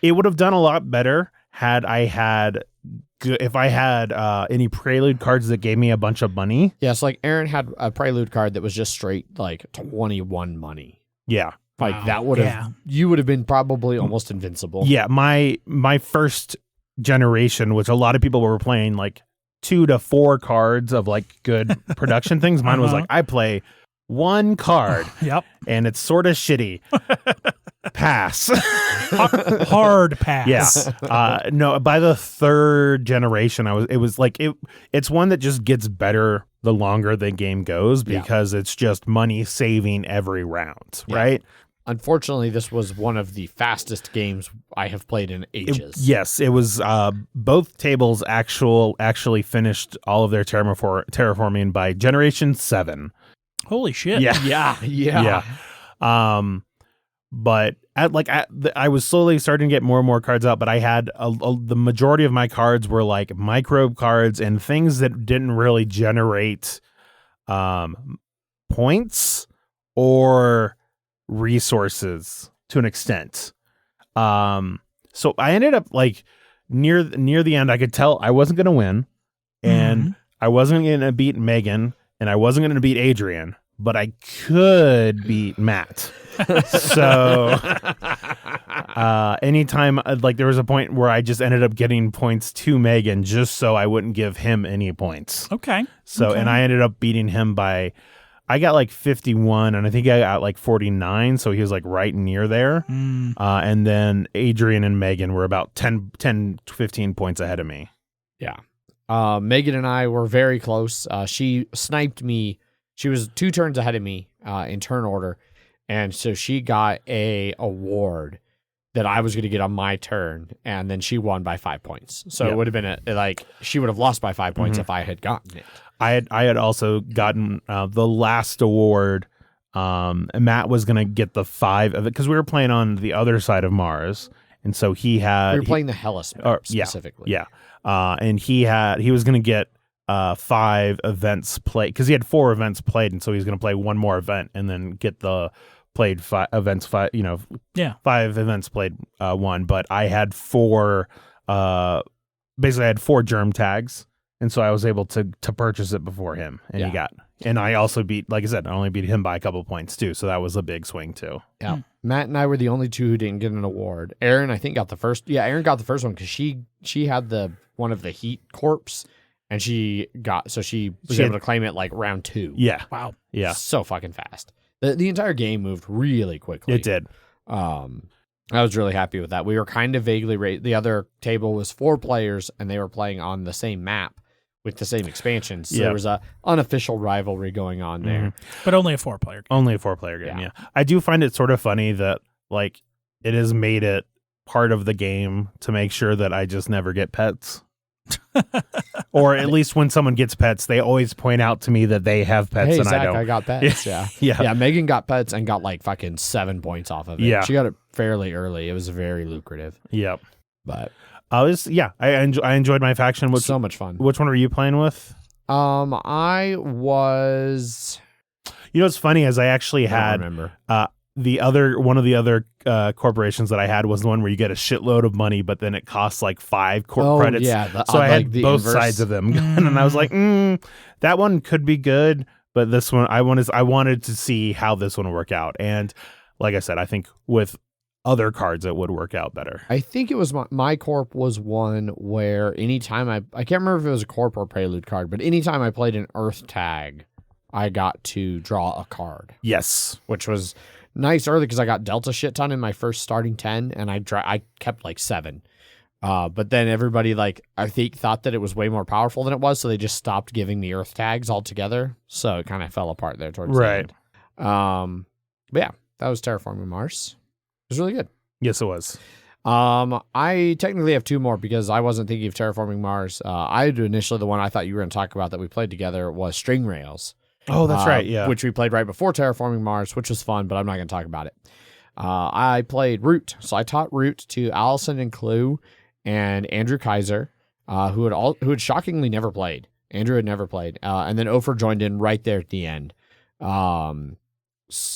it would have done a lot better if I had any Prelude cards that gave me a bunch of money. Yeah, so like Aaron had a Prelude card that was just straight like 21 money. Yeah. Like Wow. that would have, you would have been probably almost invincible. Yeah, my first generation, which a lot of people were playing like 2 to 4 cards of like good production things. Mine was like, I play 1 card Yep. and it's sort of shitty. Pass. Hard pass. Yeah. No, by the 3rd generation, it's one that just gets better the longer the game goes because it's just money saving every round, right? Unfortunately, this was one of the fastest games I have played in ages. Yes, it was. Both tables actually finished all of their terraforming by generation 7. Holy shit. Yeah. But I was slowly starting to get more and more cards out, but I had the majority of my cards were like microbe cards and things that didn't really generate points or resources to an extent. So I ended up like near the end, I could tell I wasn't going to win, and I wasn't going to beat Megan, and I wasn't going to beat Adrian, but I could beat Matt. So anytime, like there was a point where I just ended up getting points to Megan just so I wouldn't give him any points. Okay. So, and I ended up beating him by, I got like 51 and I think I got like 49. So he was like right near there. And then Adrian and Megan were about 10, 15 points ahead of me. Yeah. Megan and I were very close. She sniped me. She was 2 turns ahead of me in turn order. And so she got a award that I was going to get on my turn. And then she won by 5 points. So it would have been she would have lost by 5 points if I had gotten it. I had also gotten the last award. And Matt was going to get the 5 of it because we were playing on the other side of Mars. And so we were playing the Hellas map specifically. Yeah. And he was going to get 5 events played because he had 4 events played. And so he's going to play 1 more event and then get the played 5 events, 5 events played 1. But I had 4, basically I had 4 germ tags. And so I was able to purchase it before him, and and I also beat, like I said, I only beat him by a couple points too. So that was a big swing too. Yeah. Matt and I were the only 2 who didn't get an award. Aaron, I think, got the first. Yeah, Aaron got the first one because she had one of the heat corpse, and she was able to claim it like round 2. Yeah. Wow. Yeah. So fucking fast. The entire game moved really quickly. It did. I was really happy with that. We were kind of vaguely the other table was 4 players, and they were playing on the same map with the same expansions. So there was a unofficial rivalry going on there. But only a 4-player game. Only a 4-player game, yeah. I do find it sort of funny that like it has made it part of the game to make sure that I just never get pets. Or at least when someone gets pets, they always point out to me that they have pets Hey, and Zach, I don't. I got pets. Yeah. Yeah. Megan got pets and got like fucking 7 points off of it. Yeah. She got it fairly early. It was very lucrative. Yep. But I enjoyed my faction. So much fun. Which one were you playing with? I was. You know what's funny is I actually I don't had remember. one of the other corporations that I had was the one where you get a shitload of money, but then it costs like 5 credits. Yeah, so I had both sides of them, and I was like, that one could be good, but this one I wanted to see how this one would work out. And like I said, I think with other cards it would work out better. I think it was my corp was one where anytime I can't remember if it was a corp or prelude card, but anytime I played an earth tag, I got to draw a card. Yes, which was nice early because I got dealt a shit ton in my first starting 10, and I kept like 7. But then everybody I think thought that it was way more powerful than it was, so they just stopped giving the earth tags altogether. So it kind of fell apart there towards the end. But yeah, that was Terraforming Mars. It was really good. Yes, it was. I technically have 2 more because I wasn't thinking of Terraforming Mars. Initially the one I thought you were going to talk about that we played together was String Rails. Oh, that's right. Yeah. Which we played right before Terraforming Mars, which was fun, but I'm not going to talk about it. I played Root. So I taught Root to Allison and Clue and Andrew Kaiser, who had shockingly never played. Andrew had never played. And then Ofer joined in right there at the end. Or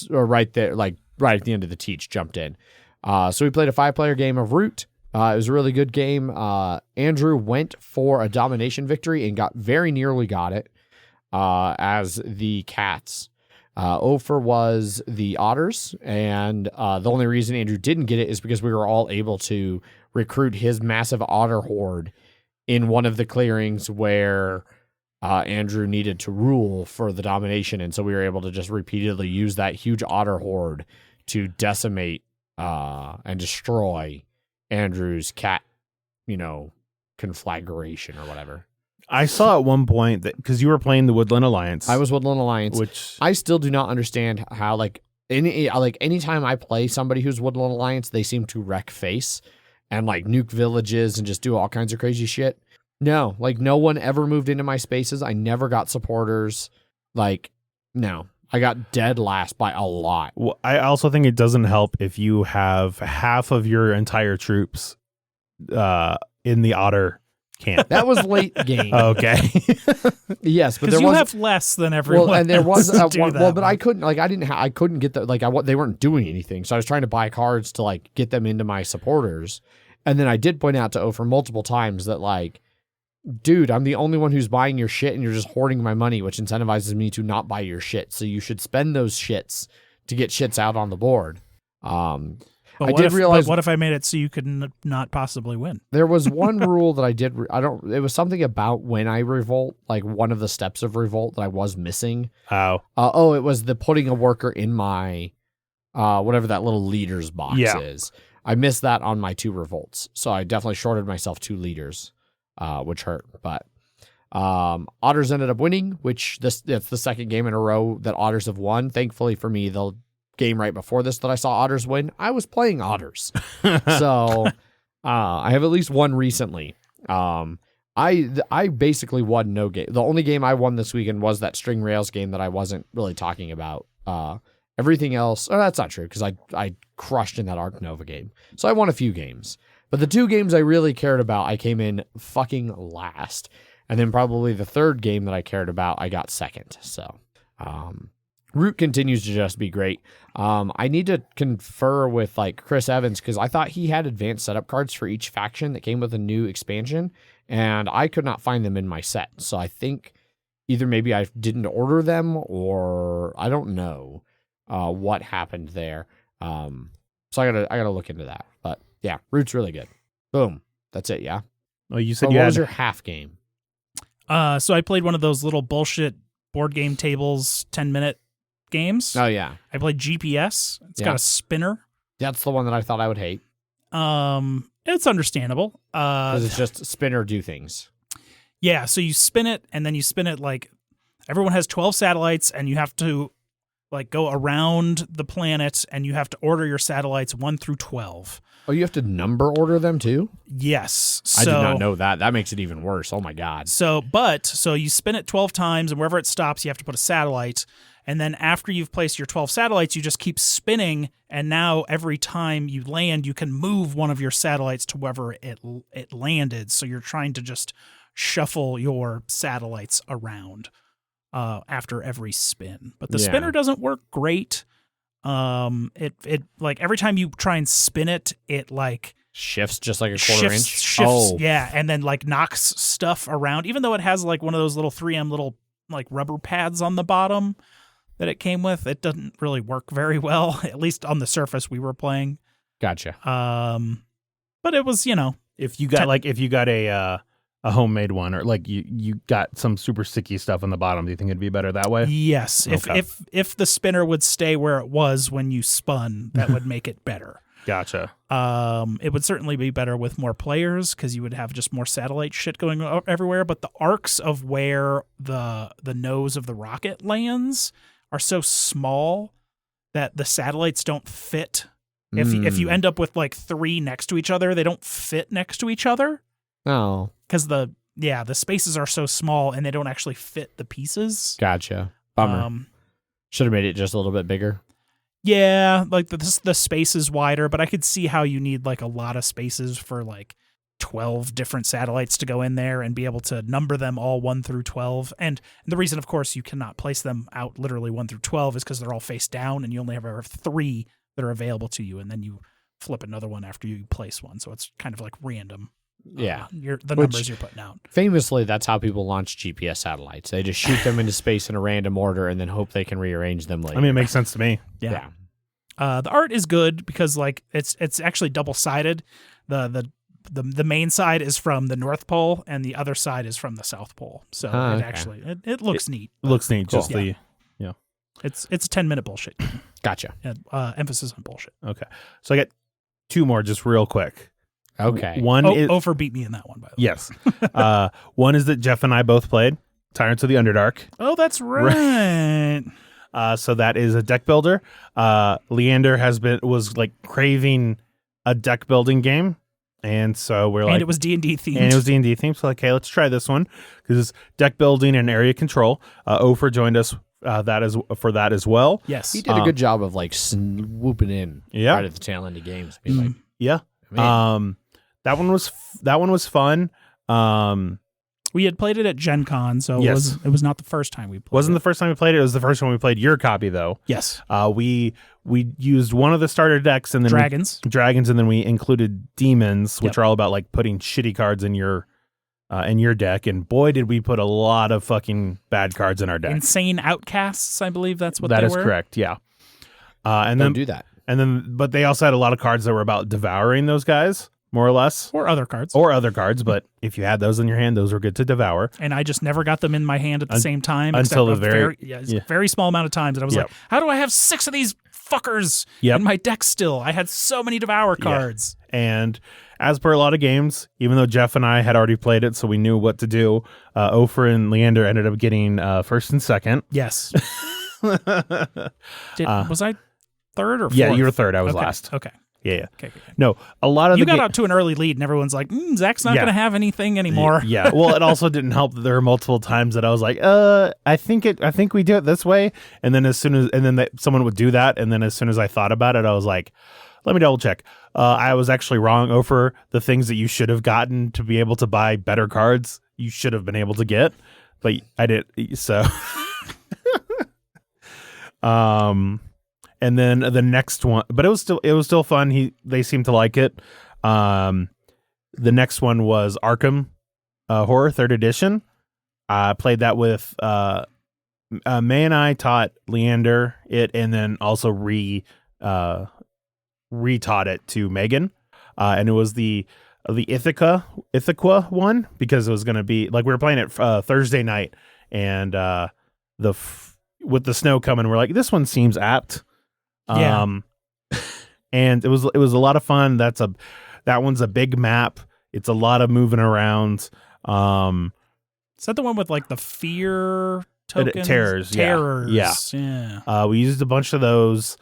right there, right at the end of the teach, jumped in. So we played a 5-player game of Root. It was a really good game. Andrew went for a domination victory and very nearly got it as the Cats. Ofer was the Otters, and the only reason Andrew didn't get it is because we were all able to recruit his massive otter horde in one of the clearings where Andrew needed to rule for the domination, and so we were able to just repeatedly use that huge otter horde to decimate and destroy Andrew's cat, conflagration or whatever. I saw at one point that because you were playing the Woodland Alliance. I was Woodland Alliance, which I still do not understand how anytime I play somebody who's Woodland Alliance, they seem to wreck face and nuke villages and just do all kinds of crazy shit. No, no one ever moved into my spaces. I never got supporters. No, I got dead last by a lot. Well, I also think it doesn't help if you have half of your entire troops in the otter camp. That was late game. Okay. Yes, but because you have less than everyone. Well, and there was one. Well, but I couldn't. I couldn't get the they weren't doing anything. So I was trying to buy cards to get them into my supporters, and then I did point out to Ofer multiple times that dude, I'm the only one who's buying your shit, and you're just hoarding my money, which incentivizes me to not buy your shit. So you should spend those shits to get shits out on the board. But what if I made it so you could not possibly win? There was one rule that I did. It was something about when I revolt, one of the steps of revolt that I was missing. How? It was the putting a worker in my, whatever that little leaders box is. I missed that on my 2 revolts. So I definitely shorted myself 2 leaders, which hurt. But Otters ended up winning, which it's the second game in a row that Otters have won. Thankfully for me, the game right before this that I saw Otters win, I was playing Otters. So I have at least won recently. I basically won no game. The only game I won this weekend was that String Rails game that I wasn't really talking about. Everything else, that's not true because I crushed in that Arc Nova game. So I won a few games. But the 2 games I really cared about, I came in fucking last. And then probably the 3rd game that I cared about, I got second. So Root continues to just be great. I need to confer with Chris Evans because I thought he had advanced setup cards for each faction that came with a new expansion, and I could not find them in my set. So I think either maybe I didn't order them or I don't know what happened there. So I gotta look into that. But yeah, Root's really good. Boom. That's it. Yeah. Well, you said what was your half game? So I played one of those little bullshit board game tables, 10-minute games. Oh yeah, I played GPS. It's got a spinner. That's the one that I thought I would hate. It's understandable. Because it's just spin or do things. Yeah, so you spin it, and then you spin it everyone has 12 satellites, and you have to go around the planet, and you have to order your satellites 1 through 12. Oh, you have to number order them too? Yes. I did not know that. That makes it even worse. Oh my God. So you spin it 12 times, and wherever it stops, you have to put a satellite. And then after you've placed your 12 satellites, you just keep spinning. And now every time you land, you can move one of your satellites to wherever it landed. So you're trying to just shuffle your satellites around after every spin. But the spinner doesn't work great. It every time you try and spin it, it shifts just like a quarter inch. Shifts, yeah, and then knocks stuff around. Even though it has one of those little 3M little rubber pads on the bottom that it came with, it doesn't really work very well. At least on the surface we were playing. Gotcha. But it was if you got a homemade one or you got some super sticky stuff on the bottom, do you think it'd be better that way? Yes. Okay. If the spinner would stay where it was when you spun, that would make it better. Gotcha. It would certainly be better with more players because you would have just more satellite shit going everywhere. But the arcs of where the nose of the rocket lands are so small that the satellites don't fit. If you end up with 3 next to each other, they don't fit next to each other. Oh. Because the spaces are so small and they don't actually fit the pieces. Gotcha. Bummer. Should have made it just a little bit bigger. Yeah, the space is wider, but I could see how you need a lot of spaces for 12 different satellites to go in there and be able to number them all 1 through 12. And the reason, of course, you cannot place them out literally 1 through 12 is because they're all face down and you only have 3 that are available to you. And then you flip another one after you place one. So it's kind of like random. Yeah. The numbers you're putting out. Famously, that's how people launch GPS satellites. They just shoot them into space in a random order and then hope they can rearrange them later. I mean, it makes sense to me. Yeah. The art is good because like it's actually double-sided. The main side is from the North Pole and the other side is from the South Pole. So it looks neat. It looks neat. Cool. Just It's a 10-minute bullshit. Gotcha. Emphasis on bullshit. okay. So I got 2 more just real quick. Okay. One is Ofer beat me in that one, by the way. yes. One is that Jeff and I both played Tyrants of the Underdark. Oh, that's right. So that is a deck builder. Leander was like craving a deck building game, and so we're like, and it was D&D themed. And it was D&D themed. So like, hey, let's try this one because it's deck building and area control. Ofer joined us for that as well. Yes, He did a good job of like swooping in right at the tail end of games. Being like, yeah. man. That one was fun. We had played it at Gen Con, so Yes. it was not the first time we played Wasn't it. the first time we played it. It was the first time we played your copy, though. Yes. We used one of the starter decks and then Dragons. and then we included demons, which Yep. are all about like putting shitty cards in your deck. And boy, did we put a lot of fucking bad cards in our deck. Insane Outcasts, I believe that's what That they is were. correct. Yeah. And Don't then do that. but they also had a lot of cards that were about devouring those guys, more or less. Or other cards. Or other cards, but if you had those in your hand, those were good to devour. And I just never got them in my hand at the same time. until except the a very small amount of times. And I was Yep. like, how do I have 6 of these fuckers Yep. in my deck still? I had so many Devour cards. And as per a lot of games, even though Jeff and I had already played it, so we knew what to do, Ofer and Leander ended up getting first and second. Yes. Was I third or fourth? Yeah, you were third. I was Okay. last. Okay. Yeah. Okay. No, a lot of You the got out to an early lead, and everyone's like, Zach's not Yeah. going to have anything anymore. Yeah. Well, it also didn't help that there were multiple times that I was like, I think we do it this way. And then someone would do that. And then as soon as I thought about it, I was like, let me double check. I was actually wrong over the things that you should have gotten to be able to buy better cards. You should have been able to get, but I didn't. So, and then the next one, but it was still fun. They seemed to like it. The next one was Arkham Horror 3rd edition. I played that with May and I taught Leander it, and then also retaught it to Megan. And it was the Ithaca one, because it was going to be like we were playing it Thursday night, and with the snow coming, we're like, this one seems apt. Yeah. And it was a lot of fun. That one's a big map. It's a lot of moving around. Is that the one with like the fear tokens? Terrors. Yeah. Yeah. We used a bunch of those.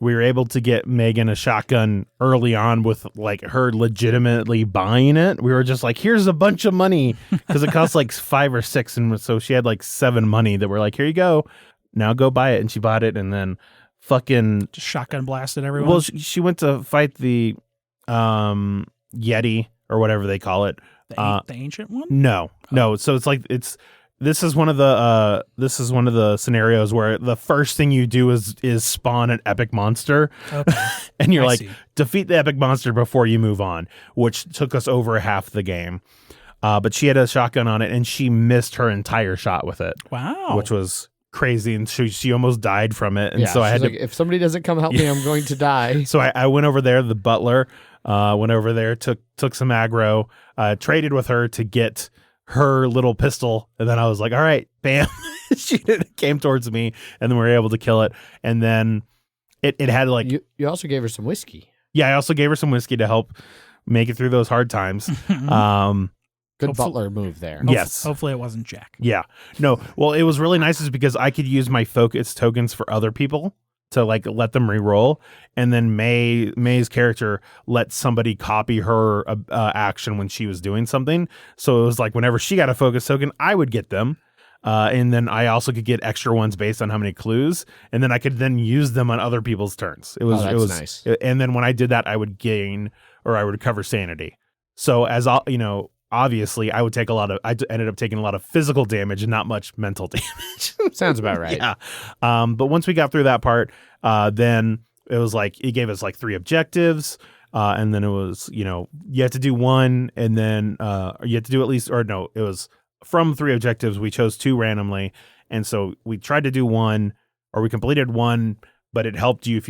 We were able to get Megan a shotgun early on with like her legitimately buying it. We were just like, here's a bunch of money, because it costs like 5 or 6. And so she had like 7 money that we're like, here you go. Now go buy it. And she bought it, and then fucking Just shotgun blasted everyone. well, she went to fight the Yeti or whatever they call it. The ancient one? No. So it's like this is one of the scenarios where the first thing you do is spawn an epic monster, Okay. and you're I like, see. defeat the epic monster before you move on, which took us over half the game. But she had a shotgun on it, and she missed her entire shot with it, Wow. which was crazy, and she almost died from it. And Yeah, so I had she's to. like, if somebody doesn't come help me, I'm going to die. So I went over there. The butler went over there, took some aggro, traded with her to get her little pistol, and then I was like, all right, bam. She came towards me, and then we were able to kill it. And then it had like You also gave her some whiskey. yeah, I also gave her some whiskey to help make it through those hard times. Good Hopefully- butler move there. Yes. Hopefully it wasn't Jack. Yeah. No. Well, it was really nice is because I could use my focus tokens for other people to like let them re-roll, and then May's character let somebody copy her action when she was doing something. So it was like whenever she got a focus token, I would get them. And then I also could get extra ones based on how many clues, and then I could then use them on other people's turns. It was nice. And then when I did that, I would gain or I would recover sanity. So as obviously, I ended up taking a lot of physical damage and not much mental damage. Sounds about right. Yeah. But once we got through that part, then it was like it gave us like 3 objectives, and then it was you have to do one, and then you have to do at least, or no, it was from 3 objectives. We chose 2 randomly, and so we tried to do one, or we completed one, but it helped you if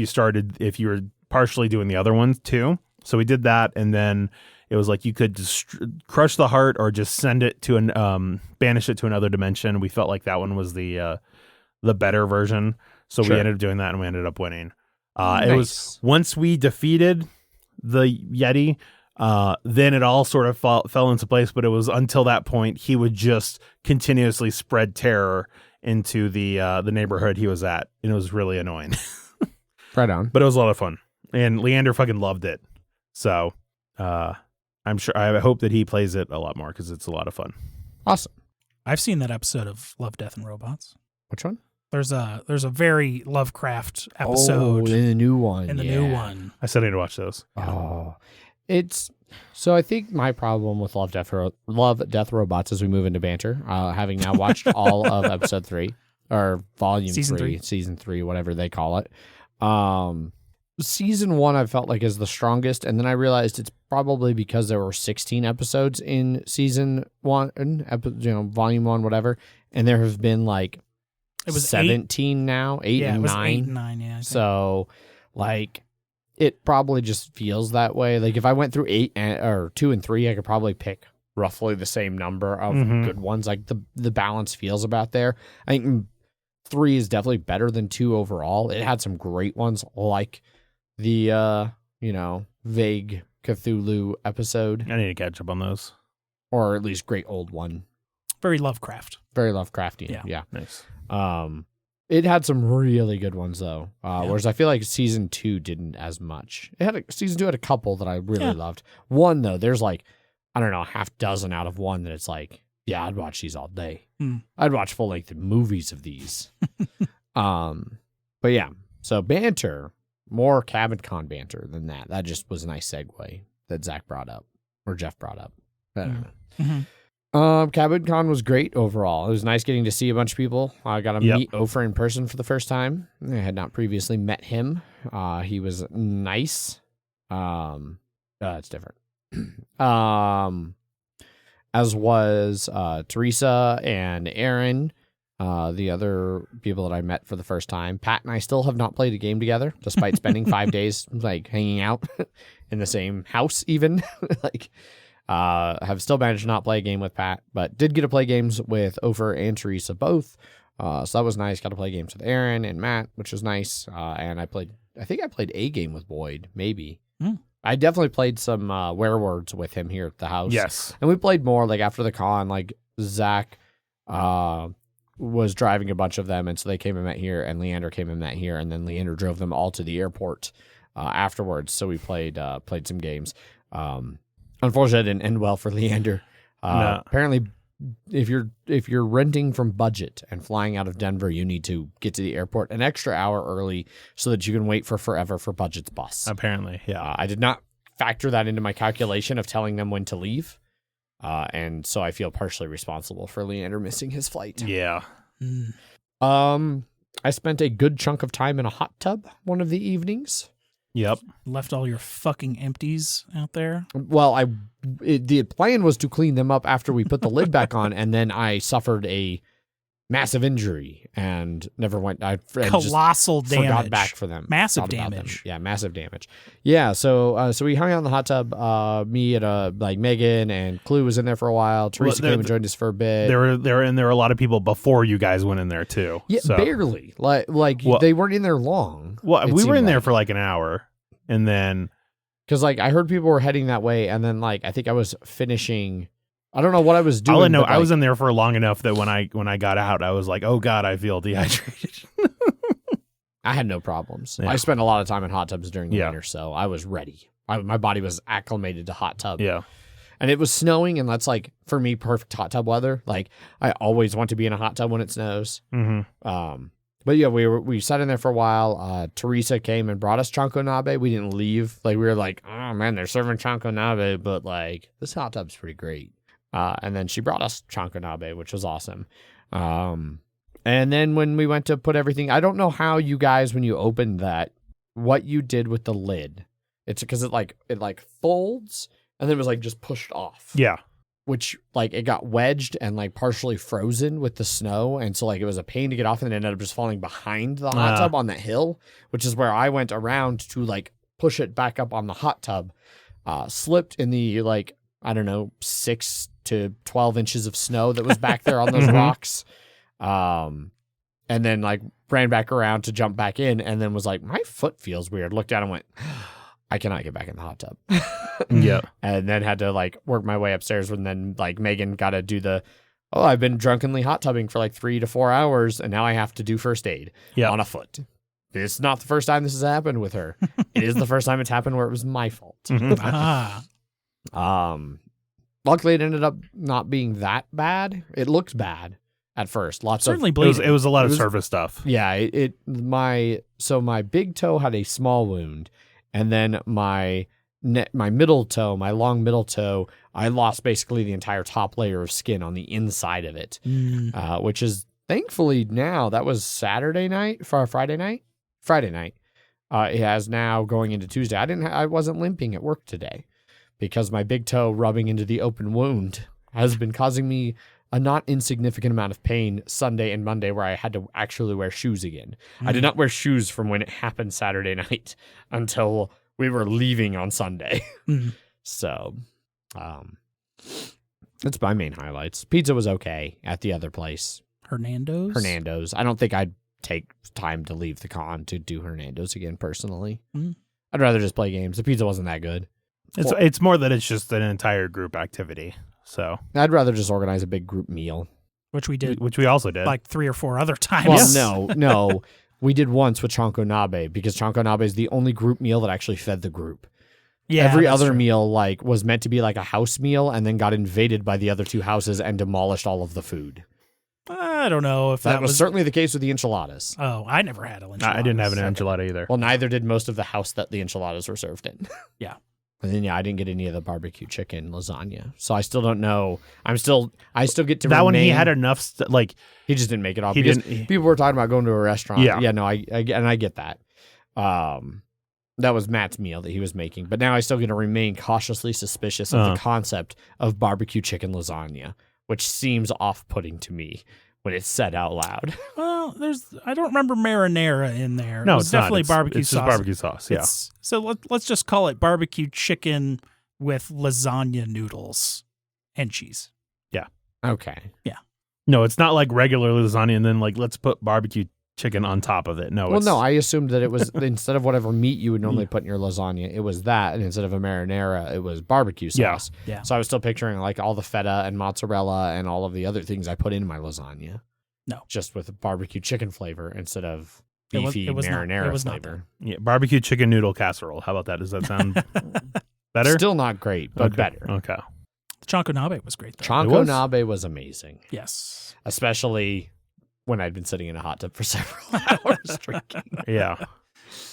you were partially doing the other ones too. So we did that, and then it was like you could just crush the heart or just send it to banish it to another dimension. We felt like that one was the better version, so we ended up doing that, and we ended up winning. It was once we defeated the Yeti, then it all sort of fell into place. But it was until that point he would just continuously spread terror into the neighborhood he was at, and it was really annoying. Right on. But it was a lot of fun, and Leander fucking loved it. So I'm sure, I hope that he plays it a lot more because it's a lot of fun. Awesome. I've seen that episode of Love, Death, and Robots. Which one? There's a very Lovecraft episode. Oh, in the new one. In the new one. I still need to watch those. Oh, so I think my problem with Love, Death, Robots as we move into banter, having now watched all of episode 3 or volume Season 3, season 3, whatever they call it. Season 1 I felt like is the strongest, and then I realized it's probably because there were 16 episodes in season 1, volume 1, whatever, and there have been like it was 17 8? now, 8 yeah, and it was 9. 8 and 9, yeah. So like it probably just feels that way. Like if I went through 2 and 3, I could probably pick roughly the same number of good ones. Like the balance feels about there. I think 3 is definitely better than 2 overall. It had some great ones like the vague Cthulhu episode. I need to catch up on those. Or at least great old one. Very Lovecraft. Very Lovecraftian. Yeah. Nice. It had some really good ones though. Whereas I feel like season 2 didn't as much. Season 2 had a couple that I really loved. One though, there's like, I don't know, half dozen out of one that it's like, yeah, I'd watch these all day. I'd watch full length movies of these. But yeah, so banter, more Cabin Con banter than that. That just was a nice segue that Zach brought up or Jeff brought up. I don't know. Cabin Con was great overall. It was nice getting to see a bunch of people. I got to meet Ofer in person for the first time. I had not previously met him. He was nice. It's different. As was Teresa and Aaron, the other people that I met for the first time. Pat and I still have not played a game together, despite spending 5 days like hanging out in the same house even. Have still managed to not play a game with Pat, but did get to play games with Ofer and Teresa both. So that was nice. Got to play games with Aaron and Matt, which was nice. And I think I played a game with Boyd, maybe. I definitely played some Werewords with him here at the house. Yes. And we played more like after the con, like Zach was driving a bunch of them. And so they came and met here, and Leander came and met here. And then Leander drove them all to the airport afterwards. So we played some games. Unfortunately, it didn't end well for Leander. No. Apparently, if you're renting from budget and flying out of Denver, you need to get to the airport an extra hour early so that you can wait for forever for budget's bus. Apparently, yeah. I did not factor that into my calculation of telling them when to leave, and so I feel partially responsible for Leander missing his flight. Yeah. I spent a good chunk of time in a hot tub one of the evenings. Yep. Left all your fucking empties out there. Well, the plan was to clean them up after we put the lid back on, and then I suffered a massive injury and never went. Colossal damage. Forgot back for them. Massive Thought about damage. them. Yeah, massive damage. Yeah, so we hung out in the hot tub. Me and Megan and Clue was in there for a while. Teresa came and joined us for a bit. There were a lot of people before you guys went in there too. Yeah, so. barely. They weren't in there long. Well, we were in there for like an hour, and then because I heard people were heading that way, and then I think I was finishing. I don't know what I was doing. I was in there for long enough that when I got out, I was like, oh God, I feel dehydrated. I had no problems. Yeah. I spent a lot of time in hot tubs during the winter, so I was ready. My body was acclimated to hot tub. Yeah. And it was snowing, and that's for me, perfect hot tub weather. I always want to be in a hot tub when it snows. Mm-hmm. But yeah, we sat in there for a while. Teresa came and brought us chanko nabe. We didn't leave. We were like, oh man, they're serving chanko nabe, but this hot tub's pretty great. And then she brought us chanko nabe, which was awesome. And then when we went to put everything, I don't know how you guys, when you opened that, what you did with the lid. It's because it folds and then it was like just pushed off. Yeah. Which like it got wedged and like partially frozen with the snow, and so like it was a pain to get off, and it ended up just falling behind the hot tub on that hill, which is where I went around to like push it back up on the hot tub. Slipped in the like I don't know 6 to 12 inches of snow that was back there on those rocks, and then like ran back around to jump back in, and then was like my foot feels weird. Looked down and went, I cannot get back in the hot tub. Yeah. And then had to like work my way upstairs, and then like Megan got to do I've been drunkenly hot tubbing for like 3 to 4 hours, and now I have to do first aid on a foot. It's not the first time this has happened with her. It is the first time it's happened where it was my fault. Luckily it ended up not being that bad. It looked bad at first. Certainly bleeding. It was a lot of surface stuff. Yeah, my big toe had a small wound, and then my middle toe, my long middle toe, I lost basically the entire top layer of skin on the inside of it, which is thankfully now, that was Friday night. It has now going into Tuesday. I wasn't limping at work today because my big toe rubbing into the open wound has been causing me a not insignificant amount of pain Sunday and Monday, where I had to actually wear shoes again. I did not wear shoes from when it happened Saturday night until we were leaving on Sunday. So, that's my main highlights. Pizza was okay at the other place. Hernando's. I don't think I'd take time to leave the con to do Hernando's again personally. I'd rather just play games. The pizza wasn't that good. It's more that it's just an entire group activity. So I'd rather just organize a big group meal. Which we did. Which we also did. Like 3 or 4 other times. Well, no. We did once with Chanko Nabe, because Chanko Nabe is the only group meal that actually fed the group. Yeah, every other meal like was meant to be like a house meal, and then got invaded by the other 2 houses and demolished all of the food. I don't know if that was certainly the case with the enchiladas. Oh, I never had enchiladas. I didn't have an enchilada either. Well, neither did most of the house that the enchiladas were served in. Yeah. And then I didn't get any of the barbecue chicken lasagna, so I still don't know. I still get to that one. He had enough. He just didn't make it off. People were talking about going to a restaurant. Yeah. No, I get that. That was Matt's meal that he was making, but now I still get to remain cautiously suspicious of the concept of barbecue chicken lasagna, which seems off-putting to me when it's said out loud. Well, I don't remember marinara in there. No, it's definitely barbecue sauce. It's just barbecue sauce. Yeah. So let's just call it barbecue chicken with lasagna noodles and cheese. Yeah. Okay. Yeah. No, it's not like regular lasagna and then like let's put barbecue chicken on top of it. No. Well, no, I assumed that it was instead of whatever meat you would normally put in your lasagna, it was that, and instead of a marinara, it was barbecue sauce. Yeah. So I was still picturing like all the feta and mozzarella and all of the other things I put in my lasagna. No, just with barbecue chicken flavor instead of beefy marinara flavor. Yeah, barbecue chicken noodle casserole. How about that? Does that sound better? Still not great, but better. Okay. The Chanko Nabe was great though. Chanko Nabe was amazing. Yes. Especially when I'd been sitting in a hot tub for several hours drinking. Yeah.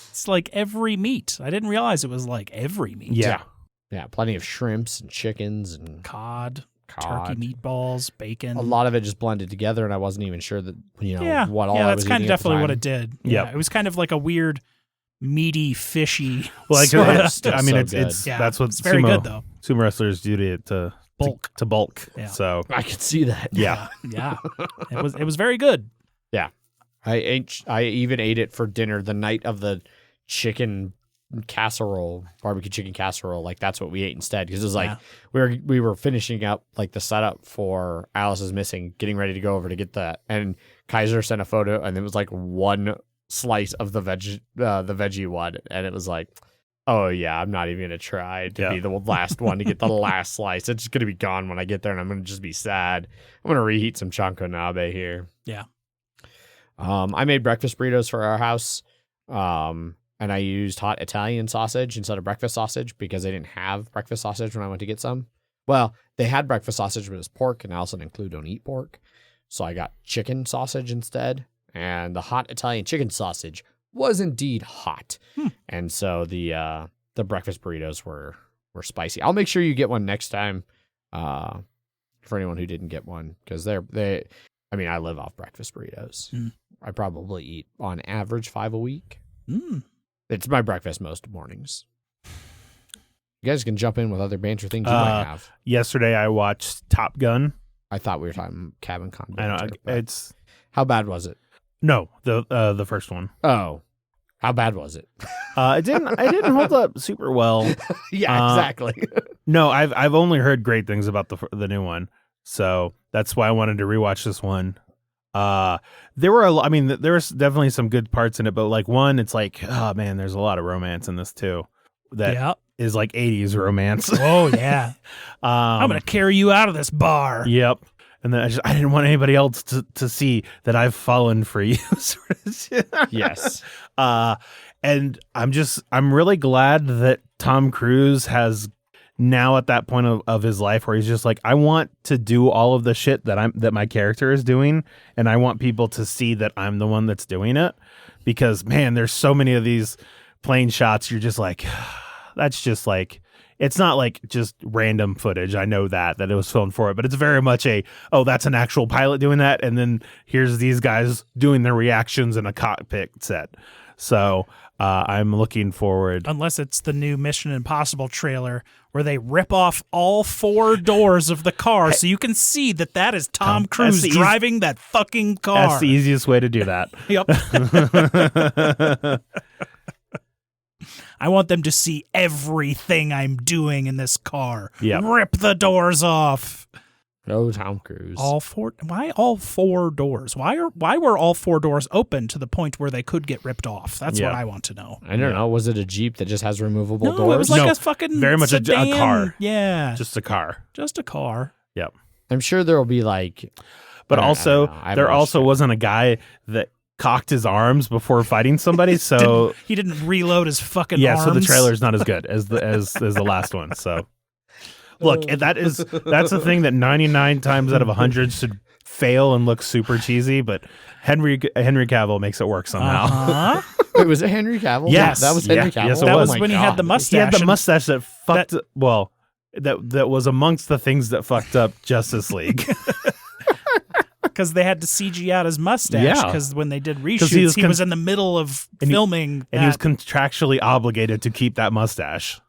It's like every meat. I didn't realize it was like every meat. Yeah. Yeah, plenty of shrimps and chickens and cod, turkey meatballs, bacon. A lot of it just blended together, and I wasn't even sure that what all I was eating. Yeah, that's kind of definitely at the what time. it did. Yeah. It was kind of like a weird, meaty, fishy. Like it's that's what it's very good though. Sumo wrestlers do to bulk. Yeah. So I could see that. Yeah. Yeah. It was very good. Yeah. I even ate it for dinner the night of the chicken casserole, barbecue chicken casserole. Like that's what we ate instead, because it was like we were finishing up like the setup for Alice is Missing, getting ready to go over to get that, and Kaiser sent a photo, and it was like one slice of the veggie one, and it was like, oh yeah, I'm not even gonna try to be the last one to get the last slice. It's just gonna be gone when I get there, and I'm gonna just be sad. I'm gonna reheat some Chanko Nabe here. Yeah. I made breakfast burritos for our house. And I used hot Italian sausage instead of breakfast sausage because they didn't have breakfast sausage when I went to get some. Well, they had breakfast sausage, but it was pork, and Allison and Clue don't eat pork. So I got chicken sausage instead. And the hot Italian chicken sausage was indeed hot. And so the breakfast burritos were spicy. I'll make sure you get one next time for anyone who didn't get one, because I live off breakfast burritos. I probably eat on average 5 a week. It's my breakfast most mornings. You guys can jump in with other banter things you might have. Yesterday I watched Top Gun. I thought we were talking Cabin Con. I know banter, it's how bad was it? no the first one. Oh, how bad was it? It didn't hold up super well. Yeah, exactly. No, I've only heard great things about the new one, so that's why I wanted to rewatch this one. There was definitely some good parts in it, but like one, it's like, oh man, there's a lot of romance in this too. That is like 80s romance. Oh yeah. I'm gonna carry you out of this bar. Yep. And then I didn't want anybody else to see that I've fallen for you. Sort of shit. Yes. And I'm really glad that Tom Cruise has now at that point of his life where he's just like, I want to do all of the shit that my character is doing, and I want people to see that I'm the one that's doing it. Because man, there's so many of these plane shots. You're just like, that's just like. It's not like just random footage. I know that it was filmed for it, but it's very much that's an actual pilot doing that. And then here's these guys doing their reactions in a cockpit set. So I'm looking forward. Unless it's the new Mission Impossible trailer where they rip off all 4 doors of the car so you can see that is Tom Cruise driving that fucking car. That's the easiest way to do that. Yep. I want them to see everything I'm doing in this car. Yep. Rip the doors off. Oh, Tom Cruise. Why all 4 doors? Why were all 4 doors open to the point where they could get ripped off? That's what I want to know. I don't know. Was it a Jeep that just has removable doors? No, it was like a fucking very much sedan. a car. Yeah. Just a car. Just a car. Yep. I'm sure there will be like... But also, there also wasn't a guy that cocked his arms before fighting somebody, so he didn't reload his fucking arms. So the trailer's not as good as the last one. So look, that's the thing that 99 times out of 100 should fail and look super cheesy, but Henry Cavill makes it work somehow. Uh-huh. Wait, was it Henry Cavill? Yes, that was Henry Cavill. Yes, it that was. when he had the mustache. He had the mustache that fucked. That was amongst the things that fucked up Justice League. Because they had to CG out his mustache. Because when they did reshoots, he was in the middle of filming. And he was contractually obligated to keep that mustache.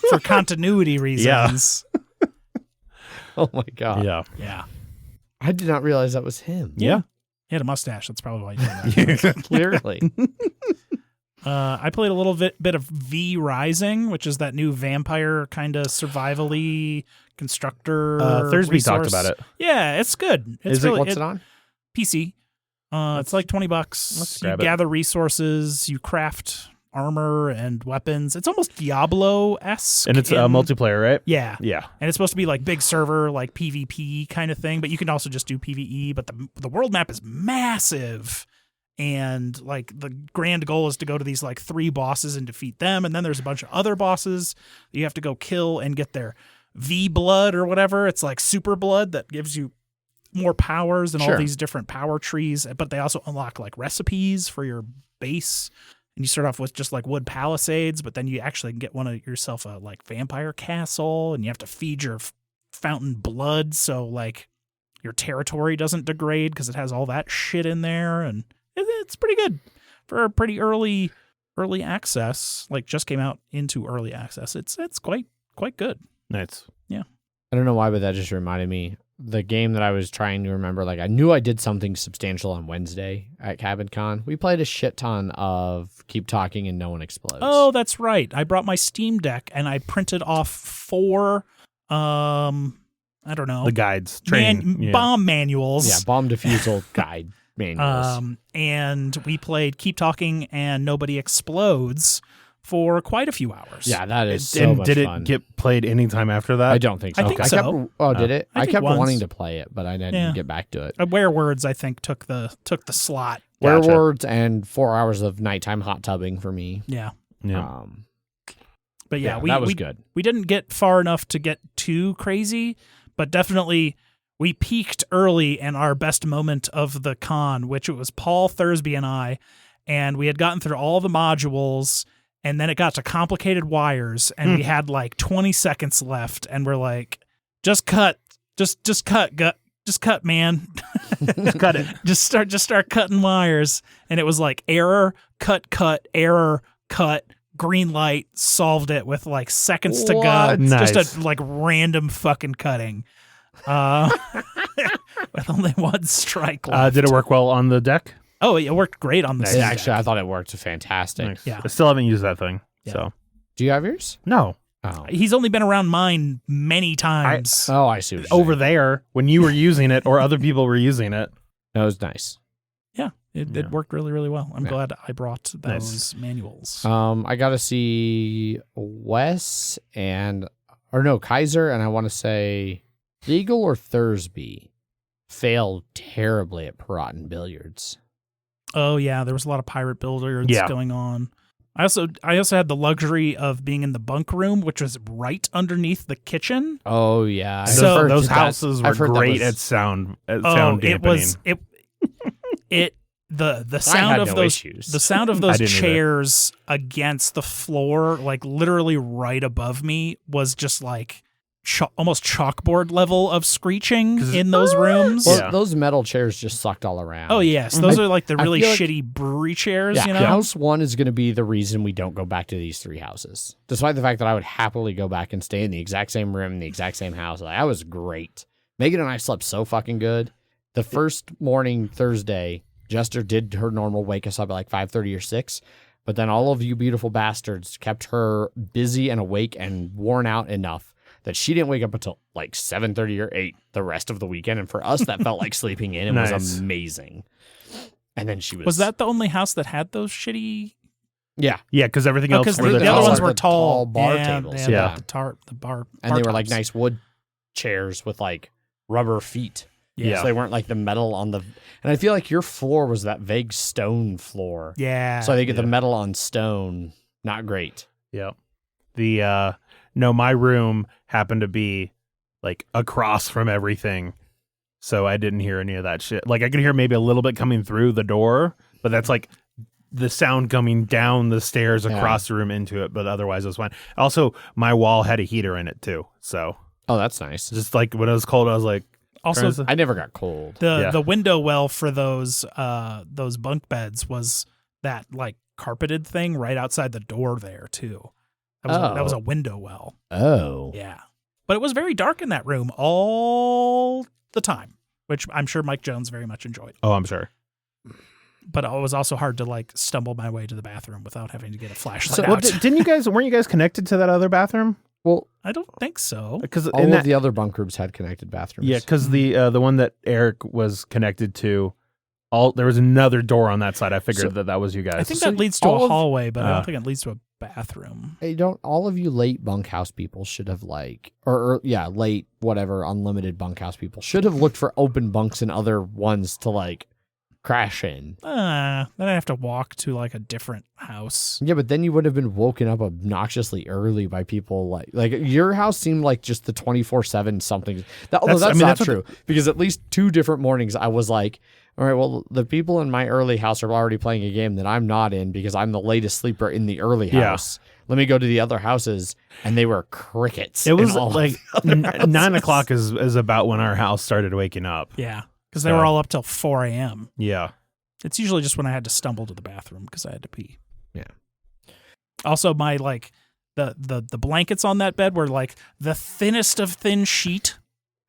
For continuity reasons. Yeah. Oh my God. Yeah. I did not realize that was him. Yeah. He had a mustache. That's probably why he did that. Clearly. I played a little bit of V Rising, which is that new vampire kind of survival-y constructor. Thursby resource. talked about it. Yeah, it's good. What's it on? PC. It's like $20. You gather resources, you craft armor and weapons. It's almost Diablo-esque. And it's a multiplayer, right? Yeah. Yeah. And it's supposed to be like big server, like PvP kind of thing, but you can also just do PvE. But the world map is massive. And like the grand goal is to go to these like 3 bosses and defeat them. And then there's a bunch of other bosses that you have to go kill and get their V blood or whatever. It's like super blood that gives you more powers and all these different power trees. But they also unlock like recipes for your base. And you start off with just like wood palisades, but then you actually can get yourself a like vampire castle, and you have to feed your fountain blood. So like your territory doesn't degrade because it has all that shit in there. And it's pretty good for a pretty early access. Like just came out into early access. It's quite good. Nice. Yeah. I don't know why, but that just reminded me. The game that I was trying to remember, like I knew I did something substantial on Wednesday at Cabin Con. We played a shit ton of Keep Talking and No One Explodes. Oh, that's right. I brought my Steam Deck and I printed off 4, I don't know. The guides. Training. Bomb manuals. Yeah, bomb defusal guide manuals. And we played Keep Talking and Nobody Explodes for quite a few hours. Yeah, that is so and much did fun. it get played anytime after that? I don't think so. I think so. Did it? I kept once. wanting to play it, but I didn't get back to it. Werewords, I think, took the slot. Gotcha. Werewords and 4 hours of nighttime hot tubbing for me. Yeah. Yeah. But yeah, that was good. We didn't get far enough to get too crazy, but definitely we peaked early in our best moment of the con, which it was Paul Thursby and we had gotten through all the modules. And then it got to complicated wires, and we had like 20 seconds left, and we're like, just cut, just cut, man, Just cut it. just start cutting wires, and it was like error, cut, error, cut, green light, solved it with like seconds to go. What? Nice. Just a like random fucking cutting. With only one strike left. Did it work well on the deck? Oh, it worked great on the Nice. Steam Actually, Deck. I thought it worked fantastic. Nice. Yeah. I still haven't used that thing. Yeah. So Do you have yours? no. Oh, He's only been around mine many times. I see. What you're Over saying. there when you were using it or other people were using it. That was nice. Yeah, it Yeah. worked really, really well. I'm Yeah. glad I brought Nice. those manuals. I got to see Kaiser, and I want to say Legal or Thursby failed terribly at Pirotten Billiards. Oh yeah, there was a lot of pirate billiards Yeah. going on. I also had the luxury of being in the bunk room, which was right underneath the kitchen. Oh yeah, I've So- heard those that- houses were I've heard that great was- at sound Oh, sound it dampening. was the I sound had of no those issues. the sound of I those didn't either. chairs against the floor, like literally right above me, was just like almost chalkboard level of screeching 'Cause- in those rooms. Well, Yeah. those metal chairs just sucked all around. Oh yes, those I- are like the I really feel like- shitty brewery chairs. Yeah, You know, house one is going to be the reason we don't go back to these three houses. Despite the fact that I would happily go back and stay in the exact same room, in the exact same house. Like, I was great. Megan and I slept so fucking good. The first morning, Thursday, Jester did her normal wake us up at like 5:30 or 6. But then all of you beautiful bastards kept her busy and awake and worn out enough that she didn't wake up until like 7:30 or 8 the rest of the weekend. And for us, that felt like sleeping in. It Nice. was amazing. And then she was... was that the only house that had those shitty? Yeah. Yeah, because everything else Because were the the other taller. ones were the tall bar yeah, tables. They had Yeah. the bar, And bar they were like tops. nice wood chairs with like rubber feet. Yeah. So they weren't like the metal on the... And I feel like your floor was that vague stone floor. Yeah. So I think the Yeah. metal on stone, not great. Yeah. The no, my room happened to be like across from everything. So I didn't hear any of that shit. Like I could hear maybe a little bit coming through the door, but that's like the sound coming down the stairs Yeah. across the room into it, but otherwise it was fine. Also, my wall had a heater in it too. So Oh, that's nice. just like when it was cold, I was like, also turn I never got cold. the Yeah. window well for those bunk beds was that like carpeted thing right outside the door there too. That was Oh. a window well. Oh. Yeah. But it was very dark in that room all the time, which I'm sure Mike Jones very much enjoyed. oh, I'm sure. But it was also hard to like stumble my way to the bathroom without having to get a flashlight So- out. Well, weren't you guys connected to that other bathroom? Well, I don't think so. Because all of the other bunk groups had connected bathrooms. yeah, because the one that Eric was connected to, there was another door on that side. I figured So- that was you guys. I think So that leads to all a of- hallway, but I Uh. don't think it leads to a bathroom. Hey, don't all of you late bunkhouse people should have like, late whatever unlimited bunkhouse people should have looked for open bunks and other ones to like crash in. Then I have to walk to like a different house. Yeah, but then you would have been woken up obnoxiously early by people like your house seemed like just the 24/7 something. Although that's not that's what true because at least 2 different mornings I was like, all right, well, the people in my early house are already playing a game that I'm not in because I'm the latest sleeper in the early Yeah. house. Let me go to the other houses, and they were crickets. It was in all of like the other houses. 9 o'clock is about when our house started waking up. Yeah, because they So- were all up till 4 a.m. Yeah. It's usually just when I had to stumble to the bathroom because I had to pee. Yeah. Also, my like the blankets on that bed were like the thinnest of thin sheet,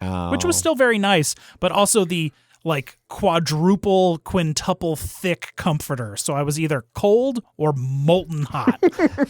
which was Oh. still very nice, but also the like quadruple, quintuple thick comforter. So I was either cold or molten hot.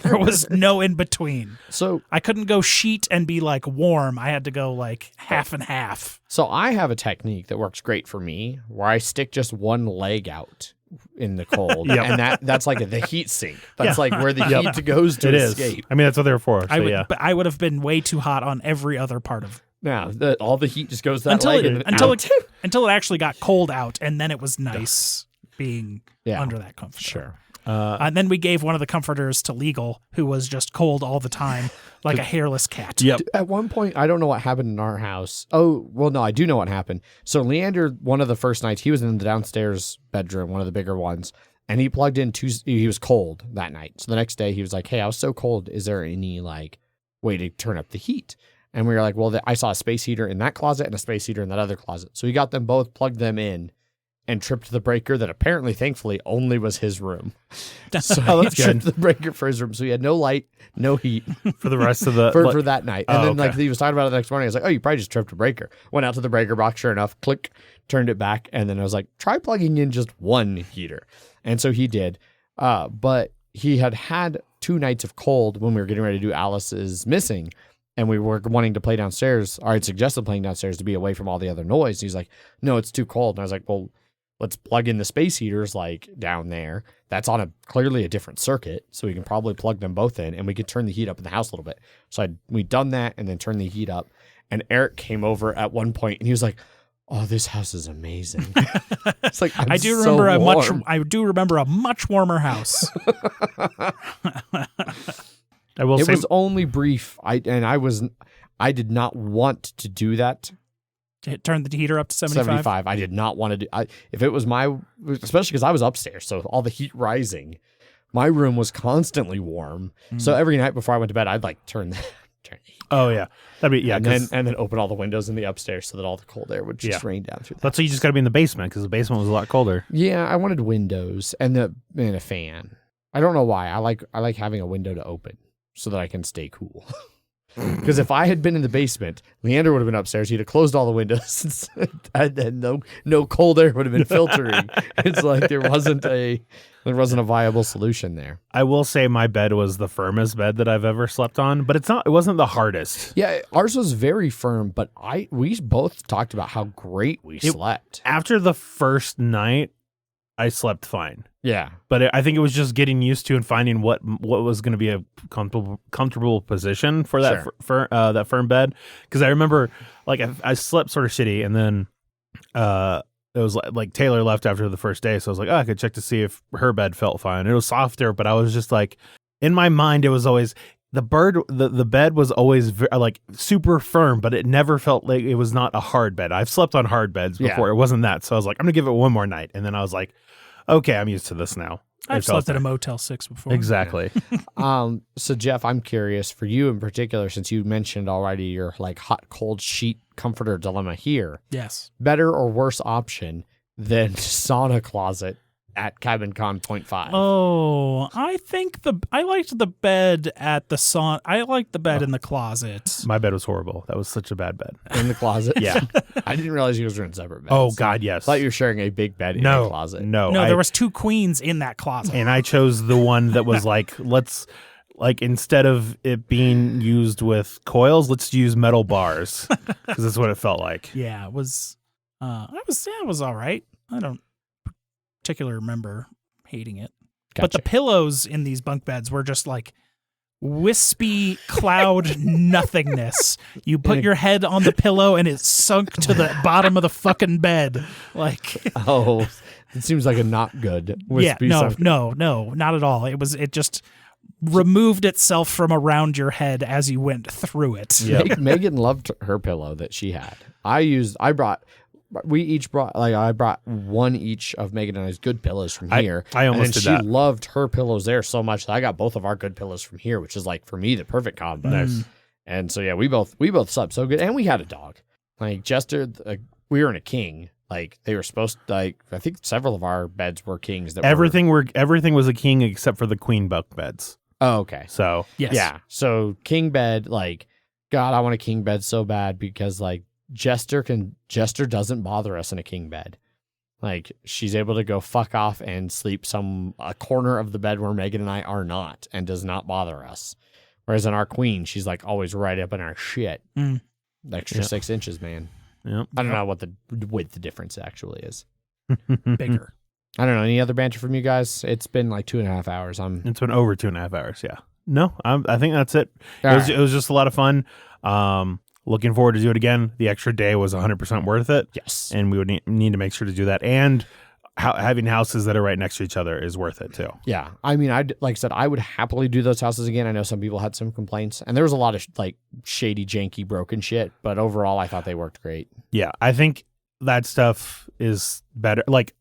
There was no in between. So I couldn't go sheet and be like warm. I had to go like half and half. So I have a technique that works great for me where I stick just one leg out in the cold. Yep. And that's like the heat sink. That's Yeah. like where the Yep. heat goes to It is. escape. I mean, that's what they're for. So, But yeah. I would have been way too hot on every other part of Now, all the heat just goes to that until leg it, and until out. it until it actually got cold out, and then it was nice being Yeah. under that comforter. Sure. And then we gave one of the comforters to Legal, who was just cold all the time, like a hairless cat. Yep. At one point, I don't know what happened in our house. Oh, well, no, I do know what happened. So Leander, one of the first nights, he was in the downstairs bedroom, one of the bigger ones, and he plugged in he was cold that night. So the next day he was like, hey, I was so cold. Is there any like way to turn up the heat? And we were like, well, I saw a space heater in that closet and a space heater in that other closet. So we got them both, plugged them in, and tripped the breaker that apparently, thankfully, only was his room. So Oh, he that's tripped good. the breaker for his room. So he had no light, no heat For the rest of the for that night. And then like okay. he was talking about it the next morning. I was like, oh, you probably just tripped a breaker. Went out to the breaker box. Sure enough, click, turned it back. And then I was like, try plugging in just one heater. And so he did. But he had 2 nights of cold when we were getting ready to do Alice's Missing. And we were wanting to play downstairs. Or I'd suggested playing downstairs to be away from all the other noise. He's like, no, it's too cold. And I was like, well, let's plug in the space heaters like down there. That's on clearly a different circuit. So we can probably plug them both in and we could turn the heat up in the house a little bit. So we'd done that and then turned the heat up. And Eric came over at one point and he was like, oh, this house is amazing. It's like, I do remember a much warmer house. I will It say was only brief. I did not want to do that. Turn the heater up to 75. I did not want to do. If it was especially because I was upstairs, so all the heat rising, my room was constantly warm. So every night before I went to bed, I'd like turn the heat. Oh yeah, that'd be and then open all the windows in the upstairs so that all the cold air would just rain down through. That's why you just got to be in the basement because the basement was a lot colder. Yeah, I wanted windows and a fan. I don't know why. I like having a window to open so that I can stay cool. Because if I had been in the basement, Leander would have been upstairs. He'd have closed all the windows, and then no cold air would have been filtering. It's like there wasn't a viable solution there. I will say my bed was the firmest bed that I've ever slept on, but it wasn't the hardest. Yeah, ours was very firm, but we both talked about how great we slept. After the first night, I slept fine. Yeah, but I think it was just getting used to and finding what was going to be a comfortable position for that that firm bed. Because I remember, like, I slept sort of shitty, and then it was like Taylor left after the first day, so I was like, I could check to see if her bed felt fine. It was softer, but I was just like, in my mind, it was always the bed was always like super firm, but it never felt like it was not a hard bed. I've slept on hard beds before. It wasn't that, so I was like, I'm gonna give it one more night, and then I was like, okay, I'm used to this now. I've slept at a Motel 6 before. Exactly. So Jeff, I'm curious for you in particular, since you mentioned already your like hot cold sheet comforter dilemma here. Yes. Better or worse option than sauna closet at Cabin Con 0.5? Oh, I think I liked the bed at the sauna. I liked the bed in the closet. My bed was horrible. That was such a bad bed. In the closet? Yeah. I didn't realize you guys were in separate beds. Oh, God, yes. I thought you were sharing a big bed in the closet. No, there was 2 queens in that closet. And I chose the one that was like, instead of it being used with coils, let's use metal bars. Because that's what it felt like. Yeah, it was all right. I don't particularly remember hating it. Gotcha. But the pillows in these bunk beds were just like wispy cloud nothingness. You put your head on the pillow and it sunk to the bottom of the fucking bed. Like, oh, it seems like a not good. No, not at all. It just removed itself from around your head as you went through it. Yep. Megan loved her pillow that she had. I brought one each of Megan and I's good pillows from here. I almost did that. She loved her pillows there so much that I got both of our good pillows from here, which is like for me the perfect combo. Nice. And so yeah, we both slept so good, and we had a dog. Like Jester, we were in a king. Like they were supposed to, like I think several of our beds were kings. Everything was a king except for the queen bunk beds. Oh, okay. So yes. Yeah. So king bed, like, God, I want a king bed so bad because like Jester doesn't bother us in a king bed. Like she's able to go fuck off and sleep a corner of the bed where Megan and I are not, and does not bother us. Whereas in our queen, she's like always right up in our shit. Extra 6 inches, man. Yep. I don't know what the width difference actually is. Bigger. I don't know. Any other banter from you guys? It's been like 2.5 hours. It's been over 2.5 hours. Yeah. No, I think that's it. It was just a lot of fun. Looking forward to do it again. The extra day was 100% worth it. Yes. And we would need to make sure to do that. And having houses that are right next to each other is worth it too. Yeah. I mean, like I said, I would happily do those houses again. I know some people had some complaints, and there was a lot of like shady, janky, broken shit, but overall I thought they worked great. Yeah. I think that stuff is better. Like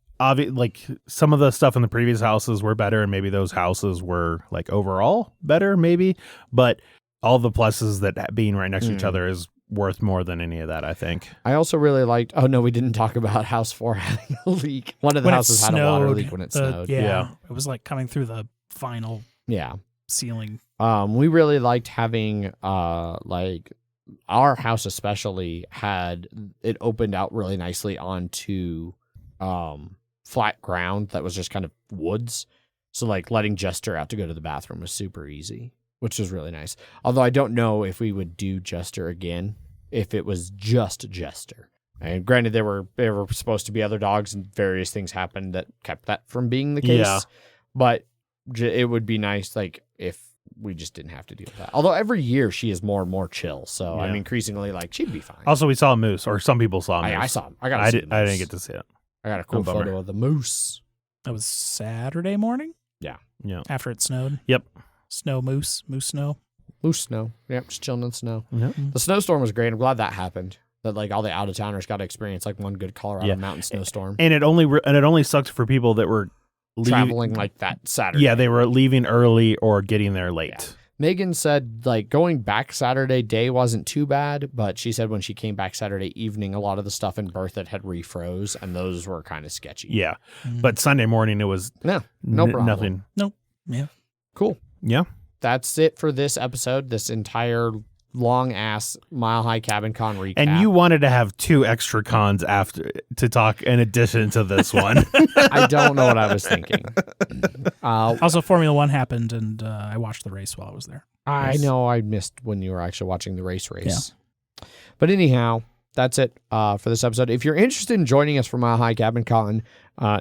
some of the stuff in the previous houses were better, and maybe those houses were like overall better, maybe, but all the pluses that being right next to each other is worth more than any of that, I think. I also really liked. Oh no, we didn't talk about House 4 having a leak. One of the When it houses had a water snowed, leak when it snowed. Yeah, it was like coming through the final Yeah. ceiling. We really liked having like our house especially had it opened out really nicely onto flat ground that was just kind of woods. So like letting Jester out to go to the bathroom was super easy, which was really nice. Although I don't know if we would do Jester again if it was just Jester. And granted, there were supposed to be other dogs and various things happened that kept that from being the case. Yeah. But it would be nice like if we just didn't have to deal with that. Although every year she is more and more chill. So I'm increasingly like she'd be fine. Also, we saw a moose, or some people saw a moose. I saw him. I didn't get to see it. I got a cool Bummer. photo of the moose. That was Saturday morning Yeah. after it snowed. Yep. Snow moose snow. Moose snow. Yep, just chilling in the snow. Yep. The snowstorm was great. I'm glad that happened. That like all the out of towners got to experience like one good Colorado mountain snowstorm. And it only sucked for people that were Traveling like that Saturday. Yeah, they were leaving early or getting there late. Yeah. Megan said like going back Saturday day wasn't too bad, but she said when she came back Saturday evening, a lot of the stuff in Berthoud had refroze, and those were kind of sketchy. Yeah, but Sunday morning it was no problem. Nothing. Nope. Yeah. Cool. Yeah. That's it for this episode. This entire long ass Mile High Cabin Con recap. And you wanted to have 2 extra cons after to talk in addition to this one. I don't know what I was thinking. Also, Formula One happened, and I watched the race while I was there. I know I missed when you were actually watching the race. But anyhow, that's it for this episode. If you're interested in joining us for Mile High Cabin Con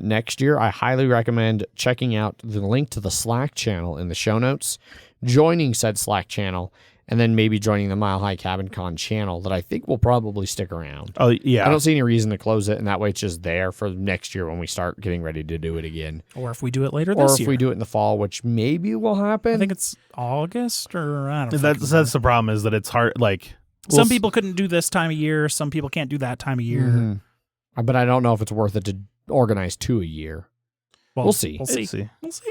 next year, I highly recommend checking out the link to the Slack channel in the show notes, joining said Slack channel, and then maybe joining the Mile High Cabin Con channel that I think will probably stick around. Oh, yeah. I don't see any reason to close it, and that way it's just there for next year when we start getting ready to do it again. Or if we do it later Or this if year. we do it in the fall, which maybe will happen. I think it's August, or I don't know. That's the problem, is that it's hard. Like, Some people couldn't do this time of year. Some people can't do that time of year. Mm-hmm. But I don't know if it's worth it to organize 2 a year. Well, We'll see. We'll see.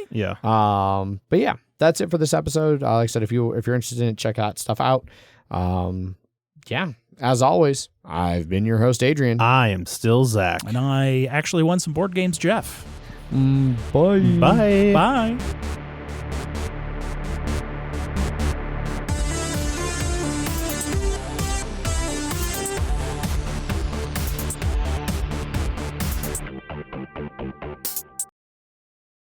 Yeah. But yeah, that's it for this episode. Like I said, if you're interested in it, check that stuff out. Yeah, as always, I've been your host, Adrian. I am still Zach. And I actually won some board games, Jeff. Bye. Bye. Bye.